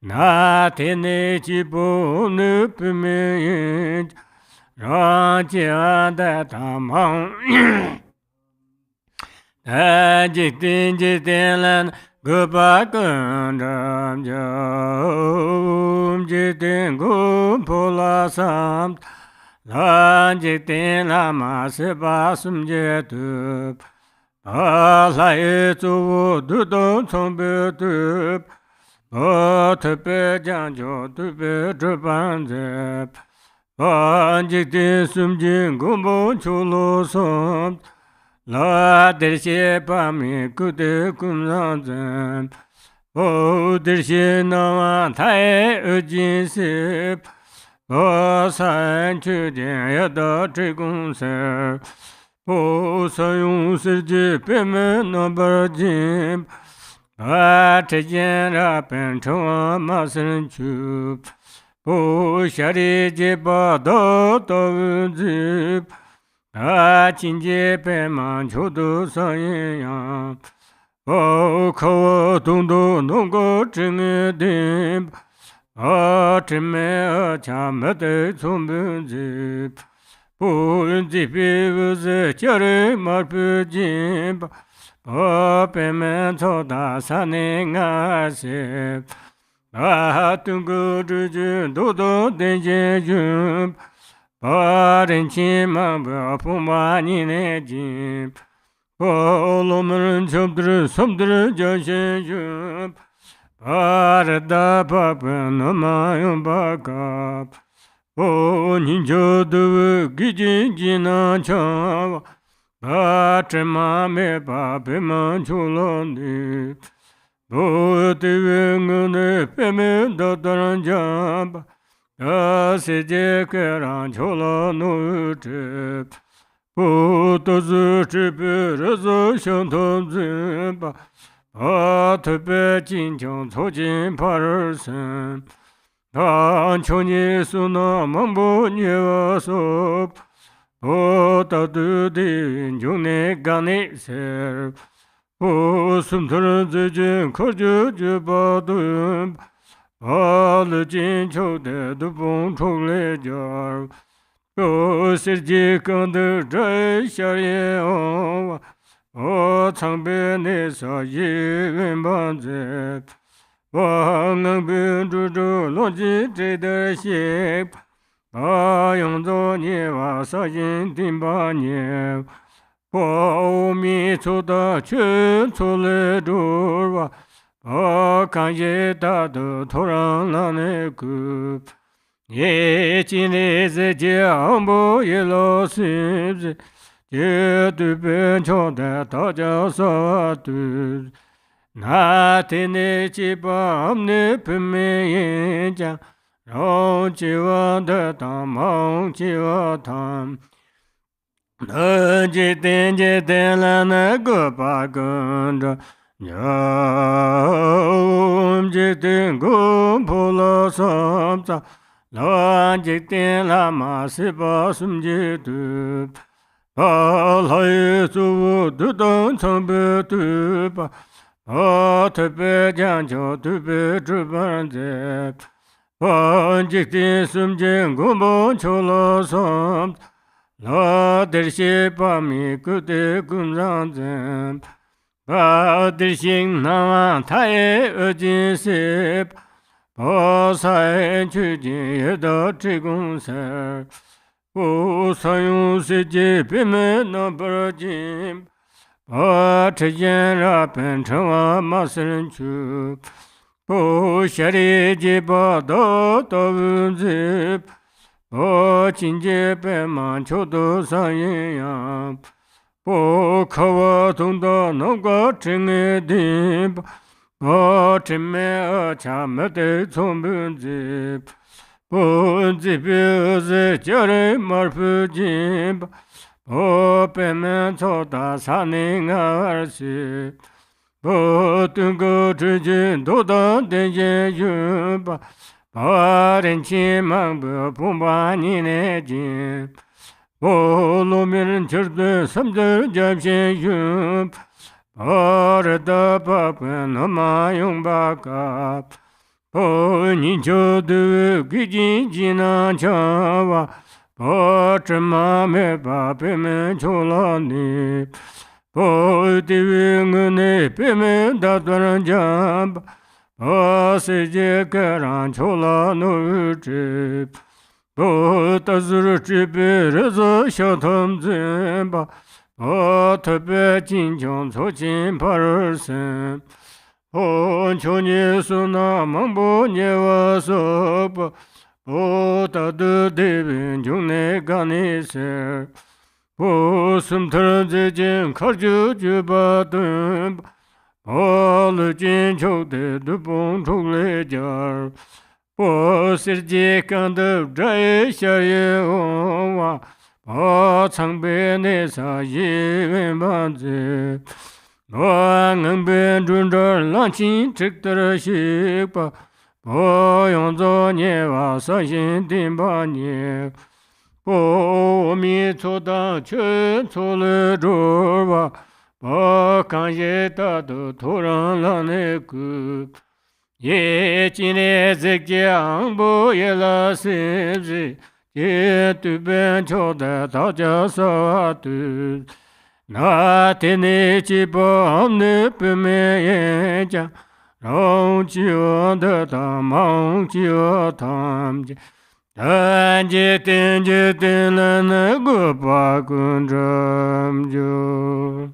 na te ne ji bu nu pu me yin Rang jian de tamang jik din lan gu ba gun ram jom jik din gu pu la sam lan jik din la ma se ba sum je tu ba la ye zu wu du dong chong be tu ba te pe jiang jiu tu pe zhi ban ze Jik din sum jing gong bo chu lo som La der xie pa mi gu de kum zang zang O der xie na wan tai e jin se O san chu jian ya da zhi gong se O san yong se ji pe me na bar jin Ba che jian ra pen chong ma sen chu Bu shari je ba do do zi a jin je pe man chu du sa yin yang o ko dong do nong go zheng din a zhen me a cha me de cong bu zi bu yun zi bi wu zi jia ri ma bu jin ba pe men cao da sa ni nga se tung gu zhi jun du du den jie jun ba ren qin ma ba fu ma ni ne jin ba lo men chom dri som dri jia xin jun ba re da ba ben no ma yong ba ga o nin jo du gi jin jin na cha ba zhen ma me ba be ma chu lo ni Bu te wen ne pe me da dan jam da se je ke ran cho la no te bu to zu chi pe re zo xiang tong zhen ba a te pe jin jiang co jin pa er sen dan qiu ni su na mang bu nie wa so bu da du di jung ne gan ne se O sum thar zi jin kar ju ju ba dun ba le jin chou de du bong chou le jar o sir ji gang de zai xia ye o o chang be ne sa yi wen ban ze wa ngang bin zhu zhu long ji zhi de xie ba yong zo nie wa sa yin din ba nie 我弥陀的全出来住吧，我看见大的突然那个，也今日在讲不也老是不是，绝对变成的大家说的，那天的几把你不没讲，让几万的大梦几万谈。 je ten la na go pa gun da nyam je ten go po la sam sa la je ten la ma se pa sum je tu pa la ye su du dong chang be tu pa a te pe jiang jiao tu pe zhi ban ze pa je ten sum je go bo qiu la sam La der xie pa mi gu de gun zang zhen pa der xing na wan ta ye e jin se pa sai chu jin ye da zhi gong se bu san yong se ji pe me na par jin pa che yin ra pen chen wa ma sen chu bu xia li ji pa do do wen zi 我今节白满秋都上阴阳，不可我懂得能够真爱的，我真没而且没得从本子， Po zipiuze jare marpu jimba, po pemen soda saninga arsi, po tungo chujin dodan denje yumba, po renchi mangbu pumba nine jim, po lomin chirdu samdur jamshin yumba, po rada papen nama yungba kap, po ninjo du gijin jina chawa, po chima me pa pime chola ni, po divi ngune pime dadvaran jamba, po seje karan chola no trip, po tazur tripe reza shatam zimba, po tepe jinjong chochin parsen, po chonye suna mambo nyewa sopa, po tadu devin jungne gani ser, po sumtar zejin karju juba dumba, po lujin chokde dupong chokle jar, po sirje kanda drai sharye onwa, po changbe nesa yin banze, po ngangbe junjar lanchin chikdara shikpa, po yongzo nyewa sanshin dimba nye, po mi choda chen chole jorwa, po kanje tatu toran lane ku, ye chine zekje angbo ye la simzi, ye tu ben choda taja sawa tu, na tene chipo amne pime ye jang, rong chiyo de tam mong chiyo tam je, tanje tenje tenle gu pa kun jam jo.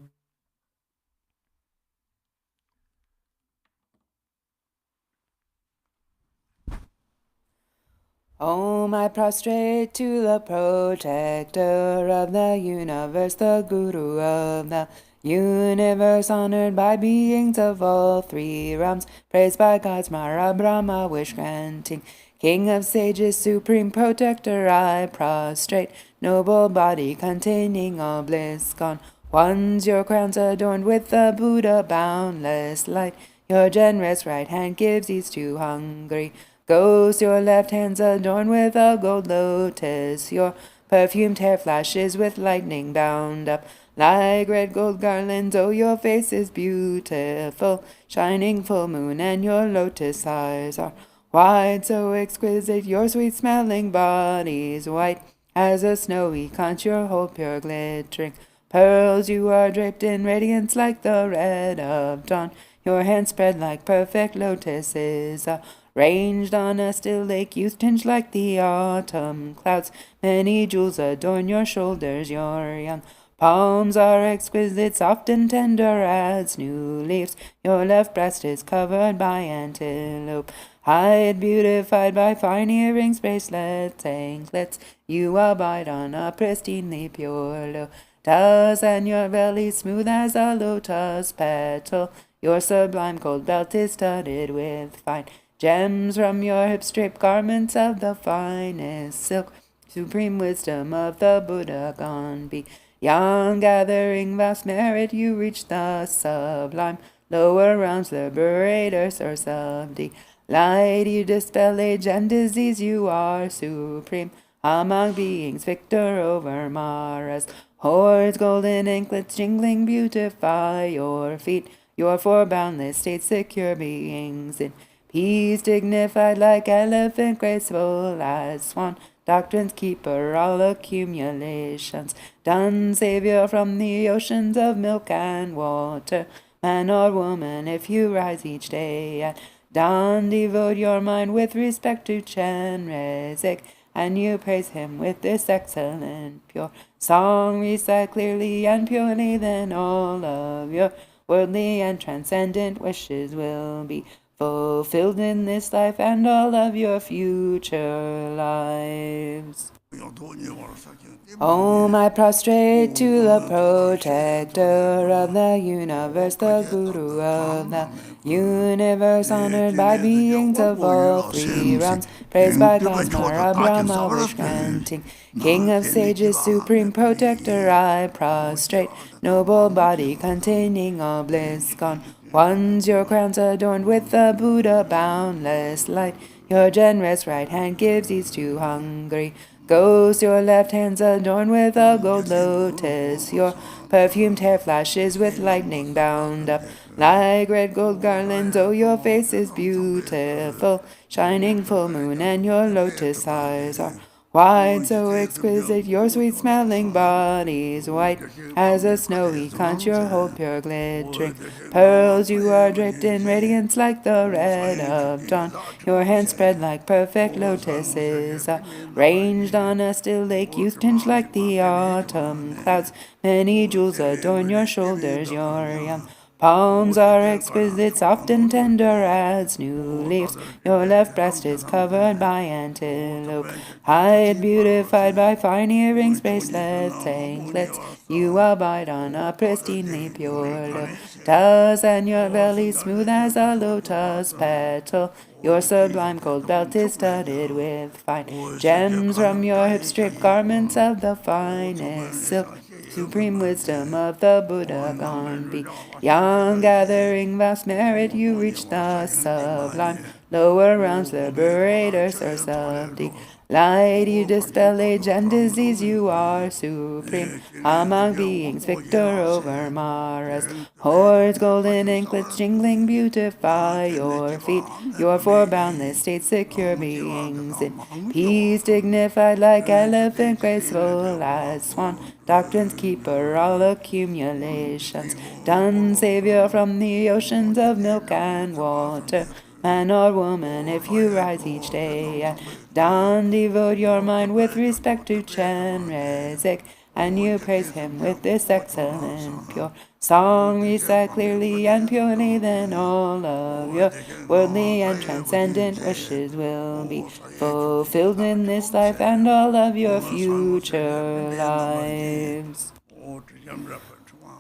Om, I prostrate to the protector of the universe, the guru of the universe, honored by beings of all three realms, praised by gods, Mara Brahma, wish granting, king of sages, supreme protector, I prostrate, noble body containing all bliss gone. Ones your crowns adorned with the Buddha, boundless light, your generous right hand gives ease to hungry ghosts, your left hand's adorned with a gold lotus, your perfumed hair flashes with lightning bound up like red gold garlands. Oh, your face is beautiful, shining full moon, and your lotus eyes are wide, so exquisite. Your sweet-smelling body's white as a snowy conch, your whole pure glittering pearls. You are draped in radiance like the red of dawn. Your hands spread like perfect lotuses, ranged on a still lake, youth tinged like the autumn clouds. Many jewels adorn your shoulders, your young palms are exquisite, soft and tender as new leaves. Your left breast is covered by antelope hide, beautified by fine earrings, bracelets, anklets. You abide on a pristinely pure lotus, and your belly smooth as a lotus petal. Your sublime gold belt is studded with fine gems. From your hips draped garments of the finest silk, supreme wisdom of the Buddha gone beyond. Gathering vast merit, you reach the sublime lower realms, liberator, source of delight. You dispel age and disease, you are supreme among beings, victor over Mara's hordes. Golden anklets jingling beautify your feet, your four boundless states, secure beings in peace, dignified like elephant, graceful as swan. Doctrine's keeper, all accumulations done, savior from the oceans of milk and water. Man or woman, if you rise each day at dawn, devote your mind with respect to Chenrezig, and you praise him with this excellent, pure song. Recite clearly and purely, then all of your worldly and transcendent wishes will be fulfilled in this life and all of your future lives. Om, I prostrate to the protector of the universe, the Guru of the universe, honored by beings of all three realms, praised by Cosmara Brahma, wish granting, King of sages, supreme protector, I prostrate, noble body containing all bliss gone. Ones your crowns adorned with the Buddha boundless light, your generous right hand gives ease to hungry ghosts, your left hand's adorned with a gold lotus, your perfumed hair flashes with lightning bound up like red gold garlands. Oh, your face is beautiful, shining full moon, and your lotus eyes are wide, so exquisite, your sweet-smelling body's white as a snowy conch, your whole pure glittering pearls. You are draped in radiance like the red of dawn, your hands spread like perfect lotuses, ranged on a still lake, youth tinged like the autumn clouds. Many jewels adorn your shoulders, your young palms are exquisite, soft and tender as new leaves. Your left breast is covered by antelope hide, beautified by fine earrings, bracelets, anklets. You abide on a pristinely pure lotus, and your belly smooth as a lotus petal. Your sublime gold belt is studded with fine gems. From your hips strip garments of the finest silk. Supreme wisdom of the Buddha gone beyond, gathering vast merit, you reach the sublime lower realms, liberator, source of delight. You dispel age and disease, you are supreme among beings, victor over Mara's hordes. Golden anklets jingling beautify your feet, your four boundless states, secure beings in peace, dignified like elephant, graceful as swan. Doctrine's keeper, all accumulations done, savior from the oceans of milk and water. Man or woman, if you rise each day at dawn, devote your mind with respect to Chenrezig, and you praise him with this excellent pure song. Recite clearly and purely, then all of your worldly and transcendent wishes will be fulfilled in this life and all of your future lives.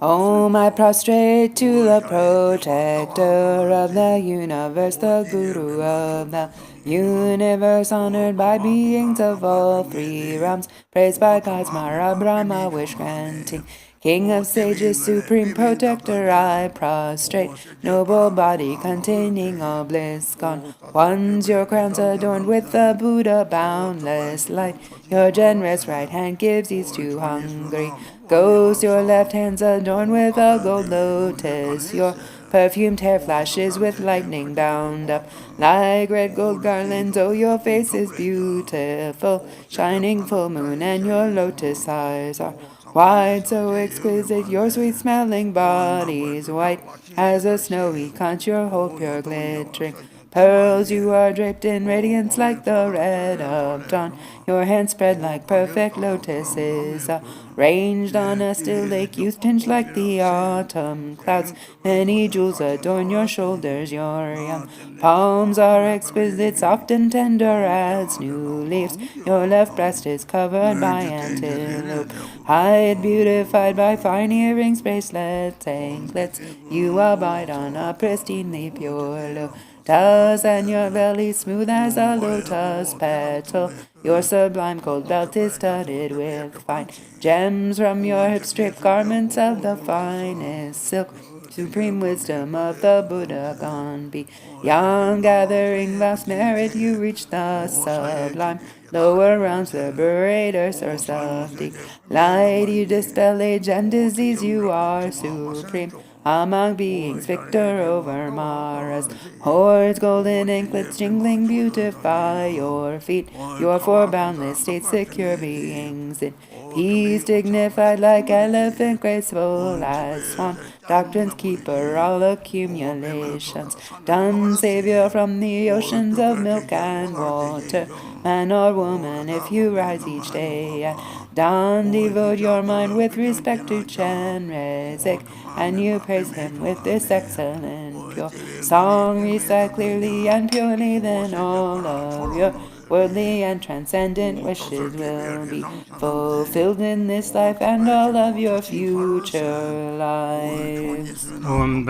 Om, I prostrate to the protector of the universe, the Guru of the universe, honored by beings of all three realms, praised by gods, Mara Brahma, wish granting, King of sages, supreme protector, I prostrate, noble body containing all bliss gone. Ones your crowns adorned with the Buddha boundless light, your generous right hand gives ease to hungry ghosts, your left hand's adorned with a gold lotus, your perfumed hair flashes with lightning bound up like red gold garlands. Oh, your face is beautiful, shining full moon, and your lotus eyes are wide, so exquisite, your sweet-smelling body's white as a snowy conch, your whole pure glittering pearls. You are draped in radiance like the red of dawn, your hands spread like perfect lotuses, ranged on a still lake, youth tinged like the autumn clouds. Many jewels adorn your shoulders, your young palms are exquisite, soft and tender as new leaves. Your left breast is covered by antelope hide, beautified by fine earrings, bracelets, anklets. You abide on a pristinely pure lotus, and your belly smooth as a lotus petal. Your sublime gold belt is studded with fine gems. From your hips strip garments of the finest silk. Supreme wisdom of the Buddha gone beyond, gathering vast merit, you reach the sublime lower realms, liberator, source of delight. You dispel age and disease, you are supreme among beings, victor over Mara's hordes. Golden anklets jingling beautify your feet, your four boundless states, secure beings in peace, dignified like elephant, graceful as swan. Doctrine's keeper, all accumulations done, savior from the oceans of milk and water. Man or woman, if you rise each day at dawn, devote your mind with respect to Chenrezig, and you praise him with this excellent pure song. Recite clearly and purely, then all of your worldly and transcendent wishes will be fulfilled in this life and all of your future lives. Om,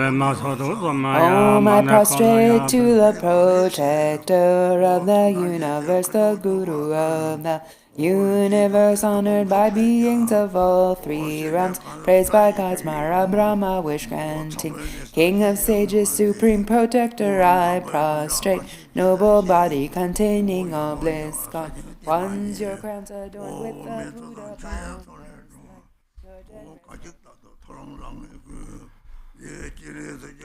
I prostrate to the protector of the universe, the Guru of the universe, honored by beings of all three realms, praised by gods, Mara Brahma, wish granting, King of sages, supreme protector, I prostrate, noble body containing all bliss, God, ones your crowns adorned with the Buddha boundless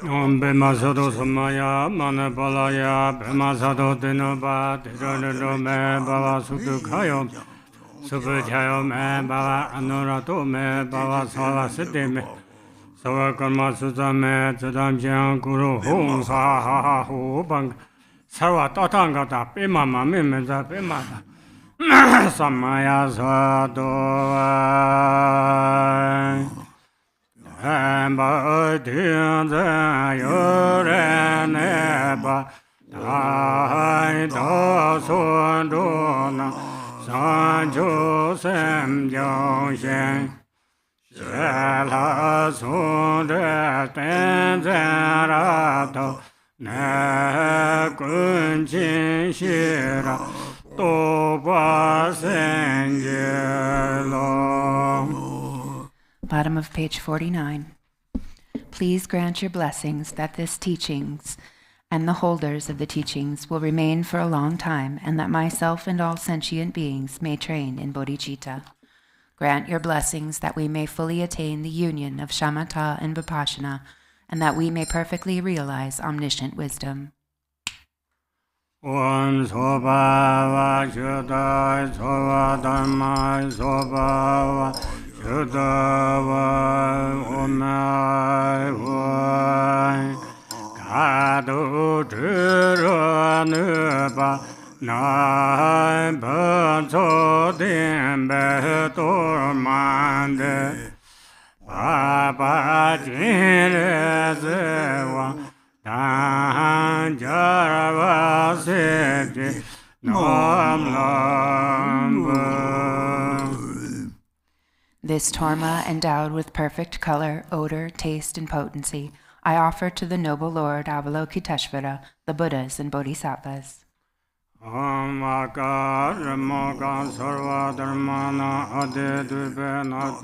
Om Bema Sado Samaya, Manapalaya, Bema Sado Dinoba, Tijodo Me, Baba Sudukayo, Subhajayo Me, Baba Anurato Me, Baba Sala Siddhi Me, Savakarma Sutta Me, Tadam Jian Guru Hong Sa Ha Ha Hu Bang, Sarva Tatangata, Pimama Mimeza Pimata, Samaya Sado. Ba Tian Zan Yore Neba Dai Da Sun Du Na San Chu Sem Jiang Xian Xie La Sun De Tenzin Ra To Ne Gun Qin Xi Ra Do Ba Sen Jie Lo. Bottom of page 49. Please grant your blessings that this teachings and the holders of the teachings will remain for a long time, and that myself and all sentient beings may train in Bodhichitta. Grant your blessings that we may fully attain the union of shamatha and vipassana, and that we may perfectly realize omniscient wisdom. Om Soba Vashuddha Soba Dharma Soba Vashuddha Omai Vai Kadu Dhira Nuba Nai Bhanso Dimbe Tormande Baba Jire Zewa Dan Jarava Seti Nam Lamba. This torma, endowed with perfect color, odor, taste, and potency, I offer to the noble Lord Avalokiteshvara, the Buddhas and Bodhisattvas. Om Akar Moga Sarva Dharmana Ade Dvipena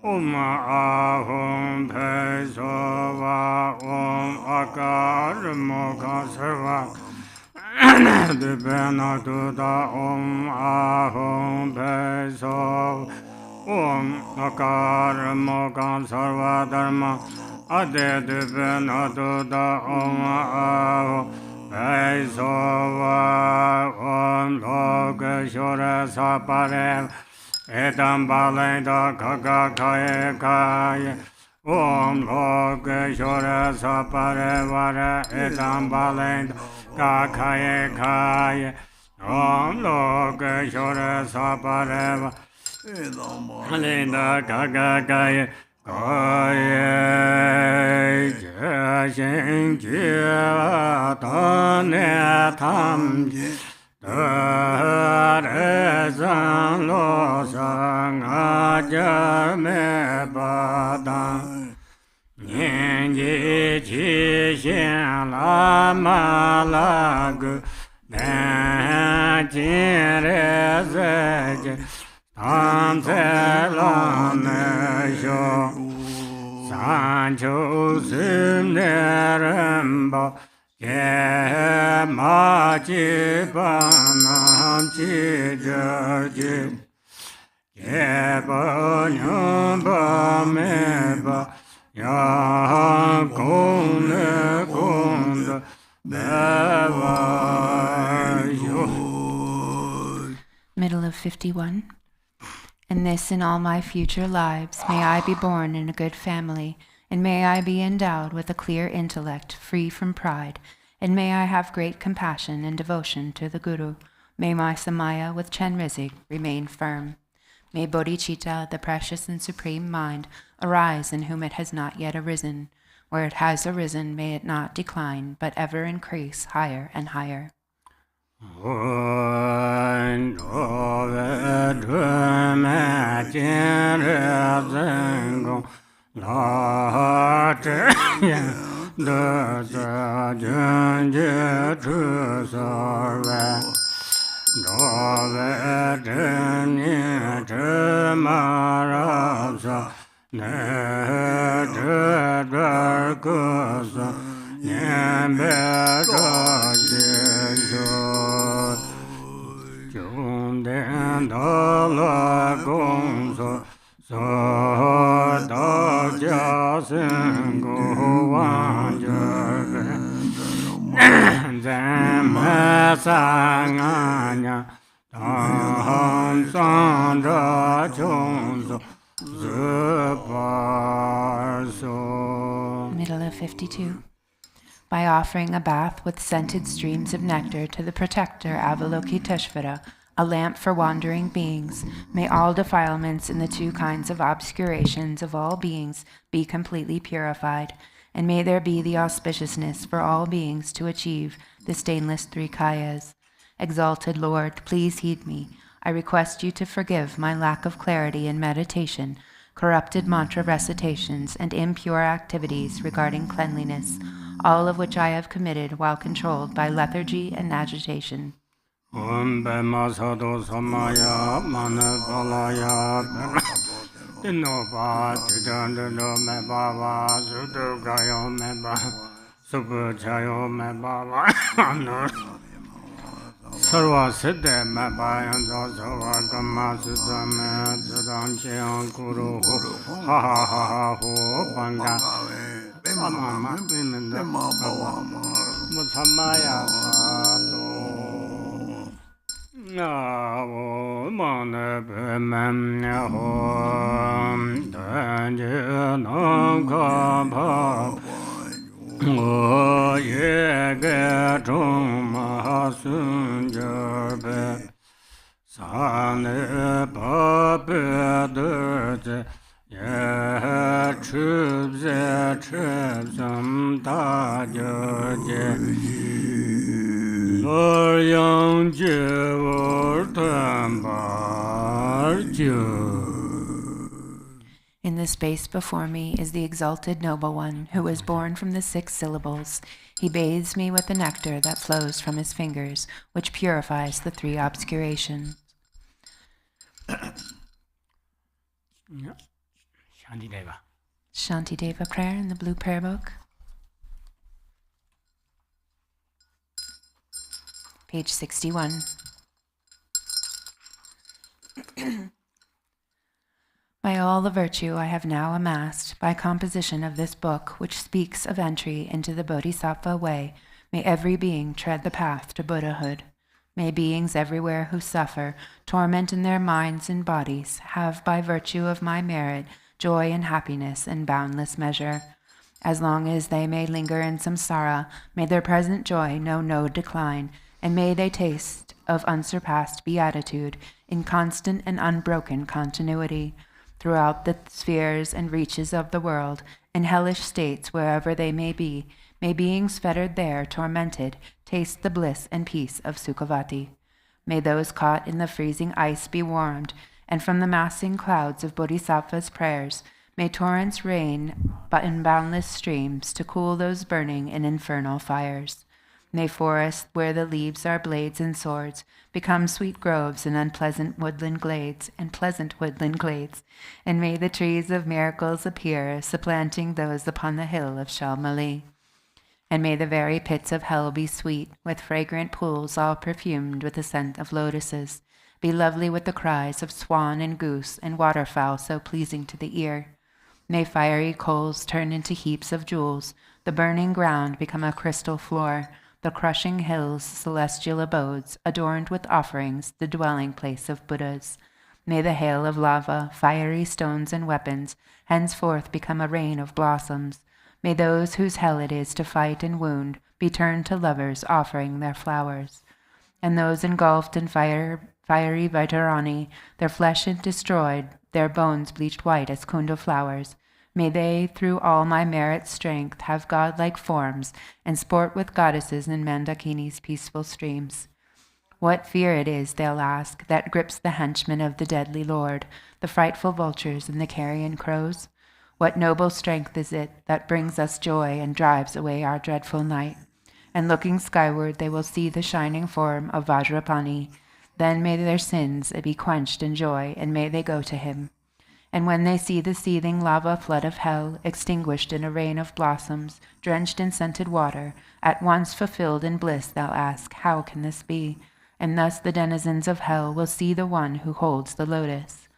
Om Ahom Pesova Om Akar Moga Sarva Dvipena Duda Om Ahom Pesova Om Akar Moga Sarva Dharma Ade Dvipena Duda Om Ahom Pesova Om Lokeshvara Saparev Edam Balenda Kaka Kaya Kaya Om Lokeshvara Saparevara Edam Balenda Kaka Kaya Om Lokeshvara Sapareva Balenda Kaka Kaya Kaya Jashin Jira Tane Tam Dare Zan Lo Sang Ajar Me Badan Nyen Ji Chi Shen Lama Lagu Dan Jin Re Zhe Tam Se Lan Ne Sho San Chu Sim Ne Rembo Ye Ma Chi Pa Nam Chi Je Chi Ye Pa Nyum Pa Me Pa Ya Kong Ne Kong De Be Va Yo. Middle of 51. In this and all my future lives, may I be born in a good family, and may I be endowed with a clear intellect, free from pride, and may I have great compassion and devotion to the Guru. May my samaya with Chenrezig remain firm. May Bodhichitta, the precious and supreme mind, arise in whom it has not yet arisen. Where it has arisen, may it not decline, but ever increase higher and higher. Middle of 52. By offering a bath with scented streams of nectar to the protector Avalokiteshvara, a lamp for wandering beings, may all defilements in the two kinds of obscurations of all beings be completely purified, and may there be the auspiciousness for all beings to achieve the stainless three kayas. Exalted Lord, please heed me. I request you to forgive my lack of clarity in meditation, corrupted mantra recitations, and impure activities regarding cleanliness, all of which I have committed while controlled by lethargy and agitation. Sarva Siddha Mabayanza Sarva Kama Siddha Me Siddham Cheyam Kuru Ha Ha Ha Ha Ho Banga Mama Bimenda Muthamaya Sato Navo Mana Bimenya Ho Danje Namka Bha ye ge chung ma sun je be sa ne pa pe de je ye chu ze chu sam da je lo yang je wo tan ba je. In the space before me is the exalted noble one who was born from the 6 syllables. He bathes me with the nectar that flows from his fingers, which purifies the 3 obscurations. Shantideva. Shantideva prayer in the blue prayer book. Page 61. By all the virtue I have now amassed, by composition of this book, which speaks of entry into the Bodhisattva way, may every being tread the path to Buddhahood. May beings everywhere who suffer, torment in their minds and bodies, have by virtue of my merit, joy and happiness in boundless measure. As long as they may linger in samsara, may their present joy know no decline, and may they taste of unsurpassed beatitude in constant and unbroken continuity. Throughout the spheres and reaches of the world, in hellish states wherever they may beings fettered there, tormented, taste the bliss and peace of Sukhavati. May those caught in the freezing ice be warmed, and from the massing clouds of Bodhisattva's prayers, may torrents rain in boundless streams to cool those burning in infernal fires. May forests where the leaves are blades and swords become sweet groves and unpleasant woodland glades and pleasant woodland glades, and may the trees of miracles appear, supplanting those upon the hill of Shalmali. And may the very pits of hell be sweet, with fragrant pools all perfumed with the scent of lotuses, be lovely with the cries of swan and goose and waterfowl so pleasing to the ear. May fiery coals turn into heaps of jewels, the burning ground become a crystal floor, the crushing hills celestial abodes, adorned with offerings, the dwelling place of Buddhas. May the hail of lava, fiery stones and weapons, henceforth become a rain of blossoms. May those whose hell it is to fight and wound be turned to lovers offering their flowers. And those engulfed in fiery Dharani, their flesh destroyed, their bones bleached white as kunda flowers, may they, through all my merit's strength, have godlike forms and sport with goddesses in Mandakini's peaceful streams. What fear it is, they'll ask, that grips the henchmen of the deadly Lord, the frightful vultures and the carrion crows? What noble strength is it that brings us joy and drives away our dreadful night? And looking skyward, they will see the shining form of Vajrapani. Then may their sins be quenched in joy, and may they go to him. And when they see the seething lava flood of hell, extinguished in a rain of blossoms, drenched in scented water, at once fulfilled in bliss, they'll ask, how can this be? And thus the denizens of hell will see the one who holds the lotus.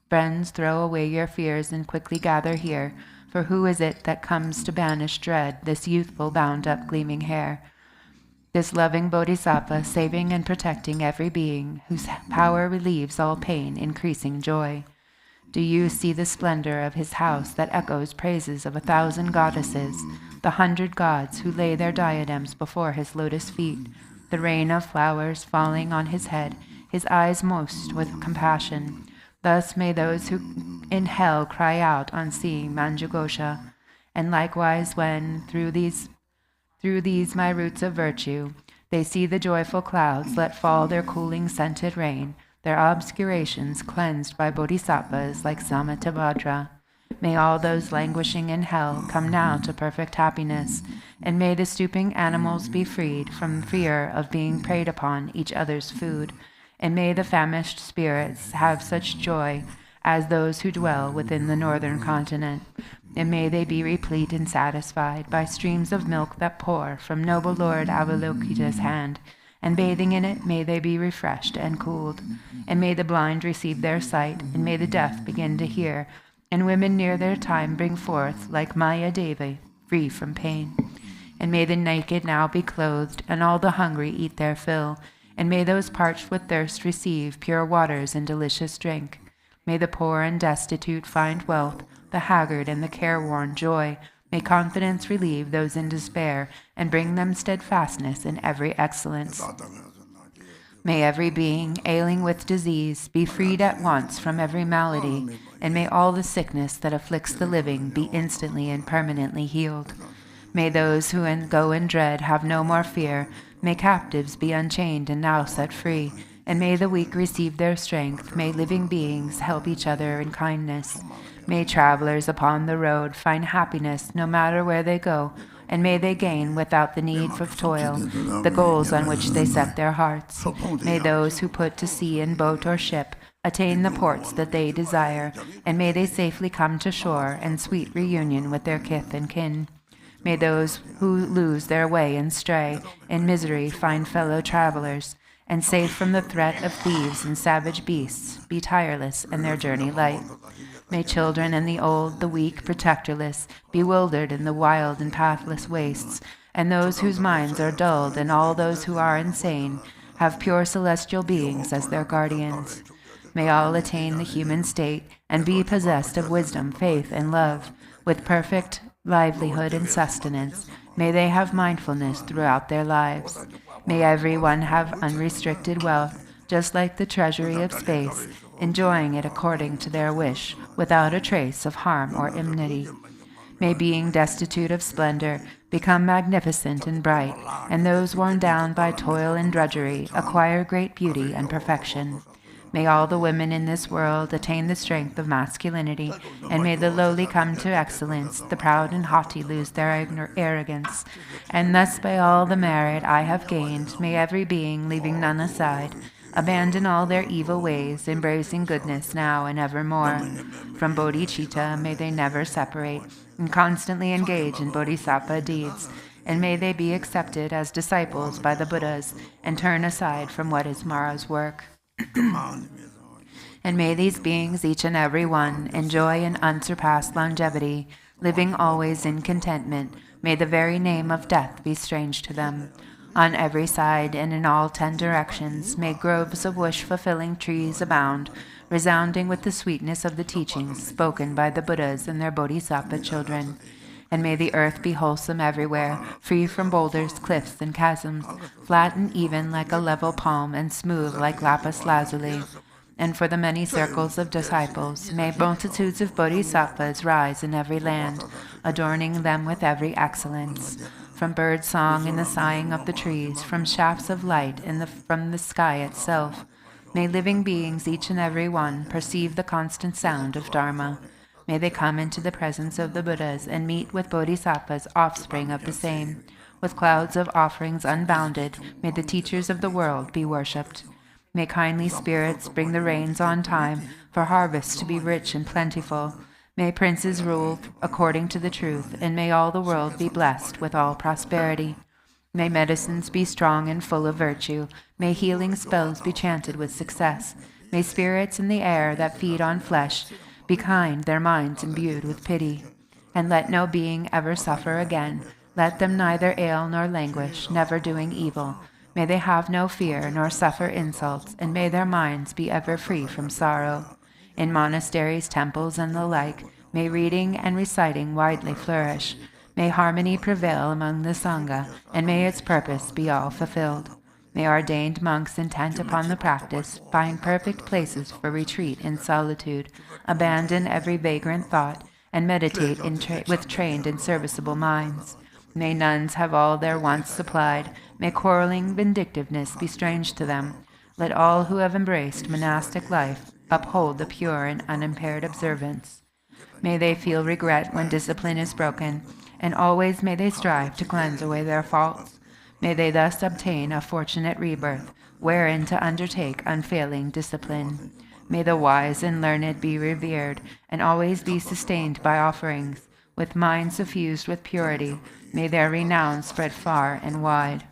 Friends, throw away your fears and quickly gather here, for who is it that comes to banish dread, this youthful bound-up gleaming hair? This loving Bodhisattva, saving and protecting every being, whose power relieves all pain, increasing joy. Do you see the splendor of his house that echoes praises of 1,000 goddesses, the 100 gods who lay their diadems before his lotus feet, the rain of flowers falling on his head, his eyes moist with compassion? Thus may those who in hell cry out on seeing Manjughosha, and likewise when, through these my roots of virtue, they see the joyful clouds let fall their cooling scented rain, their obscurations cleansed by bodhisattvas like Samatavajra. May all those languishing in hell come now to perfect happiness, and may the stooping animals be freed from fear of being preyed upon each other's food, and may the famished spirits have such joy as those who dwell within the northern continent, and may they be replete and satisfied by streams of milk that pour from noble Lord Avalokiteshvara's hand, and bathing in it may they be refreshed and cooled, and may the blind receive their sight, and may the deaf begin to hear, and women near their time bring forth like Maya Devi, free from pain. And may the naked now be clothed, and all the hungry eat their fill, and may those parched with thirst receive pure waters and delicious drink. May the poor and destitute find wealth, the haggard and the careworn joy. May confidence relieve those in despair, and bring them steadfastness in every excellence. May every being ailing with disease be freed at once from every malady, and may all the sickness that afflicts the living be instantly and permanently healed. May those who go in dread have no more fear. May captives be unchained and now set free, and may the weak receive their strength. May living beings help each other in kindness. May travelers upon the road find happiness no matter where they go, and may they gain without the need of toil the goals on which they set their hearts. May those who put to sea in boat or ship attain the ports that they desire, and may they safely come to shore and sweet reunion with their kith and kin. May those who lose their way and stray in misery find fellow travelers, and safe from the threat of thieves and savage beasts, be tireless and their journey light. May children and the old, the weak, protectorless, bewildered in the wild and pathless wastes, and those whose minds are dulled, and all those who are insane, have pure celestial beings as their guardians. May all attain the human state, and be possessed of wisdom, faith, and love, with perfect livelihood and sustenance. May they have mindfulness throughout their lives. May everyone have unrestricted wealth, just like the treasury of space, enjoying it according to their wish, without a trace of harm or enmity. May being destitute of splendor become magnificent and bright, and those worn down by toil and drudgery acquire great beauty and perfection. May all the women in this world attain the strength of masculinity, and may the lowly come to excellence, the proud and haughty lose their arrogance. And thus by all the merit I have gained, may every being, leaving none aside, abandon all their evil ways, embracing goodness now and evermore. From Bodhichitta may they never separate, and constantly engage in bodhisattva deeds, and may they be accepted as disciples by the Buddhas, and turn aside from what is Mara's work. And may these beings, each and every one, enjoy an unsurpassed longevity, living always in contentment. May the very name of death be strange to them. On every side and in all 10 directions, may groves of wish-fulfilling trees abound, resounding with the sweetness of the teachings spoken by the Buddhas and their bodhisattva children. And may the earth be wholesome everywhere, free from boulders, cliffs, and chasms, flat and even like a level palm, and smooth like lapis lazuli. And for the many circles of disciples, may multitudes of bodhisattvas rise in every land, adorning them with every excellence. from bird song and the sighing of the trees, from shafts of light from the sky itself. May living beings, each and every one, perceive the constant sound of Dharma. May they come into the presence of the Buddhas and meet with Bodhisattvas, offspring of the same. With clouds of offerings unbounded, may the teachers of the world be worshipped. May kindly spirits bring the rains on time, for harvests to be rich and plentiful. May princes rule according to the truth, and may all the world be blessed with all prosperity. May medicines be strong and full of virtue. May healing spells be chanted with success. May spirits in the air that feed on flesh be kind, their minds imbued with pity. And let no being ever suffer again. Let them neither ail nor languish, never doing evil. May they have no fear nor suffer insults, and may their minds be ever free from sorrow. In monasteries, temples, and the like, may reading and reciting widely flourish. May harmony prevail among the Sangha, and may its purpose be all fulfilled. May ordained monks intent upon the practice find perfect places for retreat in solitude, abandon every vagrant thought, and meditate with trained and serviceable minds. May nuns have all their wants supplied. May quarreling vindictiveness be strange to them. Let all who have embraced monastic life uphold the pure and unimpaired observance. May they feel regret when discipline is broken, and always may they strive to cleanse away their faults. May they thus obtain a fortunate rebirth, wherein to undertake unfailing discipline. May the wise and learned be revered, and always be sustained by offerings. With minds suffused with purity, may their renown spread far and wide.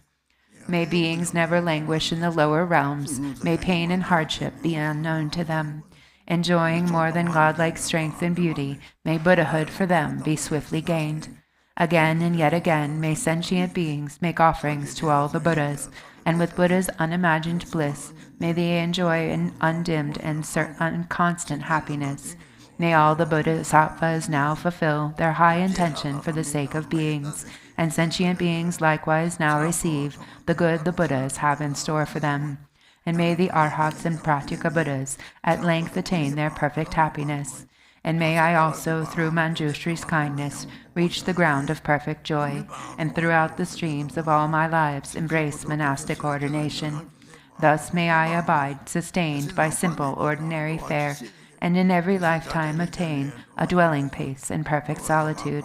May beings never languish in the lower realms. May pain and hardship be unknown to them. Enjoying more than godlike strength and beauty, may Buddhahood for them be swiftly gained. Again and yet again may sentient beings make offerings to all the Buddhas, and with Buddha's unimagined bliss, may they enjoy an undimmed and constant happiness. May all the Bodhisattvas now fulfill their high intention for the sake of beings, and sentient beings likewise now receive the good the Buddhas have in store for them. And may the Arhats and Pratyeka Buddhas at length attain their perfect happiness. And may I also, through Manjushri's kindness, reach the ground of perfect joy, and throughout the streams of all my lives embrace monastic ordination. Thus may I abide, sustained by simple ordinary fare, and in every lifetime obtain a dwelling place in perfect solitude.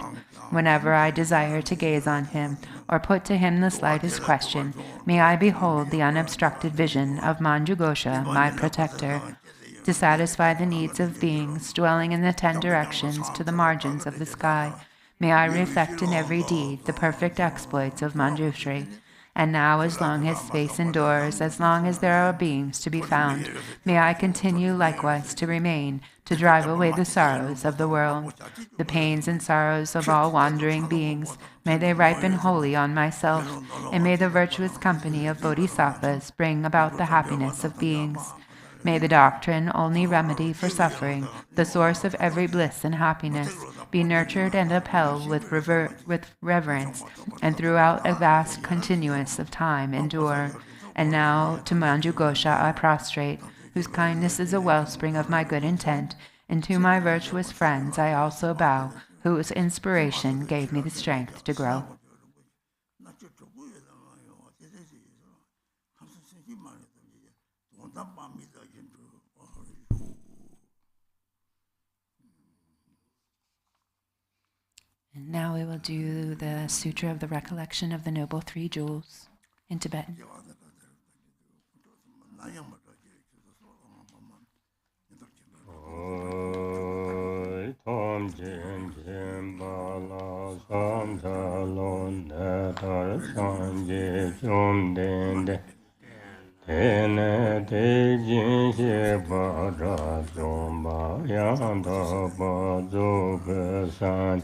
Whenever I desire to gaze on him, or put to him the slightest question, may I behold the unobstructed vision of Manjughosha, my protector. To satisfy the needs of beings dwelling in the 10 directions to the margins of the sky, may I reflect in every deed the perfect exploits of Manjushri. And now, as long as space endures, as long as there are beings to be found, may I continue likewise to remain, to drive away the sorrows of the world. The pains and sorrows of all wandering beings, may they ripen wholly on myself, and may the virtuous company of bodhisattvas bring about the happiness of beings. May the doctrine, only remedy for suffering, the source of every bliss and happiness, be nurtured and upheld with reverence, and throughout a vast continuance of time endure. And now to Manjughosha I prostrate, whose kindness is a wellspring of my good intent, and to my virtuous friends I also bow, whose inspiration gave me the strength to grow. And now we will do the Sutra of the Recollection of the Noble Three Jewels in Tibetan. Tene te jin she ba ra zom ba yang da ba zo ge san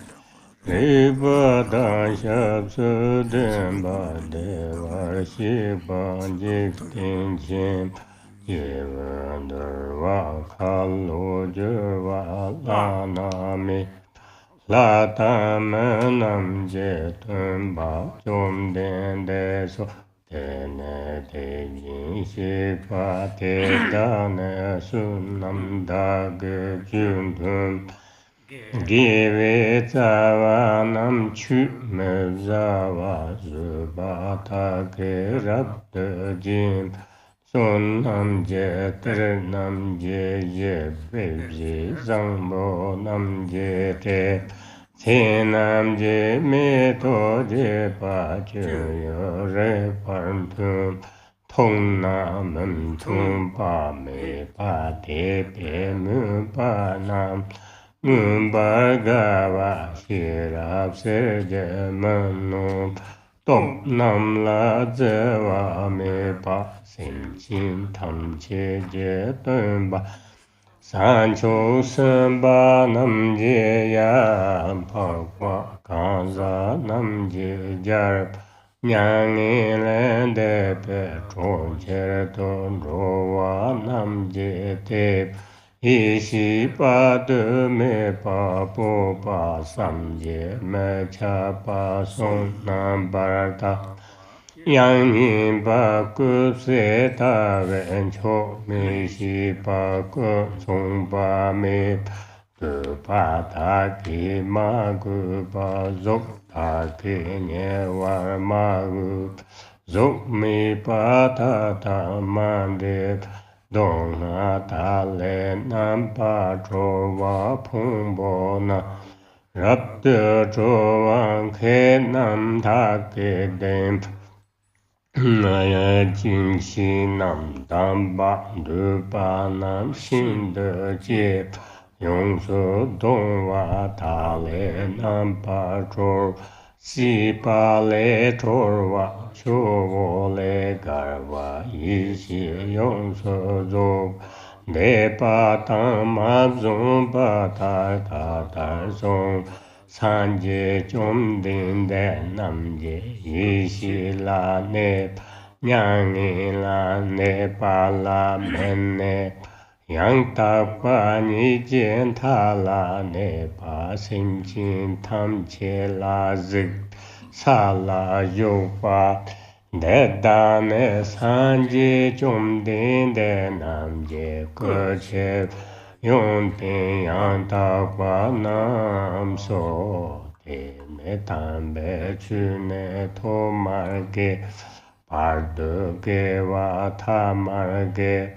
li ba da shab su den ba de wa shi ba jik tin chin ye wen der wa ka lo je wa la na mi la ta me nam je tun ba zom den de so Tene te jin shi pa te da ne sun nam da ge jun dun Give Zavanam Chu Mezava Zubata Kirab the Jim Sonam Je Ternam Je Je Baby Zambo Nam Je Te Senam Je Meto Je Pa Chu Re Partum Thông Nam Tum Pa Me Pa Te Pe Mu Pa Nam Bhagava Shirab Seja Manu Top Nam La Java Me Pa Sim Chin Tam Che Je Tum Ba Sancho Samba Nam Je Ya Pa Kwa Kanza Nam Je Jar NyungNe Len De Pe Chon Che Ton Rowa Nam Je Te Ishi pa de me pa po pa sam je me cha pa song nam barata yang yin pa ku se ta ven cho me shi pa ku song pa me tu pa ta ki ma gu pa zok ta ki nye war ma gu zok mi pa ta ta man de Dong na ta le nam pa cho wa phung bo na rab de cho wang khe nam ta ke dem na ya jing xi nam dam ba du pa nam xin de jie yong su dong wa ta le nam pa cho si pa le cho wa cho wo le gar wa yi xi yong su zo de pa tam ma zong pa ta ta ta song san je chom din de nam je yi xi la ne NyungNe la ne pa la men ne yang ta pa ni jian ta la ne pa sim chin tam che la zik sa la yu pa de da ne san ji chom din de nam je ke che yong tin yang ta pa nam so de me tam be chu ne to mar ge par de ge wa ta mar ge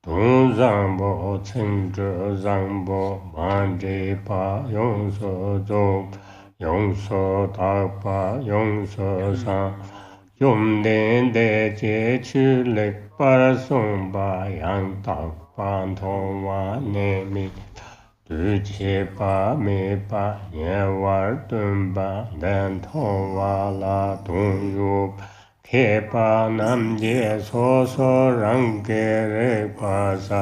Dong zang bo chen zhe zang bo man zhe pa yong so zhou yong so ta pa yong so sang yong den de jie chu lek par song ba yang ta pan tong wa ne mi du che pa me pa ye war dun ba den tong wa la dong yu Khe pa nam je so so rang ge re pa sa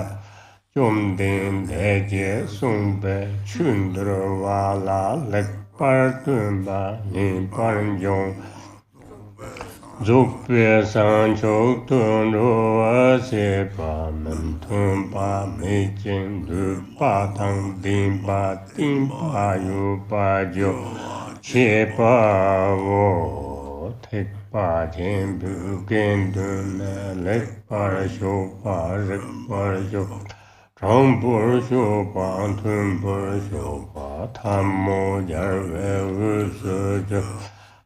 chom den de je sung be chun dro wa la lek par tun ba ni par yong Dục pe sang chok tun ro a se pa nam tun pa me chen du pa tang din pa yu pa jo che pa wo tek pa chen bu gen dun na lek par sho pa rek par sho Trong pur sho pa tun pur sho pa tham mo jar ve u su jo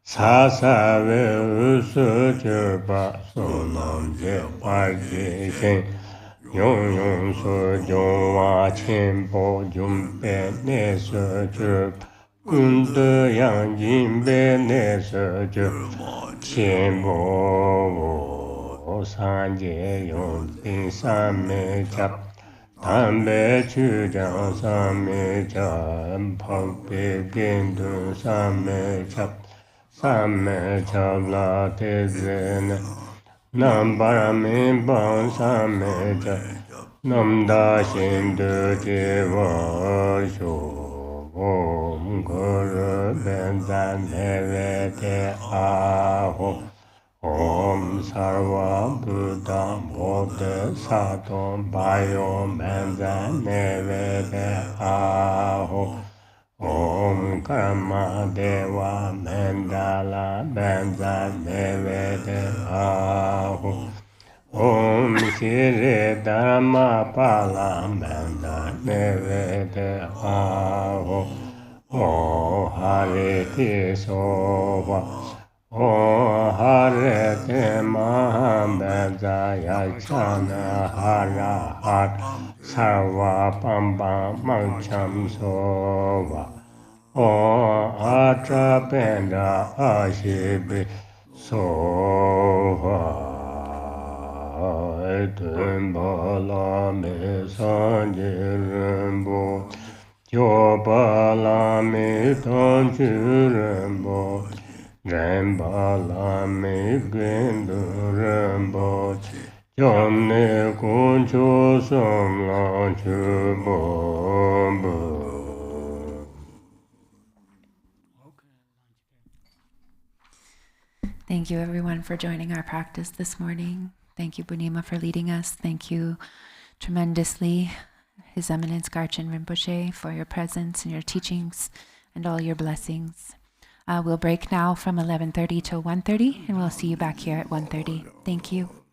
Sa sa ve u su jo pa so nam je par je shen Yong yong su jong wa chen po jum pe ne su jo Kun de yang jin be ne su jo Chen po wo san je yong bin san me chap Tam be chu jang san me chap Pak pe gen du san me chap San me chap la te zen Nam para me bang san me chap Nam da shin du je wa shu Om guru ben zan me ve te a ho Om sarva buddha bodhi sattva bayo menza nevede aho Om karma deva mendala menza nevede aho Om shri dharma pala menza Nevede Aho O Hariti Sova O Hariti Mahabedaya Chana Hara Har Sarva Pamba Mancham Sova O Atrapenda Ashibi Sova Tumbala me sanjirimbo Jopala me tanchirimbo Rembala me gwendurimbo Jamne kuncho samla chubombo. Thank you, everyone, for joining our practice this morning. Thank you, BuNima, for leading us. Thank you tremendously, His Eminence Garchen Rinpoche, for your presence and your teachings and all your blessings. We'll break now from 11:30 till 1:30, and we'll see you back here at 1:30. Thank you.